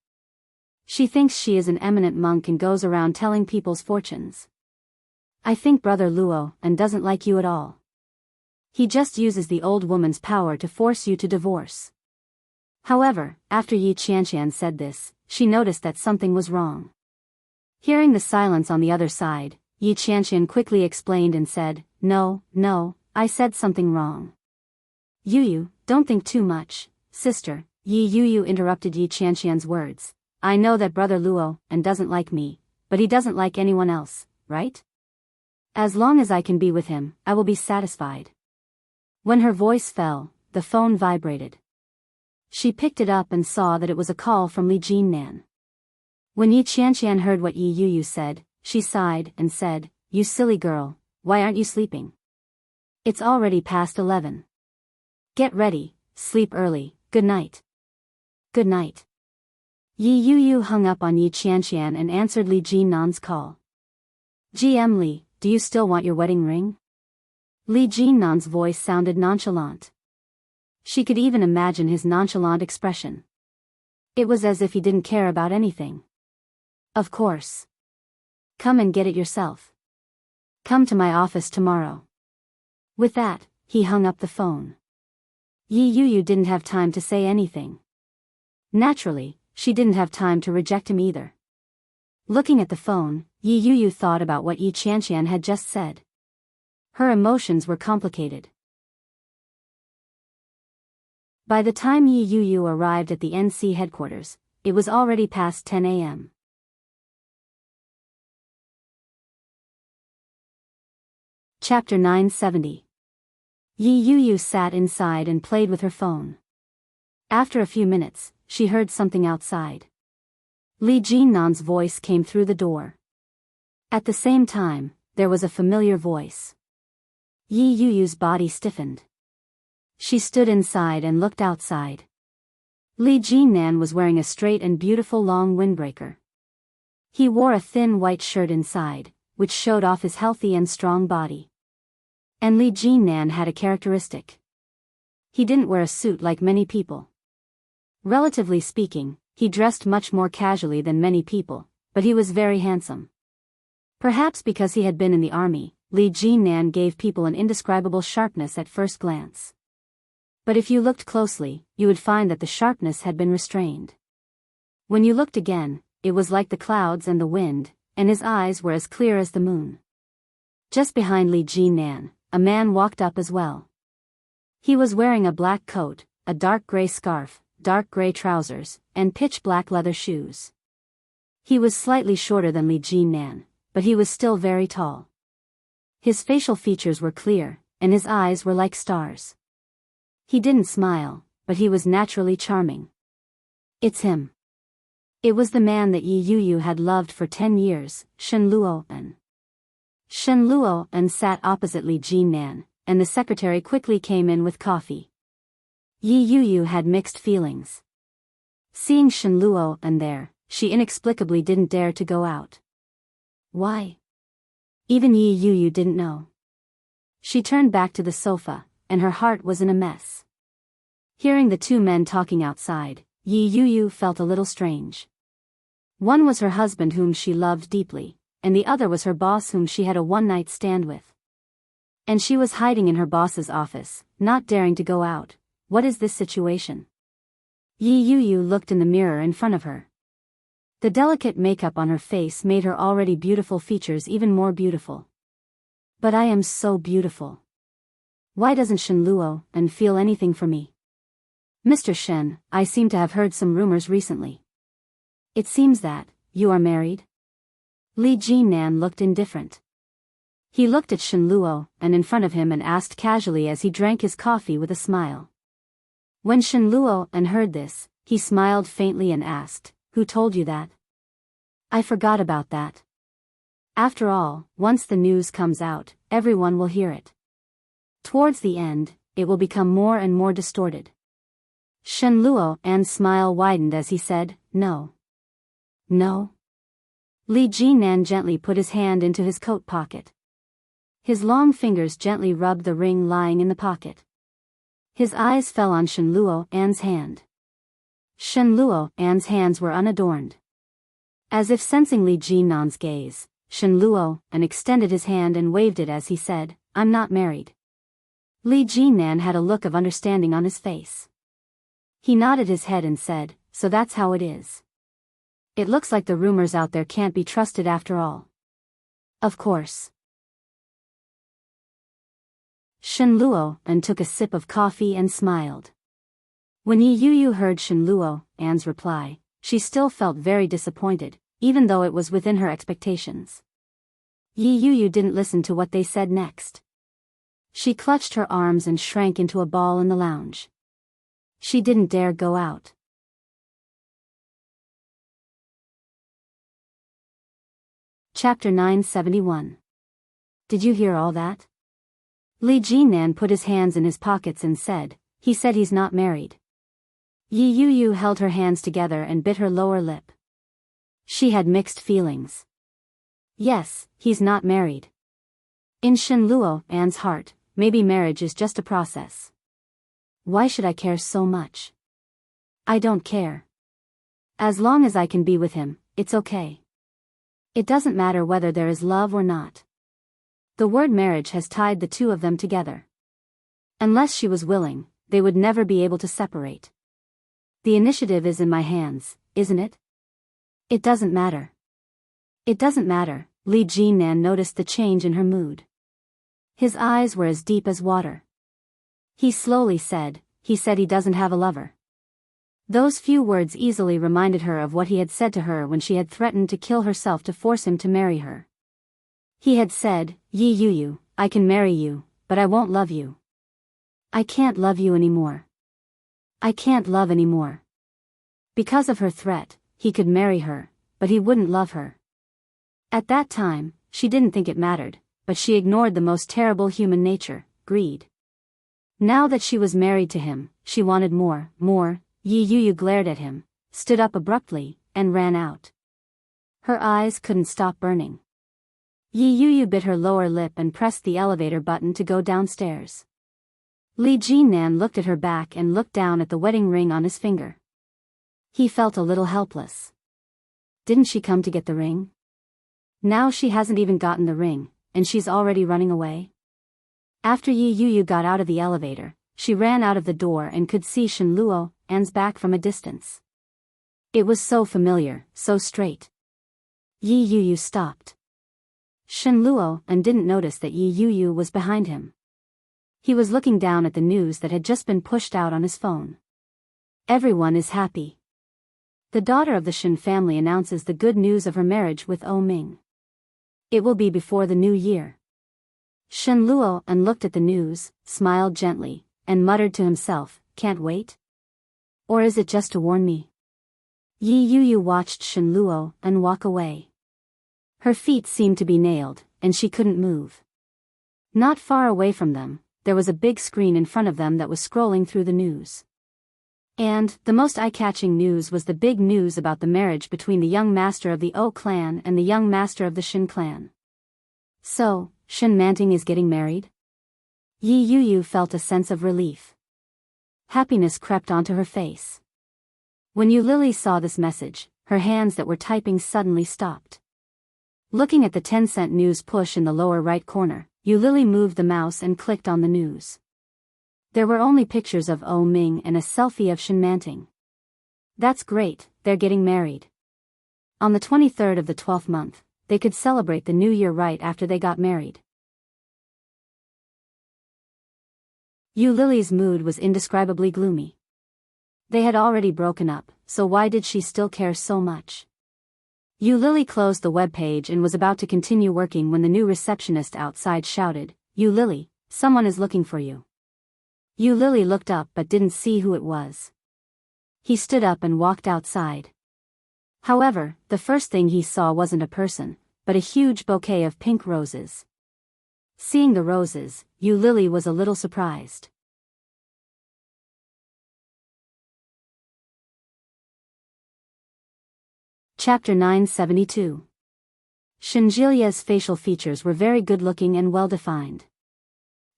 She thinks she is an eminent monk and goes around telling people's fortunes. I think Brother Luo and doesn't like you at all. He just uses the old woman's power to force you to divorce. However, after Yi Qianqian said this, she noticed that something was wrong. Hearing the silence on the other side, Yi Qianqian quickly explained and said, No, I said something wrong. Yu, don't think too much, sister. Yu interrupted Yi Qianqian's words. I know that Brother Luo and doesn't like me, but he doesn't like anyone else, right? As long as I can be with him, I will be satisfied. When her voice fell, the phone vibrated. She picked it up and saw that it was a call from Li Jinnan. When Yi Qianqian heard what Yi Yu said, she sighed and said, You silly girl, why aren't you sleeping? It's already past 11. Get ready, sleep early, good night. Good night. Yi Yu hung up on Yi Qianqian and answered Li Jinnan's call. GM Li, do you still want your wedding ring? Li Jinnan's voice sounded nonchalant. She could even imagine his nonchalant expression. It was as if he didn't care about anything. Of course. Come and get it yourself. Come to my office tomorrow. With that, he hung up the phone. Yi Yu didn't have time to say anything. Naturally, she didn't have time to reject him either. Looking at the phone, Yi Yu thought about what Yi Qianqian had just said. Her emotions were complicated. By the time Yi Yu arrived at the NC headquarters, it was already past 10 a.m. Chapter 970. Yi Yu sat inside and played with her phone. After a few minutes, she heard something outside. Li Jinnan's voice came through the door. At the same time, there was a familiar voice. Yi Yu's body stiffened. She stood inside and looked outside. Li Jinnan was wearing a straight and beautiful long windbreaker. He wore a thin white shirt inside, which showed off his healthy and strong body. And Li Jinnan had a characteristic. He didn't wear a suit like many people. Relatively speaking, he dressed much more casually than many people, but he was very handsome. Perhaps because he had been in the army, Li Jinnan gave people an indescribable sharpness at first glance. But if you looked closely, you would find that the sharpness had been restrained. When you looked again, it was like the clouds and the wind, and his eyes were as clear as the moon. Just behind Li Jinnan, a man walked up as well. He was wearing a black coat, a dark gray scarf, dark gray trousers, and pitch black leather shoes. He was slightly shorter than Li Jinnan, but he was still very tall. His facial features were clear, and his eyes were like stars. He didn't smile, but he was naturally charming. It's him. It was the man that Yi Yu had loved for 10 years, Shen Luo'an. Shen Luo'an sat opposite Li Jinnan, and the secretary quickly came in with coffee. Yi Yu had mixed feelings. Seeing Shen Luo'an there, she inexplicably didn't dare to go out. Why? Even Yi Yu didn't know. She turned back to the sofa, and her heart was in a mess. Hearing the two men talking outside, Yi Yu felt a little strange. One was her husband whom she loved deeply, and the other was her boss whom she had a one-night stand with. And she was hiding in her boss's office, not daring to go out. What is this situation? Yi Yu looked in the mirror in front of her. The delicate makeup on her face made her already beautiful features even more beautiful. But I am so beautiful. Why doesn't Shen Luo'an feel anything for me? Mr. Shen, I seem to have heard some rumors recently. It seems that you are married? Li Jinnan looked indifferent. He looked at Shen Luo'an in front of him and asked casually as he drank his coffee with a smile. When Shen Luo'an heard this, he smiled faintly and asked, Who told you that? I forgot about that. After all, once the news comes out, everyone will hear it. Towards the end, it will become more and more distorted. Shen Luo'an's smile widened as he said, No. No? Li Jinnan gently put his hand into his coat pocket. His long fingers gently rubbed the ring lying in the pocket. His eyes fell on Shen Luo'an's hand. Shen Luo'an's hands were unadorned. As if sensing Li Jinnan's gaze, Shen Luo, and extended his hand and waved it as he said, "I'm not married." Li Jinan had a look of understanding on his face. He nodded his head and said, "So that's how it is. It looks like the rumors out there can't be trusted after all." "Of course." Shen Luo and took a sip of coffee and smiled. When Yi Yu heard Shen Luo An's reply, she still felt very disappointed, even though it was within her expectations. Yi Yu didn't listen to what they said next. She clutched her arms and shrank into a ball in the lounge. She didn't dare go out. Chapter 971. Did you hear all that? Li Jinan put his hands in his pockets and said, "He said he's not married." Yi Yu held her hands together and bit her lower lip. She had mixed feelings. Yes, he's not married. In Shen Luo An's heart, maybe marriage is just a process. Why should I care so much? I don't care. As long as I can be with him, it's okay. It doesn't matter whether there is love or not. The word marriage has tied the two of them together. Unless she was willing, they would never be able to separate. The initiative is in my hands, isn't it? It doesn't matter. It doesn't matter. Li Jinan noticed the change in her mood. His eyes were as deep as water. He slowly said, "He said he doesn't have a lover." Those few words easily reminded her of what he had said to her when she had threatened to kill herself to force him to marry her. He had said, "Yi Yu, I can marry you, but I won't love you. I can't love you anymore. I can't love anymore." Because of her threat, he could marry her, but he wouldn't love her. At that time, she didn't think it mattered, but she ignored the most terrible human nature, greed. Now that she was married to him, she wanted more. Yi Yu glared at him, stood up abruptly, and ran out. Her eyes couldn't stop burning. Yi Yu bit her lower lip and pressed the elevator button to go downstairs. Li Jinan looked at her back and looked down at the wedding ring on his finger. He felt a little helpless. Didn't she come to get the ring? Now she hasn't even gotten the ring, and she's already running away? After Yi Yu got out of the elevator, she ran out of the door and could see Shen Luo An's back from a distance. It was so familiar, so straight. Yi Yu stopped. Shen Luo An didn't notice that Yi Yu was behind him. He was looking down at the news that had just been pushed out on his phone. Everyone is happy. The daughter of the Shen family announces the good news of her marriage with O Ming. It will be before the new year. Shen Luo An looked at the news, smiled gently, and muttered to himself, "Can't wait? Or is it just to warn me?" Yi Yu watched Shen Luo An walk away. Her feet seemed to be nailed, and she couldn't move. Not far away from them, there was a big screen in front of them that was scrolling through the news. And the most eye-catching news was the big news about the marriage between the young master of the O clan and the young master of the Shen clan. So, Shen Manting is getting married? Yi Yu felt a sense of relief. Happiness crept onto her face. When Yu Lily saw this message, her hands that were typing suddenly stopped. Looking at the 10-cent news push in the lower right corner, Yu Lily moved the mouse and clicked on the news. There were only pictures of O Ming and a selfie of Shen Manting. That's great, they're getting married. On the 23rd of the 12th month, they could celebrate the new year right after they got married. Yu Lily's mood was indescribably gloomy. They had already broken up, so why did she still care so much? Yu Lily closed the web page and was about to continue working when the new receptionist outside shouted, "Yu Lily, someone is looking for you." Yu Lily looked up but didn't see who it was. He stood up and walked outside. However, the first thing he saw wasn't a person, but a huge bouquet of pink roses. Seeing the roses, Yu Lily was a little surprised. Chapter 972. Shenjilia's facial features were very good-looking and well-defined.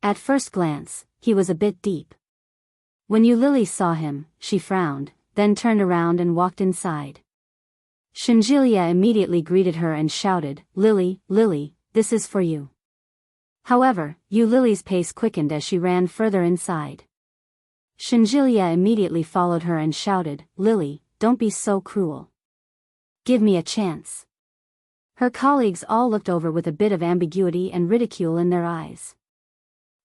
At first glance, he was a bit deep. When Yu Lily saw him, she frowned, then turned around and walked inside. Shinjilia immediately greeted her and shouted, Lily, Lily, this is for you. However, Yu Lily's pace quickened as she ran further inside. Shinjilia immediately followed her and shouted, Lily, don't be so cruel. Give me a chance. Her colleagues all looked over with a bit of ambiguity and ridicule in their eyes.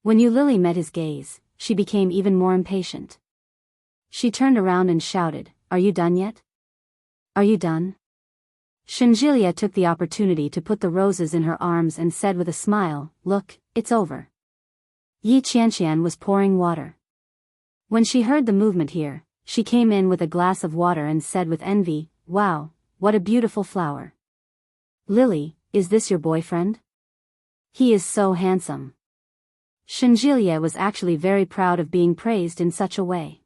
When Yu Lily met his gaze, she became even more impatient. She turned around and shouted, Are you done yet? Are you done? Shinjilia took the opportunity to put the roses in her arms and said with a smile, Look, it's over. Yi Qianqian was pouring water. When she heard the movement here, she came in with a glass of water and said with envy, Wow, what a beautiful flower. Lily, is this your boyfriend? He is so handsome. Shinjilia was actually very proud of being praised in such a way.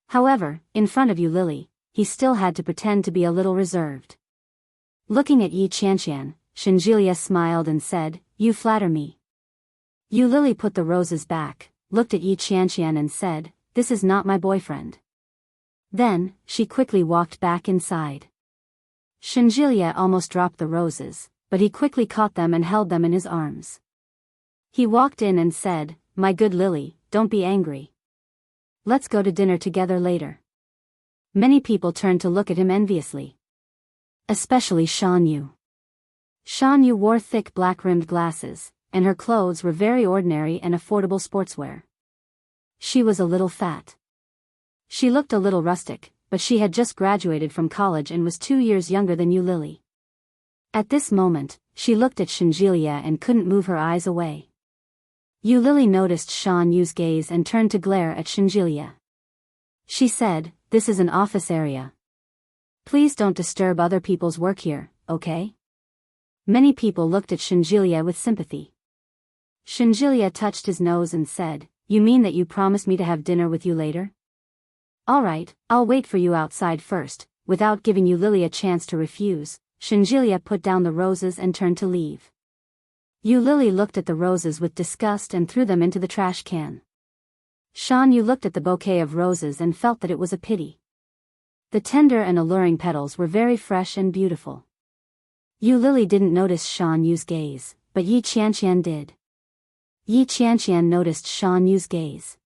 However, in front of Yu Lily, he still had to pretend to be a little reserved. Looking at Yi Qianqian, Shinjilia smiled and said, You flatter me. Yu Lily put the roses back, looked at Yi Qianqian and said, This is not my boyfriend. Then, she quickly walked back inside. Shinjilia almost dropped the roses, but he quickly caught them and held them in his arms. He walked in and said, My good Lily, don't be angry. Let's go to dinner together later. Many people turned to look at him enviously. Especially Shan Yu. Shan Yu wore thick black-rimmed glasses, and her clothes were very ordinary and affordable sportswear. She was a little fat. She looked a little rustic, but she had just graduated from college and was 2 years younger than Yu Lily. At this moment, she looked at Shinjilia and couldn't move her eyes away. Yu Lily noticed Shan Yu's gaze and turned to glare at Shinjilia. She said, This is an office area. Please don't disturb other people's work here, okay? Many people looked at Shinjilia with sympathy. Shinjilia touched his nose and said, You mean that you promised me to have dinner with you later? Alright, I'll wait for you outside first. Without giving Yu Lily a chance to refuse, Shinjilia put down the roses and turned to leave. Yu Lily looked at the roses with disgust and threw them into the trash can. Shan Yu looked at the bouquet of roses and felt that it was a pity. The tender and alluring petals were very fresh and beautiful. Yu Lily didn't notice Shan Yu's gaze, but Yi Qianqian did. Yi Qianqian noticed Shan Yu's gaze.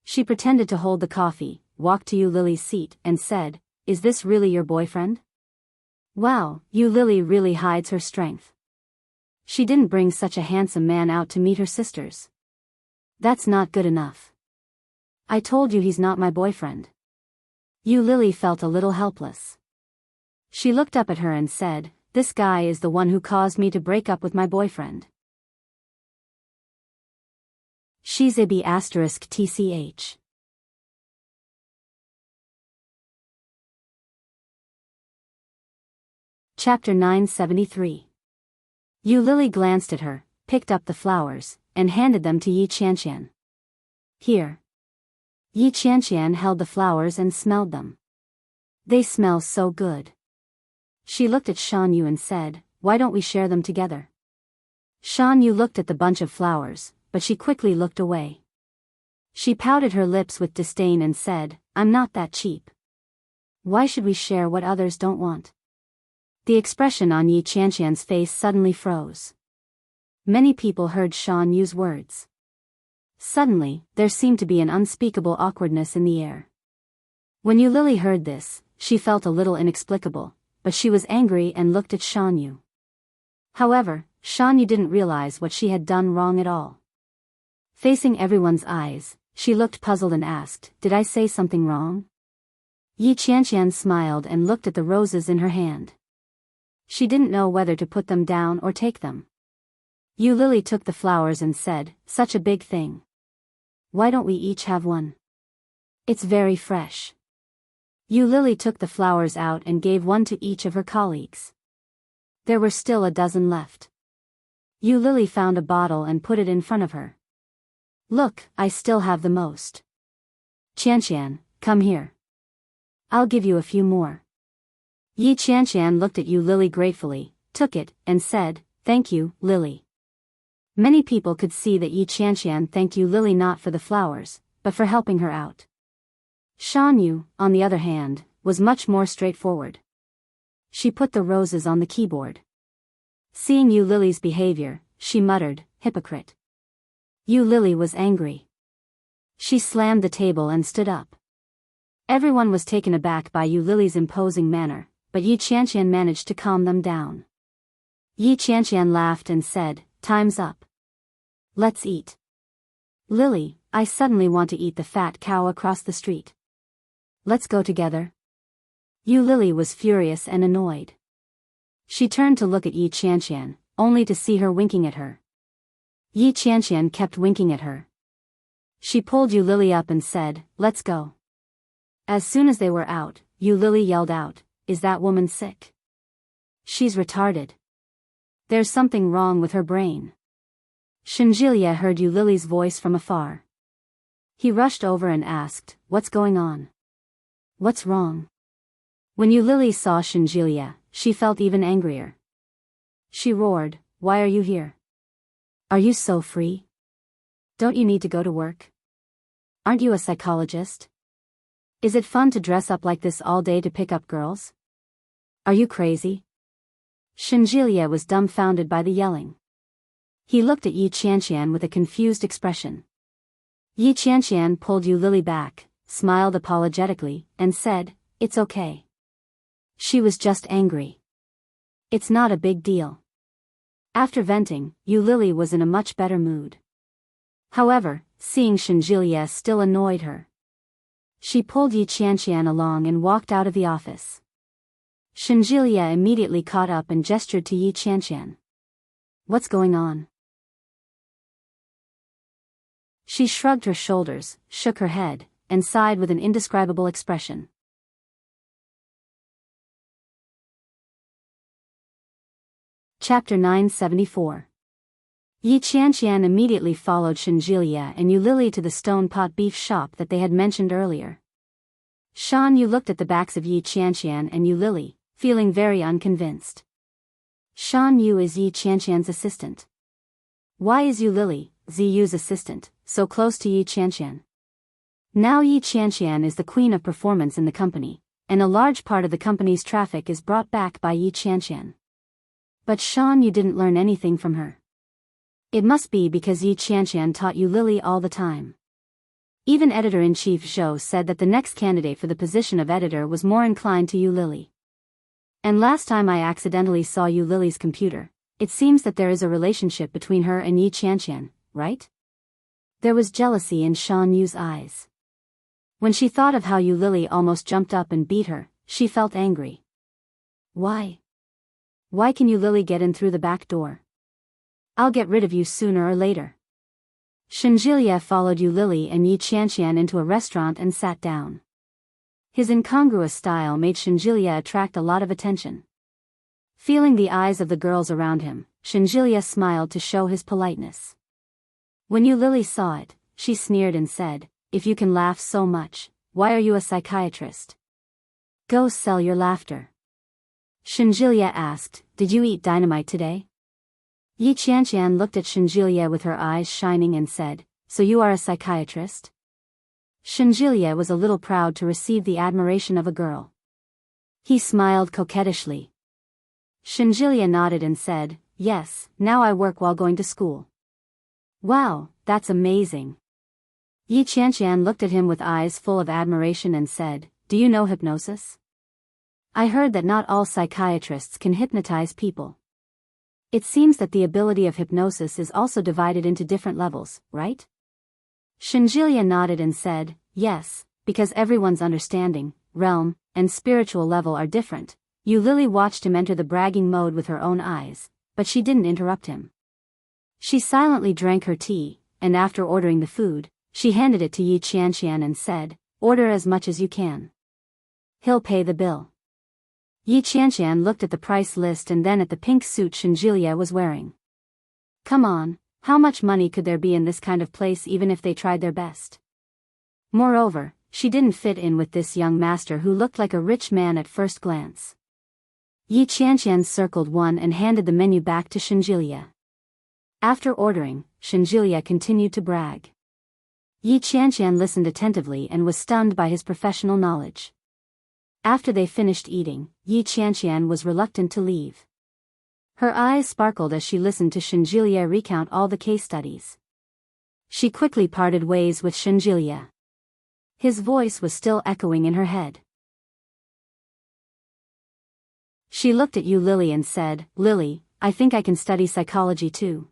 She pretended to hold the coffee, walked to Yu Lily's seat, and said, Is this really your boyfriend? Wow, Yu Lily really hides her strength. She didn't bring such a handsome man out to meet her sisters. That's not good enough. I told you he's not my boyfriend. Yu Lily felt a little helpless. She looked up at her and said, This guy is the one who caused me to break up with my boyfriend. Shizabi *tch. Chapter 973. Yu Lily glanced at her, picked up the flowers, and handed them to Yi Qianqian. Here. Yi Qianqian held the flowers and smelled them. They smell so good. She looked at Shan Yu and said, Why don't we share them together? Shan Yu looked at the bunch of flowers, but she quickly looked away. She pouted her lips with disdain and said, I'm not that cheap. Why should we share what others don't want? The expression on Yi Qianqian's face suddenly froze. Many people heard Shan Yu's words. Suddenly, there seemed to be an unspeakable awkwardness in the air. When Yu Lily heard this, she felt a little inexplicable, but she was angry and looked at Shan Yu. However, Shan Yu didn't realize what she had done wrong at all. Facing everyone's eyes, she looked puzzled and asked, Did I say something wrong? Yi Qianqian smiled and looked at the roses in her hand. She didn't know whether to put them down or take them. Yu Lily took the flowers and said, Such a big thing. Why don't we each have one? It's very fresh. Yu Lily took the flowers out and gave one to each of her colleagues. There were still a dozen left. Yu Lily found a bottle and put it in front of her. Look, I still have the most. Qianqian, come here. I'll give you a few more. Yi Qianqian looked at Yu Lily gratefully, took it, and said, Thank you, Lily. Many people could see that Yi Qianqian thanked Yu Lily not for the flowers, but for helping her out. Shan Yu, on the other hand, was much more straightforward. She put the roses on the keyboard. Seeing Yu Lily's behavior, she muttered, "Hypocrite." Yu Lily was angry. She slammed the table and stood up. Everyone was taken aback by Yu Lily's imposing manner, but Yi Qianqian managed to calm them down. Yi Qianqian laughed and said, "Time's up. Let's eat." "Lily, I suddenly want to eat the fat cow across the street. Let's go together." Yu Lily was furious and annoyed. She turned to look at Yi Qianqian, only to see her winking at her. Yi Qianqian kept winking at her. She pulled Yu Lily up and said, "Let's go." As soon as they were out, Yu Lily yelled out, "Is that woman sick? She's retarded. There's something wrong with her brain." Shinjilia heard Yu Lily's voice from afar. He rushed over and asked, "What's going on? What's wrong?" When Yu Lily saw Shinjilia, she felt even angrier. She roared, "Why are you here? Are you so free? Don't you need to go to work? Aren't you a psychologist? Is it fun to dress up like this all day to pick up girls? Are you crazy?" Shinjilia was dumbfounded by the yelling. He looked at Yi Qianqian with a confused expression. Yi Qianqian pulled Yu Lily back, smiled apologetically, and said, "It's okay. She was just angry. It's not a big deal." After venting, Yu Lily was in a much better mood. However, seeing Shinjilia still annoyed her. She pulled Yi Qianqian along and walked out of the office. Shinjilia immediately caught up and gestured to Yi Qianqian. "What's going on?" She shrugged her shoulders, shook her head, and sighed with an indescribable expression. Chapter 974. Yi Qianqian immediately followed Shinjilia and Yu Lily to the stone pot beef shop that they had mentioned earlier. Shan Yu looked at the backs of Yi Qianqian and Yu Lily, feeling very unconvinced. Shan Yu is Yi Qianqian's assistant. Why is Yu Lily, Ziyu's assistant, so close to Yi Qianqian? Now Yi Qianqian is the queen of performance in the company, and a large part of the company's traffic is brought back by Yi Qianqian. But Shan Yu didn't learn anything from her. It must be because Yi Qianqian taught Yu Lily all the time. Even Editor-in-Chief Zhou said that the next candidate for the position of editor was more inclined to Yu Lily. And last time I accidentally saw Yu Lily's computer, it seems that there is a relationship between her and Yi Qianqian, right? There was jealousy in Shan Yu's eyes. When she thought of how Yu Lily almost jumped up and beat her, she felt angry. Why? Why can Yu Lily get in through the back door? I'll get rid of you sooner or later. Shinjilia followed Yu Lily and Yi Qianqian into a restaurant and sat down. His incongruous style made Shinjilia attract a lot of attention. Feeling the eyes of the girls around him, Shinjilia smiled to show his politeness. When Yu Lily saw it, she sneered and said, "If you can laugh so much, why are you a psychiatrist? Go sell your laughter." Shinjilia asked, "Did you eat dynamite today?" Yi Qianqian looked at Shinjilia with her eyes shining and said, "So you are a psychiatrist?" Shinjilia was a little proud to receive the admiration of a girl. He smiled coquettishly. Shinjilia nodded and said, "Yes, now I work while going to school." "Wow, that's amazing." Yi Qianqian looked at him with eyes full of admiration and said, "Do you know hypnosis? I heard that not all psychiatrists can hypnotize people. It seems that the ability of hypnosis is also divided into different levels, right?" Shinjilia nodded and said, "Yes, because everyone's understanding, realm, and spiritual level are different." Yu Lily watched him enter the bragging mode with her own eyes, but she didn't interrupt him. She silently drank her tea, and after ordering the food, she handed it to Yi Qianqian and said, "Order as much as you can. He'll pay the bill." Yi Qianqian looked at the price list and then at the pink suit Shinjilia was wearing. Come on, how much money could there be in this kind of place even if they tried their best? Moreover, she didn't fit in with this young master who looked like a rich man at first glance. Yi Qianqian circled one and handed the menu back to Shinjilia. After ordering, Shinjilia continued to brag. Yi Qianqian listened attentively and was stunned by his professional knowledge. After they finished eating, Yi Qianqian was reluctant to leave. Her eyes sparkled as she listened to Shenjilie recount all the case studies. She quickly parted ways with Shenjilie. His voice was still echoing in her head. She looked at Yu Lily and said, "Lily, I think I can study psychology too.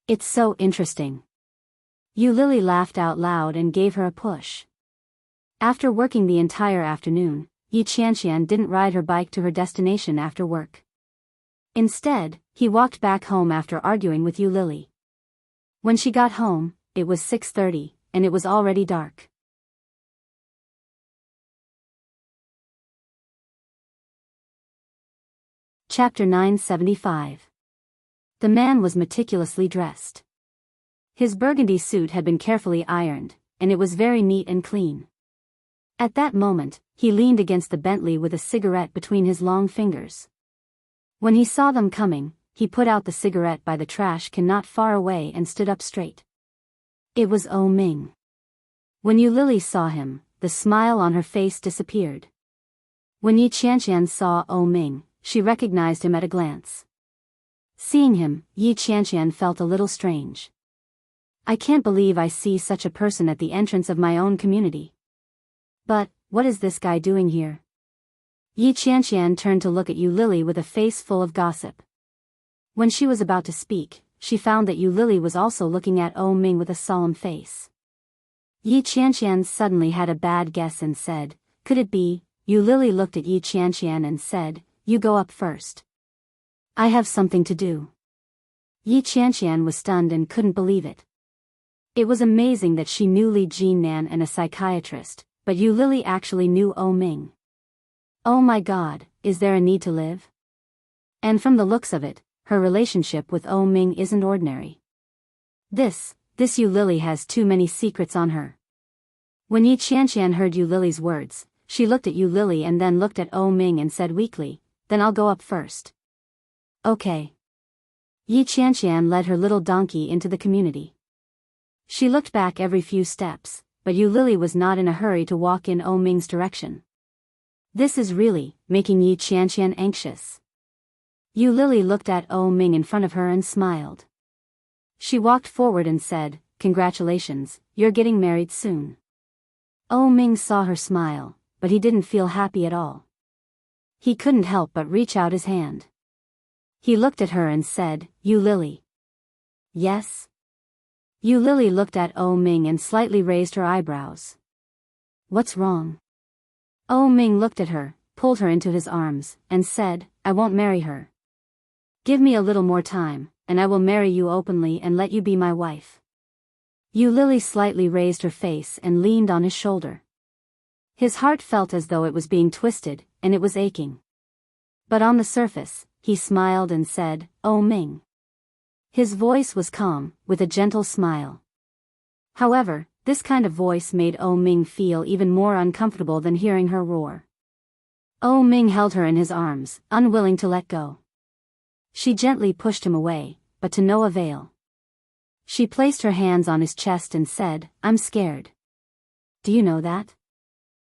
It's so interesting." Yu Lily laughed out loud and gave her a push. After working the entire afternoon, Yi Qianqian didn't ride her bike to her destination after work. Instead, he walked back home after arguing with Yu Lily. When she got home, it was 6:30, and it was already dark. Chapter 975. The man was meticulously dressed. His burgundy suit had been carefully ironed, and it was very neat and clean. At that moment, he leaned against the Bentley with a cigarette between his long fingers. When he saw them coming, he put out the cigarette by the trash can not far away and stood up straight. It was Oh Ming. When Yu Lily saw him, the smile on her face disappeared. When Yi Qianqian saw Oh Ming, she recognized him at a glance. Seeing him, Yi Qianqian felt a little strange. I can't believe I see such a person at the entrance of my own community. But, what is this guy doing here? Yi Qianqian turned to look at Yu Lily with a face full of gossip. When she was about to speak, she found that Yu Lily was also looking at Oh Ming with a solemn face. Yi Qianqian suddenly had a bad guess and said, "Could it be?" Yu Lily looked at Yi Qianqian and said, "You go up first. I have something to do." Yi Qianqian was stunned and couldn't believe it. It was amazing that she knew Li Jinnan and a psychiatrist, but Yu Lily actually knew Oh Ming. Oh my God, is there a need to live? And from the looks of it, her relationship with Oh Ming isn't ordinary. This Yu Lily has too many secrets on her. When Yi Qianqian heard Yu Lily's words, she looked at Yu Lily and then looked at Oh Ming and said weakly, "Then I'll go up first." Okay. Yi Qianqian led her little donkey into the community. She looked back every few steps, but Yu Lily was not in a hurry to walk in Oh Ming's direction. This is really making Yi Qianqian anxious. Yu Lily looked at Oh Ming in front of her and smiled. She walked forward and said, "Congratulations, you're getting married soon." Oh Ming saw her smile, but he didn't feel happy at all. He couldn't help but reach out his hand. He looked at her and said, "Yu Lily." "Yes?" Yu Lily looked at Oh Ming and slightly raised her eyebrows. "What's wrong?" Oh Ming looked at her, pulled her into his arms, and said, "I won't marry her. Give me a little more time, and I will marry you openly and let you be my wife." Yu Lily slightly raised her face and leaned on his shoulder. His heart felt as though it was being twisted, and it was aching. But on the surface, he smiled and said, "Oh Ming." His voice was calm, with a gentle smile. However, this kind of voice made Oh Ming feel even more uncomfortable than hearing her roar. Oh Ming held her in his arms, unwilling to let go. She gently pushed him away, but to no avail. She placed her hands on his chest and said, "I'm scared. Do you know that?"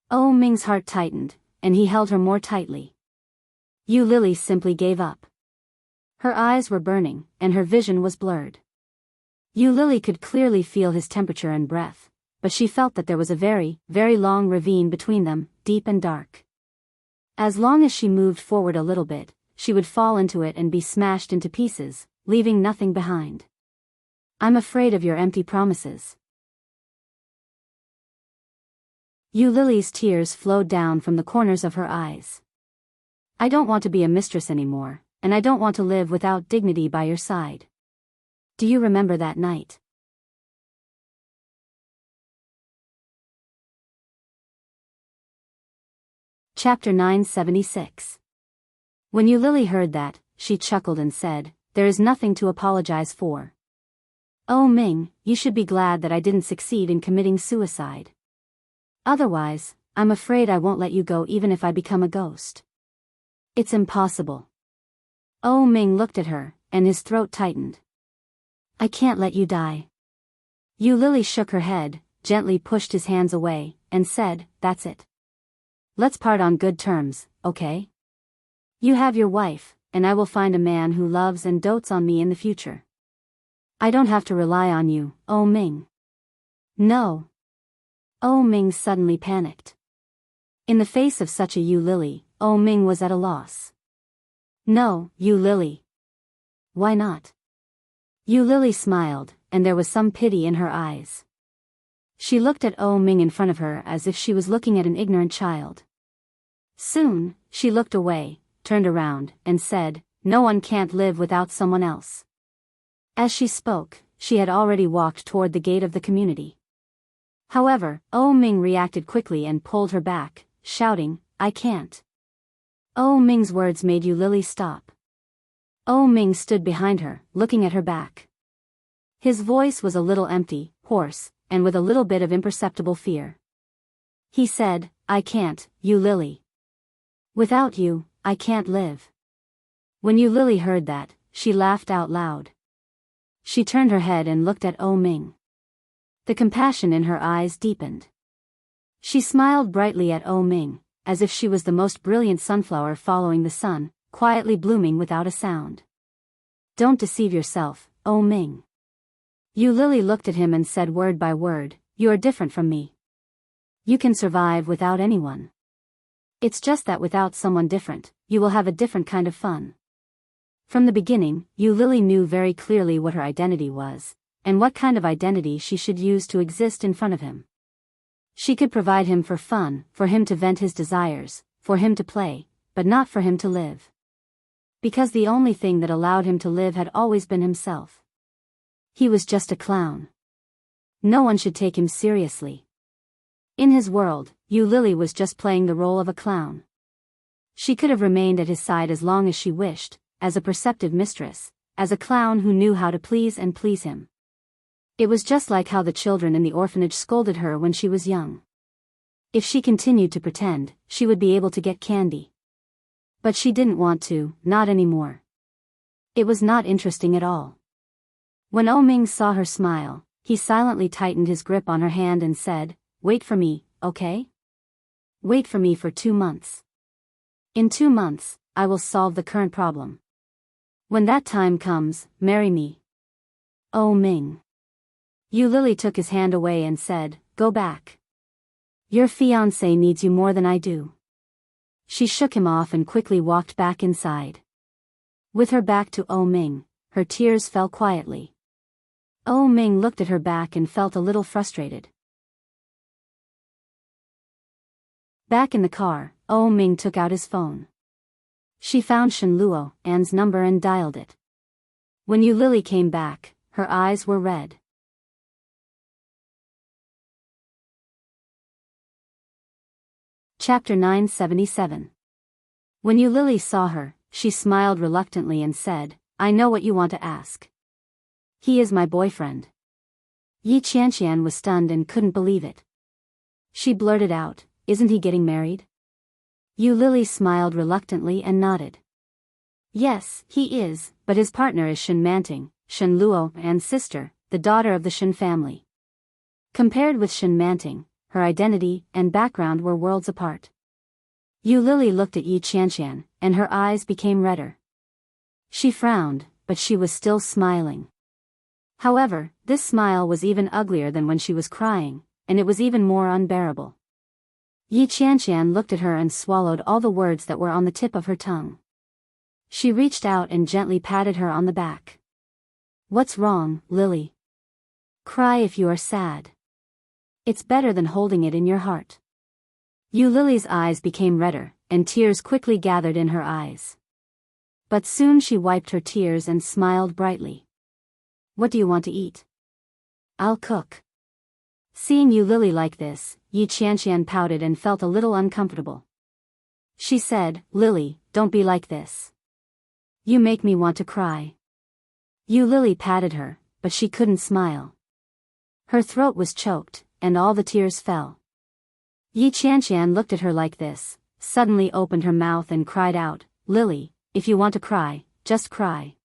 Oh Ming's heart tightened, and he held her more tightly. Yu Lily simply gave up. Her eyes were burning, and her vision was blurred. Yu Lily could clearly feel his temperature and breath, but she felt that there was a very, very long ravine between them, deep and dark. As long as she moved forward a little bit, she would fall into it and be smashed into pieces, leaving nothing behind. "I'm afraid of your empty promises." Yu Lily's tears flowed down from the corners of her eyes. "I don't want to be a mistress anymore, and I don't want to live without dignity by your side. Do you remember that night?" Chapter 976. When Yu Lily heard that, she chuckled and said, "There is nothing to apologize for. Oh Ming, you should be glad that I didn't succeed in committing suicide. Otherwise, I'm afraid I won't let you go even if I become a ghost. It's impossible." Oh Ming looked at her, and his throat tightened. "I can't let you die." Yu Lily shook her head, gently pushed his hands away, and said, "That's it. Let's part on good terms, okay? You have your wife, and I will find a man who loves and dotes on me in the future. I don't have to rely on you, Oh Ming. No. Oh Ming suddenly panicked. In the face of such a Yu Lily, Oh Ming was at a loss. No, Yu Lily. Why not? Yu Lily smiled, and there was some pity in her eyes. She looked at Oh Ming in front of her as if she was looking at an ignorant child. Soon, she looked away, turned around, and said, "No one can't live without someone else." As she spoke, she had already walked toward the gate of the community. However, Oh Ming reacted quickly and pulled her back, shouting, "I can't." Oh Ming's words made Yu Lily stop. Oh Ming stood behind her, looking at her back. His voice was a little empty, hoarse, and with a little bit of imperceptible fear. He said, "I can't, Yu Lily. Without you, I can't live." When Yu Lily heard that, she laughed out loud. She turned her head and looked at Oh Ming. The compassion in her eyes deepened. She smiled brightly at Oh Ming, as if she was the most brilliant sunflower following the sun, quietly blooming without a sound. "Don't deceive yourself, Oh Ming." Yu Lily looked at him and said word by word, "You are different from me. You can survive without anyone. It's just that without someone different, you will have a different kind of fun." From the beginning, Yu Lily knew very clearly what her identity was, and what kind of identity she should use to exist in front of him. She could provide him for fun, for him to vent his desires, for him to play, but not for him to live. Because the only thing that allowed him to live had always been himself. He was just a clown. No one should take him seriously. In his world, Yu Lily was just playing the role of a clown. She could have remained at his side as long as she wished, as a perceptive mistress, as a clown who knew how to please and please him. It was just like how the children in the orphanage scolded her when she was young. If she continued to pretend, she would be able to get candy. But she didn't want to, not anymore. It was not interesting at all. When Oh Ming saw her smile, he silently tightened his grip on her hand and said, "Wait for me, okay? Wait for me for 2 months. In 2 months, I will solve the current problem. When that time comes, marry me." Oh Ming. Yu Lily took his hand away and said, "Go back. Your fiancé needs you more than I do." She shook him off and quickly walked back inside. With her back to Oh Ming, her tears fell quietly. Oh Ming looked at her back and felt a little frustrated. Back in the car, Oh Ming took out his phone. She found Shen Luo, Anne's number, and dialed it. When Yu Lily came back, her eyes were red. Chapter 977. When Yu Lily saw her, she smiled reluctantly and said, "I know what you want to ask. He is my boyfriend." Yi Qianqian was stunned and couldn't believe it. She blurted out, "Isn't he getting married?" Yu Lily smiled reluctantly and nodded. "Yes, he is, but his partner is Shen Manting, Shen Luo, Anne's sister, the daughter of the Shen family." Compared with Shen Manting, her identity and background were worlds apart. Yu Lily looked at Yi Qianqian, and her eyes became redder. She frowned, but she was still smiling. However, this smile was even uglier than when she was crying, and it was even more unbearable. Yi Qianqian looked at her and swallowed all the words that were on the tip of her tongue. She reached out and gently patted her on the back. "What's wrong, Lily? Cry if you are sad. It's better than holding it in your heart." Yu Lily's eyes became redder, and tears quickly gathered in her eyes. But soon she wiped her tears and smiled brightly. "What do you want to eat? I'll cook." Seeing Yu Lily like this, Yi Qianqian pouted and felt a little uncomfortable. She said, "Lily, don't be like this. You make me want to cry." Yu Lily patted her, but she couldn't smile. Her throat was choked, and all the tears fell. Yi Qianqian looked at her like this, suddenly opened her mouth and cried out, "Lily, if you want to cry, just cry.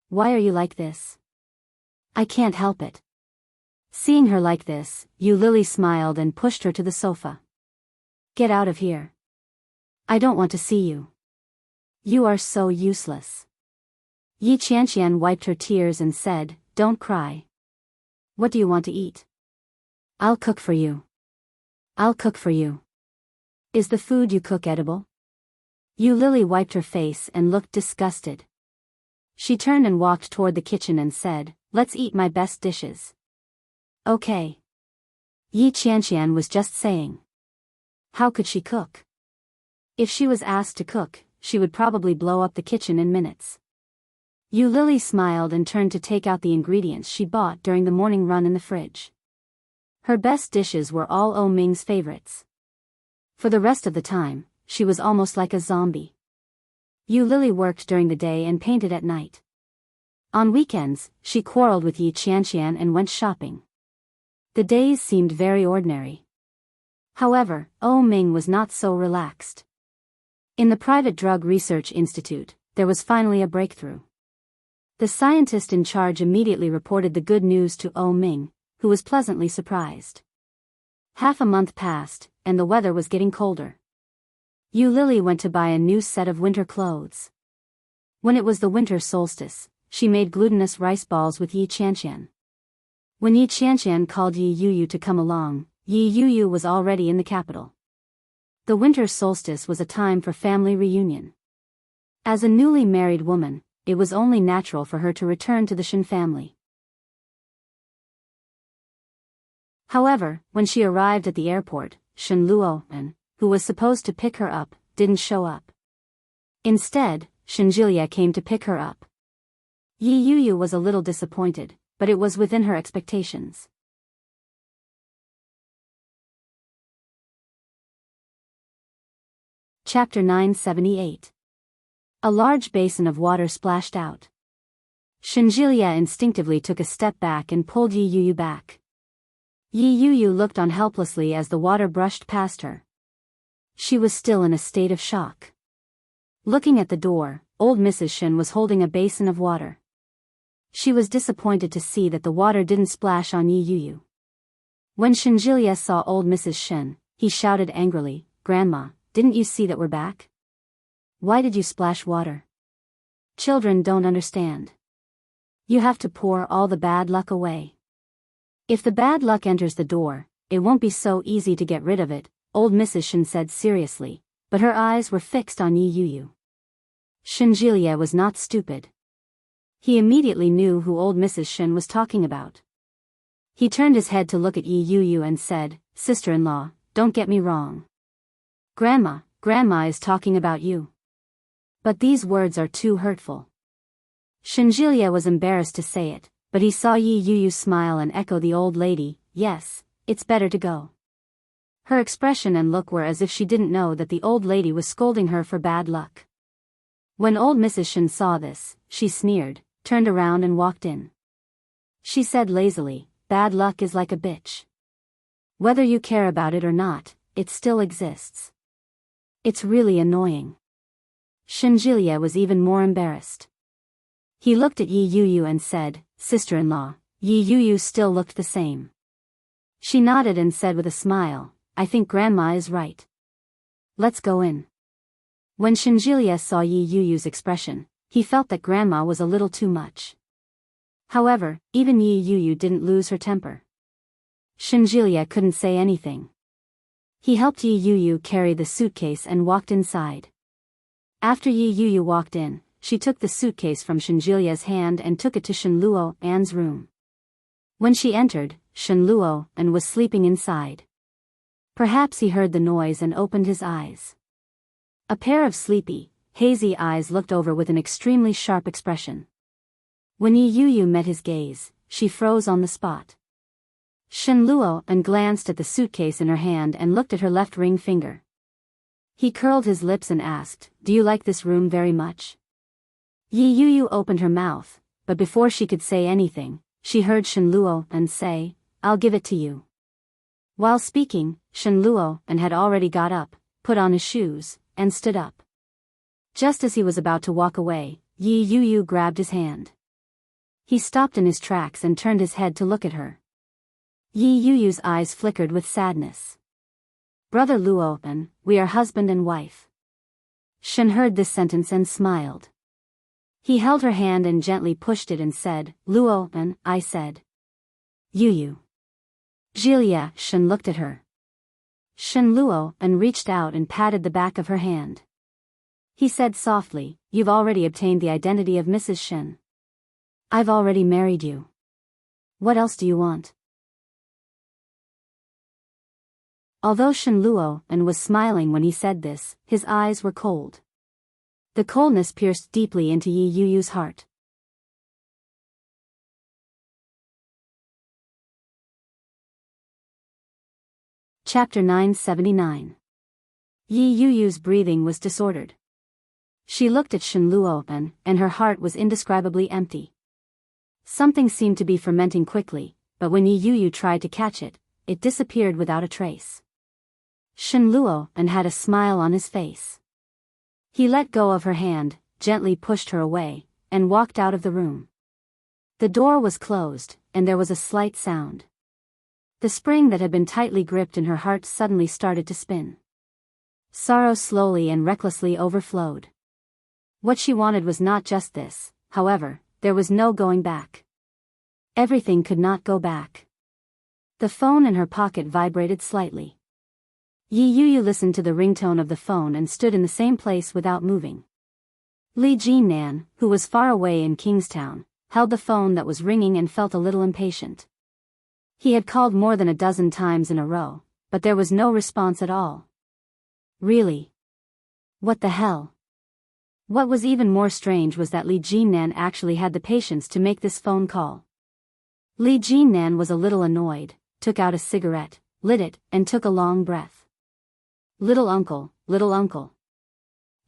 Why are you like this?" "I can't help it." Seeing her like this, Yu Lily smiled and pushed her to the sofa. Get out of here. I don't want to see you. You are so useless. Yi Qianqian wiped her tears and said, Don't cry. What do you want to eat? I'll cook for you. I'll cook for you. Is the food you cook edible? Yu Lily wiped her face and looked disgusted. She turned and walked toward the kitchen and said, Let's eat my best dishes. Okay. Yi Qianqian was just saying. How could she cook? If she was asked to cook, she would probably blow up the kitchen in minutes. Yu Lily smiled and turned to take out the ingredients she bought during the morning run in the fridge. Her best dishes were all O Ming's favorites. For the rest of the time, she was almost like a zombie. Yu Lily worked during the day and painted at night. On weekends, she quarreled with Yi Qianqian and went shopping. The days seemed very ordinary. However, O Ming was not so relaxed. In the private drug research institute, there was finally a breakthrough. The scientist in charge immediately reported the good news to O Ming, who was pleasantly surprised. Half a month passed, and the weather was getting colder. Yu Lily went to buy a new set of winter clothes. When it was the winter solstice, she made glutinous rice balls with Yi Qianqian. When Yi Qianqian called Yi Yuyu to come along, Yi Yuyu was already in the capital. The winter solstice was a time for family reunion. As a newly married woman, it was only natural for her to return to the Shen family. However, when she arrived at the airport, Shen Luo, who was supposed to pick her up, didn't show up. Instead, Shen Jilia came to pick her up. Yi Yuyu was a little disappointed, but it was within her expectations. Chapter 978. A large basin of water splashed out. Shen Jilia instinctively took a step back and pulled Yi Yuyu back. Yi Yuyu looked on helplessly as the water brushed past her. She was still in a state of shock. Looking at the door, old Mrs. Shen was holding a basin of water. She was disappointed to see that the water didn't splash on Yi Yuyu. When Shen Jilia saw old Mrs. Shen, he shouted angrily, Grandma, didn't you see that we're back? Why did you splash water? Children don't understand. You have to pour all the bad luck away. If the bad luck enters the door, it won't be so easy to get rid of it, old Mrs. Shen said seriously, but her eyes were fixed on Yi Yuyu. Shen Jilia was not stupid. He immediately knew who old Mrs. Shen was talking about. He turned his head to look at Yi Yuyu and said, Sister-in-law, don't get me wrong. Grandma is talking about you. But these words are too hurtful. Shen Jilia was embarrassed to say it, but he saw Yi Yuyu smile and echo the old lady, yes, it's better to go. Her expression and look were as if she didn't know that the old lady was scolding her for bad luck. When old Mrs. Shen saw this, she sneered, turned around and walked in. She said lazily, bad luck is like a bitch. Whether you care about it or not, it still exists. It's really annoying. Shen Jilia was even more embarrassed. He looked at Yi Yuyu and said, Sister-in-law. Yi Yuyu still looked the same. She nodded and said with a smile, I think Grandma is right. Let's go in. When Shen Jilia saw Yi Yuyu's expression, he felt that Grandma was a little too much. However, even Yi Yuyu didn't lose her temper. Shen Jilia couldn't say anything. He helped Yi Yuyu carry the suitcase and walked inside. After Yi Yuyu walked in, she took the suitcase from Shen Jilia's hand and took it to Shen Luo's room. When she entered, Shen Luo was sleeping inside. Perhaps he heard the noise and opened his eyes. A pair of sleepy, hazy eyes looked over with an extremely sharp expression. When Yi Yuyu met his gaze, she froze on the spot. Shen Luo glanced at the suitcase in her hand and looked at her left ring finger. He curled his lips and asked, Do you like this room very much? Yi Yuyu opened her mouth, but before she could say anything, she heard Shen Luo say, I'll give it to you. While speaking, Shen Luo had already got up, put on his shoes, and stood up. Just as he was about to walk away, Yi Yuyu grabbed his hand. He stopped in his tracks and turned his head to look at her. Yi Yuyu's eyes flickered with sadness. Brother Luopen, we are husband and wife. Shen heard this sentence and smiled. He held her hand and gently pushed it and said, Luopen, I said. You. Jilia, Shen looked at her. Shen Luopen reached out and patted the back of her hand. He said softly, you've already obtained the identity of Mrs. Shen. I've already married you. What else do you want? Although Shen Luopen was smiling when he said this, his eyes were cold. The coldness pierced deeply into Yi Yuyu's heart. Chapter 979. Yi Yuyu's breathing was disordered. She looked at Shen Luopen, and her heart was indescribably empty. Something seemed to be fermenting quickly, but when Yi Yuyu tried to catch it, it disappeared without a trace. Shen Luopen had a smile on his face. He let go of her hand, gently pushed her away, and walked out of the room. The door was closed, and there was a slight sound. The spring that had been tightly gripped in her heart suddenly started to spin. Sorrow slowly and recklessly overflowed. What she wanted was not just this, however, there was no going back. Everything could not go back. The phone in her pocket vibrated slightly. Yi Yuyu listened to the ringtone of the phone and stood in the same place without moving. Li Jinan, who was far away in Kingstown, held the phone that was ringing and felt a little impatient. He had called more than a dozen times in a row, but there was no response at all. Really? What the hell? What was even more strange was that Li Jinan actually had the patience to make this phone call. Li Jinan was a little annoyed, took out a cigarette, lit it, and took a long breath. Little uncle, little uncle.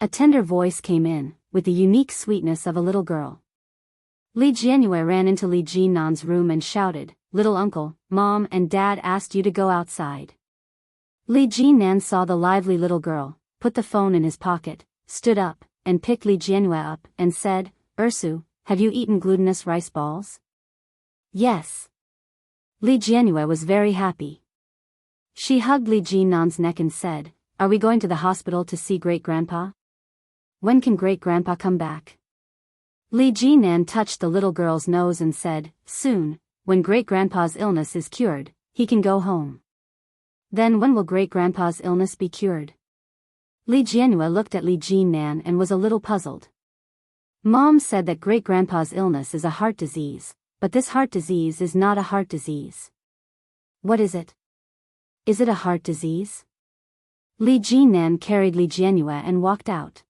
A tender voice came in, with the unique sweetness of a little girl. Li Jianhui ran into Li Jinan's room and shouted, Little uncle, mom and dad asked you to go outside. Li Jinan saw the lively little girl, put the phone in his pocket, stood up, and picked Li Jianhui up, and said, Ursu, have you eaten glutinous rice balls? Yes. Li Jianhui was very happy. She hugged Li Jinan's neck and said, Are we going to the hospital to see great-grandpa? When can great-grandpa come back? Li Jinan touched the little girl's nose and said, Soon, when great-grandpa's illness is cured, he can go home. Then when will great-grandpa's illness be cured? Li Jianhui looked at Li Jinan and was a little puzzled. Mom said that great-grandpa's illness is a heart disease, but this heart disease is not a heart disease. What is it? Is it a heart disease? Li Jinan carried Li Jianhui and walked out.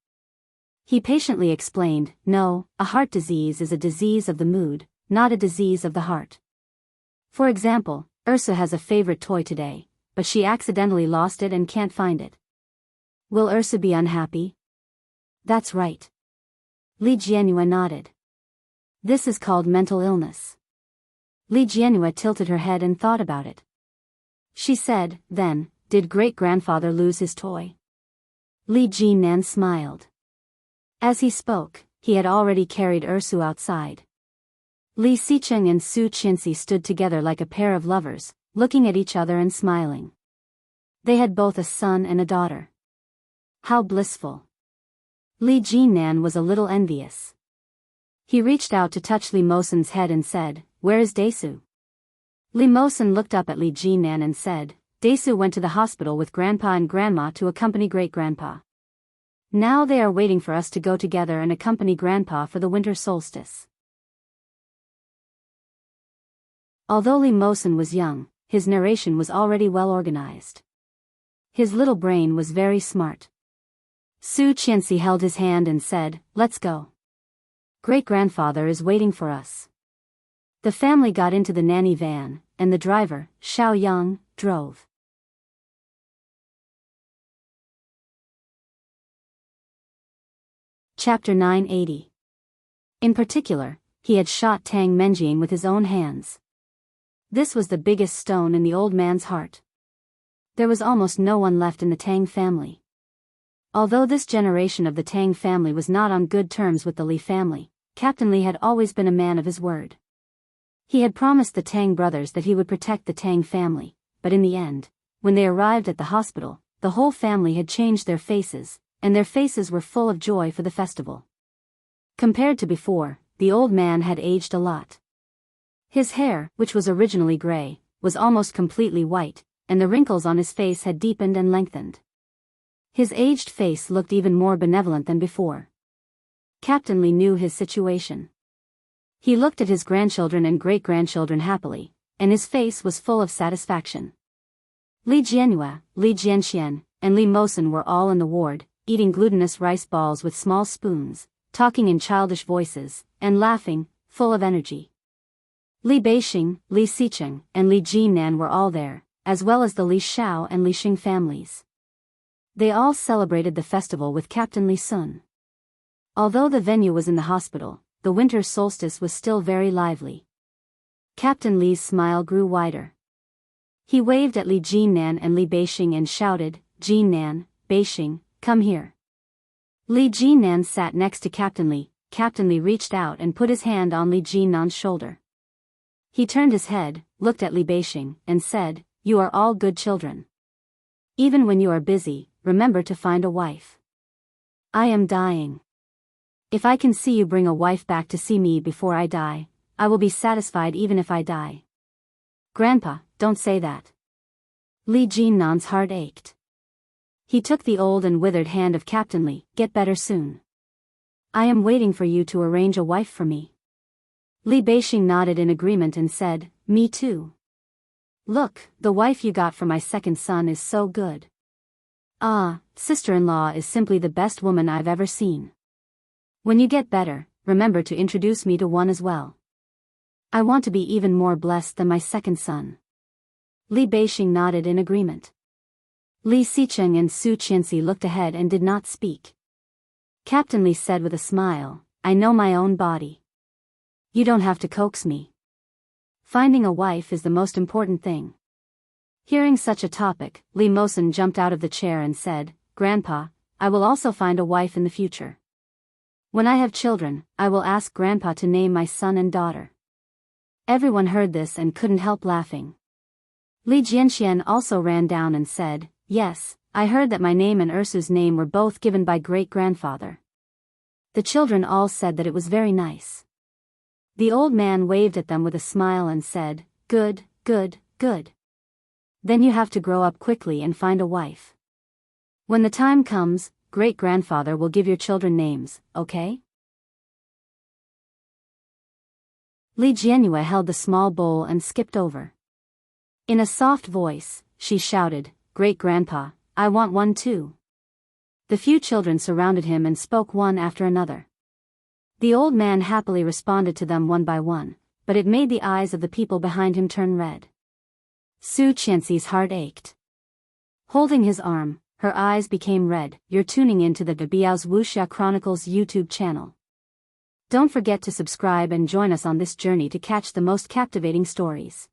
He patiently explained, No, a heart disease is a disease of the mood, not a disease of the heart. For example, Ursa has a favorite toy today, but she accidentally lost it and can't find it. Will Ursa be unhappy? That's right. Li Jianhui nodded. This is called mental illness. Li Jianhui tilted her head and thought about it. She said, Then, did great-grandfather lose his toy? Li Jinan smiled. As he spoke, he had already carried Ursu outside. Li Xicheng and Su Qinsi stood together like a pair of lovers, looking at each other and smiling. They had both a son and a daughter. How blissful. Li Jinan was a little envious. He reached out to touch Li Mosen's head and said, Where is Desu? Li Mosen looked up at Li Jinan and said, Desu went to the hospital with Grandpa and Grandma to accompany great-grandpa. Now they are waiting for us to go together and accompany Grandpa for the winter solstice. Although Li Mosen was young, his narration was already well organized. His little brain was very smart. Su Qianxi held his hand and said, Let's go. Great-grandfather is waiting for us. The family got into the nanny van, and the driver, Xiao Yang, drove. Chapter 980. In particular, he had shot Tang Menjing with his own hands. This was the biggest stone in the old man's heart. There was almost no one left in the Tang family. Although this generation of the Tang family was not on good terms with the Li family, Captain Li had always been a man of his word. He had promised the Tang brothers that he would protect the Tang family, but in the end, when they arrived at the hospital, the whole family had changed their faces, and their faces were full of joy for the festival. Compared to before, the old man had aged a lot. His hair, which was originally gray, was almost completely white, and the wrinkles on his face had deepened and lengthened. His aged face looked even more benevolent than before. Captain Li knew his situation. He looked at his grandchildren and great-grandchildren happily, and his face was full of satisfaction. Li Jianhua, Li Jianxian, and Li Mosen were all in the ward, eating glutinous rice balls with small spoons, talking in childish voices, and laughing, full of energy. Li Beixing, Li Xicheng, and Li Jinan were all there, as well as the Li Shao and Li Xing families. They all celebrated the festival with Captain Li Sun. Although the venue was in the hospital, the winter solstice was still very lively. Captain Li's smile grew wider. He waved at Li Jinan and Li Beixing and shouted, "Jinan, Beixing, come here." Li Jinan sat next to Captain Li. Captain Li reached out and put his hand on Li Jinan's shoulder. He turned his head, looked at Li Beixing, and said, "You are all good children. Even when you are busy, remember to find a wife. I am dying. If I can see you bring a wife back to see me before I die, I will be satisfied even if I die." "Grandpa, don't say that." Li Jinnan's heart ached. He took the old and withered hand of Captain Li. "Get better soon. I am waiting for you to arrange a wife for me." Li Beixing nodded in agreement and said, "Me too. Look, the wife you got for my second son is so good. Ah, sister-in-law is simply the best woman I've ever seen. When you get better, remember to introduce me to one as well. I want to be even more blessed than my second son." Li Beixing nodded in agreement. Li Xicheng and Su Qianxi looked ahead and did not speak. Captain Li said with a smile, "I know my own body. You don't have to coax me. Finding a wife is the most important thing." Hearing such a topic, Li Mosen jumped out of the chair and said, "Grandpa, I will also find a wife in the future. When I have children, I will ask Grandpa to name my son and daughter." Everyone heard this and couldn't help laughing. Li Jianxian also ran down and said, "Yes, I heard that my name and Ursu's name were both given by great-grandfather." The children all said that it was very nice. The old man waved at them with a smile and said, "Good, good, good. Then you have to grow up quickly and find a wife. When the time comes, great-grandfather will give your children names, okay?" Li Jianhua held the small bowl and skipped over. In a soft voice, she shouted, "Great-grandpa, I want one too." The few children surrounded him and spoke one after another. The old man happily responded to them one by one, but it made the eyes of the people behind him turn red. Su Qianxi's heart ached. Holding his arm, her eyes became red. You're tuning into the Biyao's Wuxia Chronicles YouTube channel. Don't forget to subscribe and join us on this journey to catch the most captivating stories.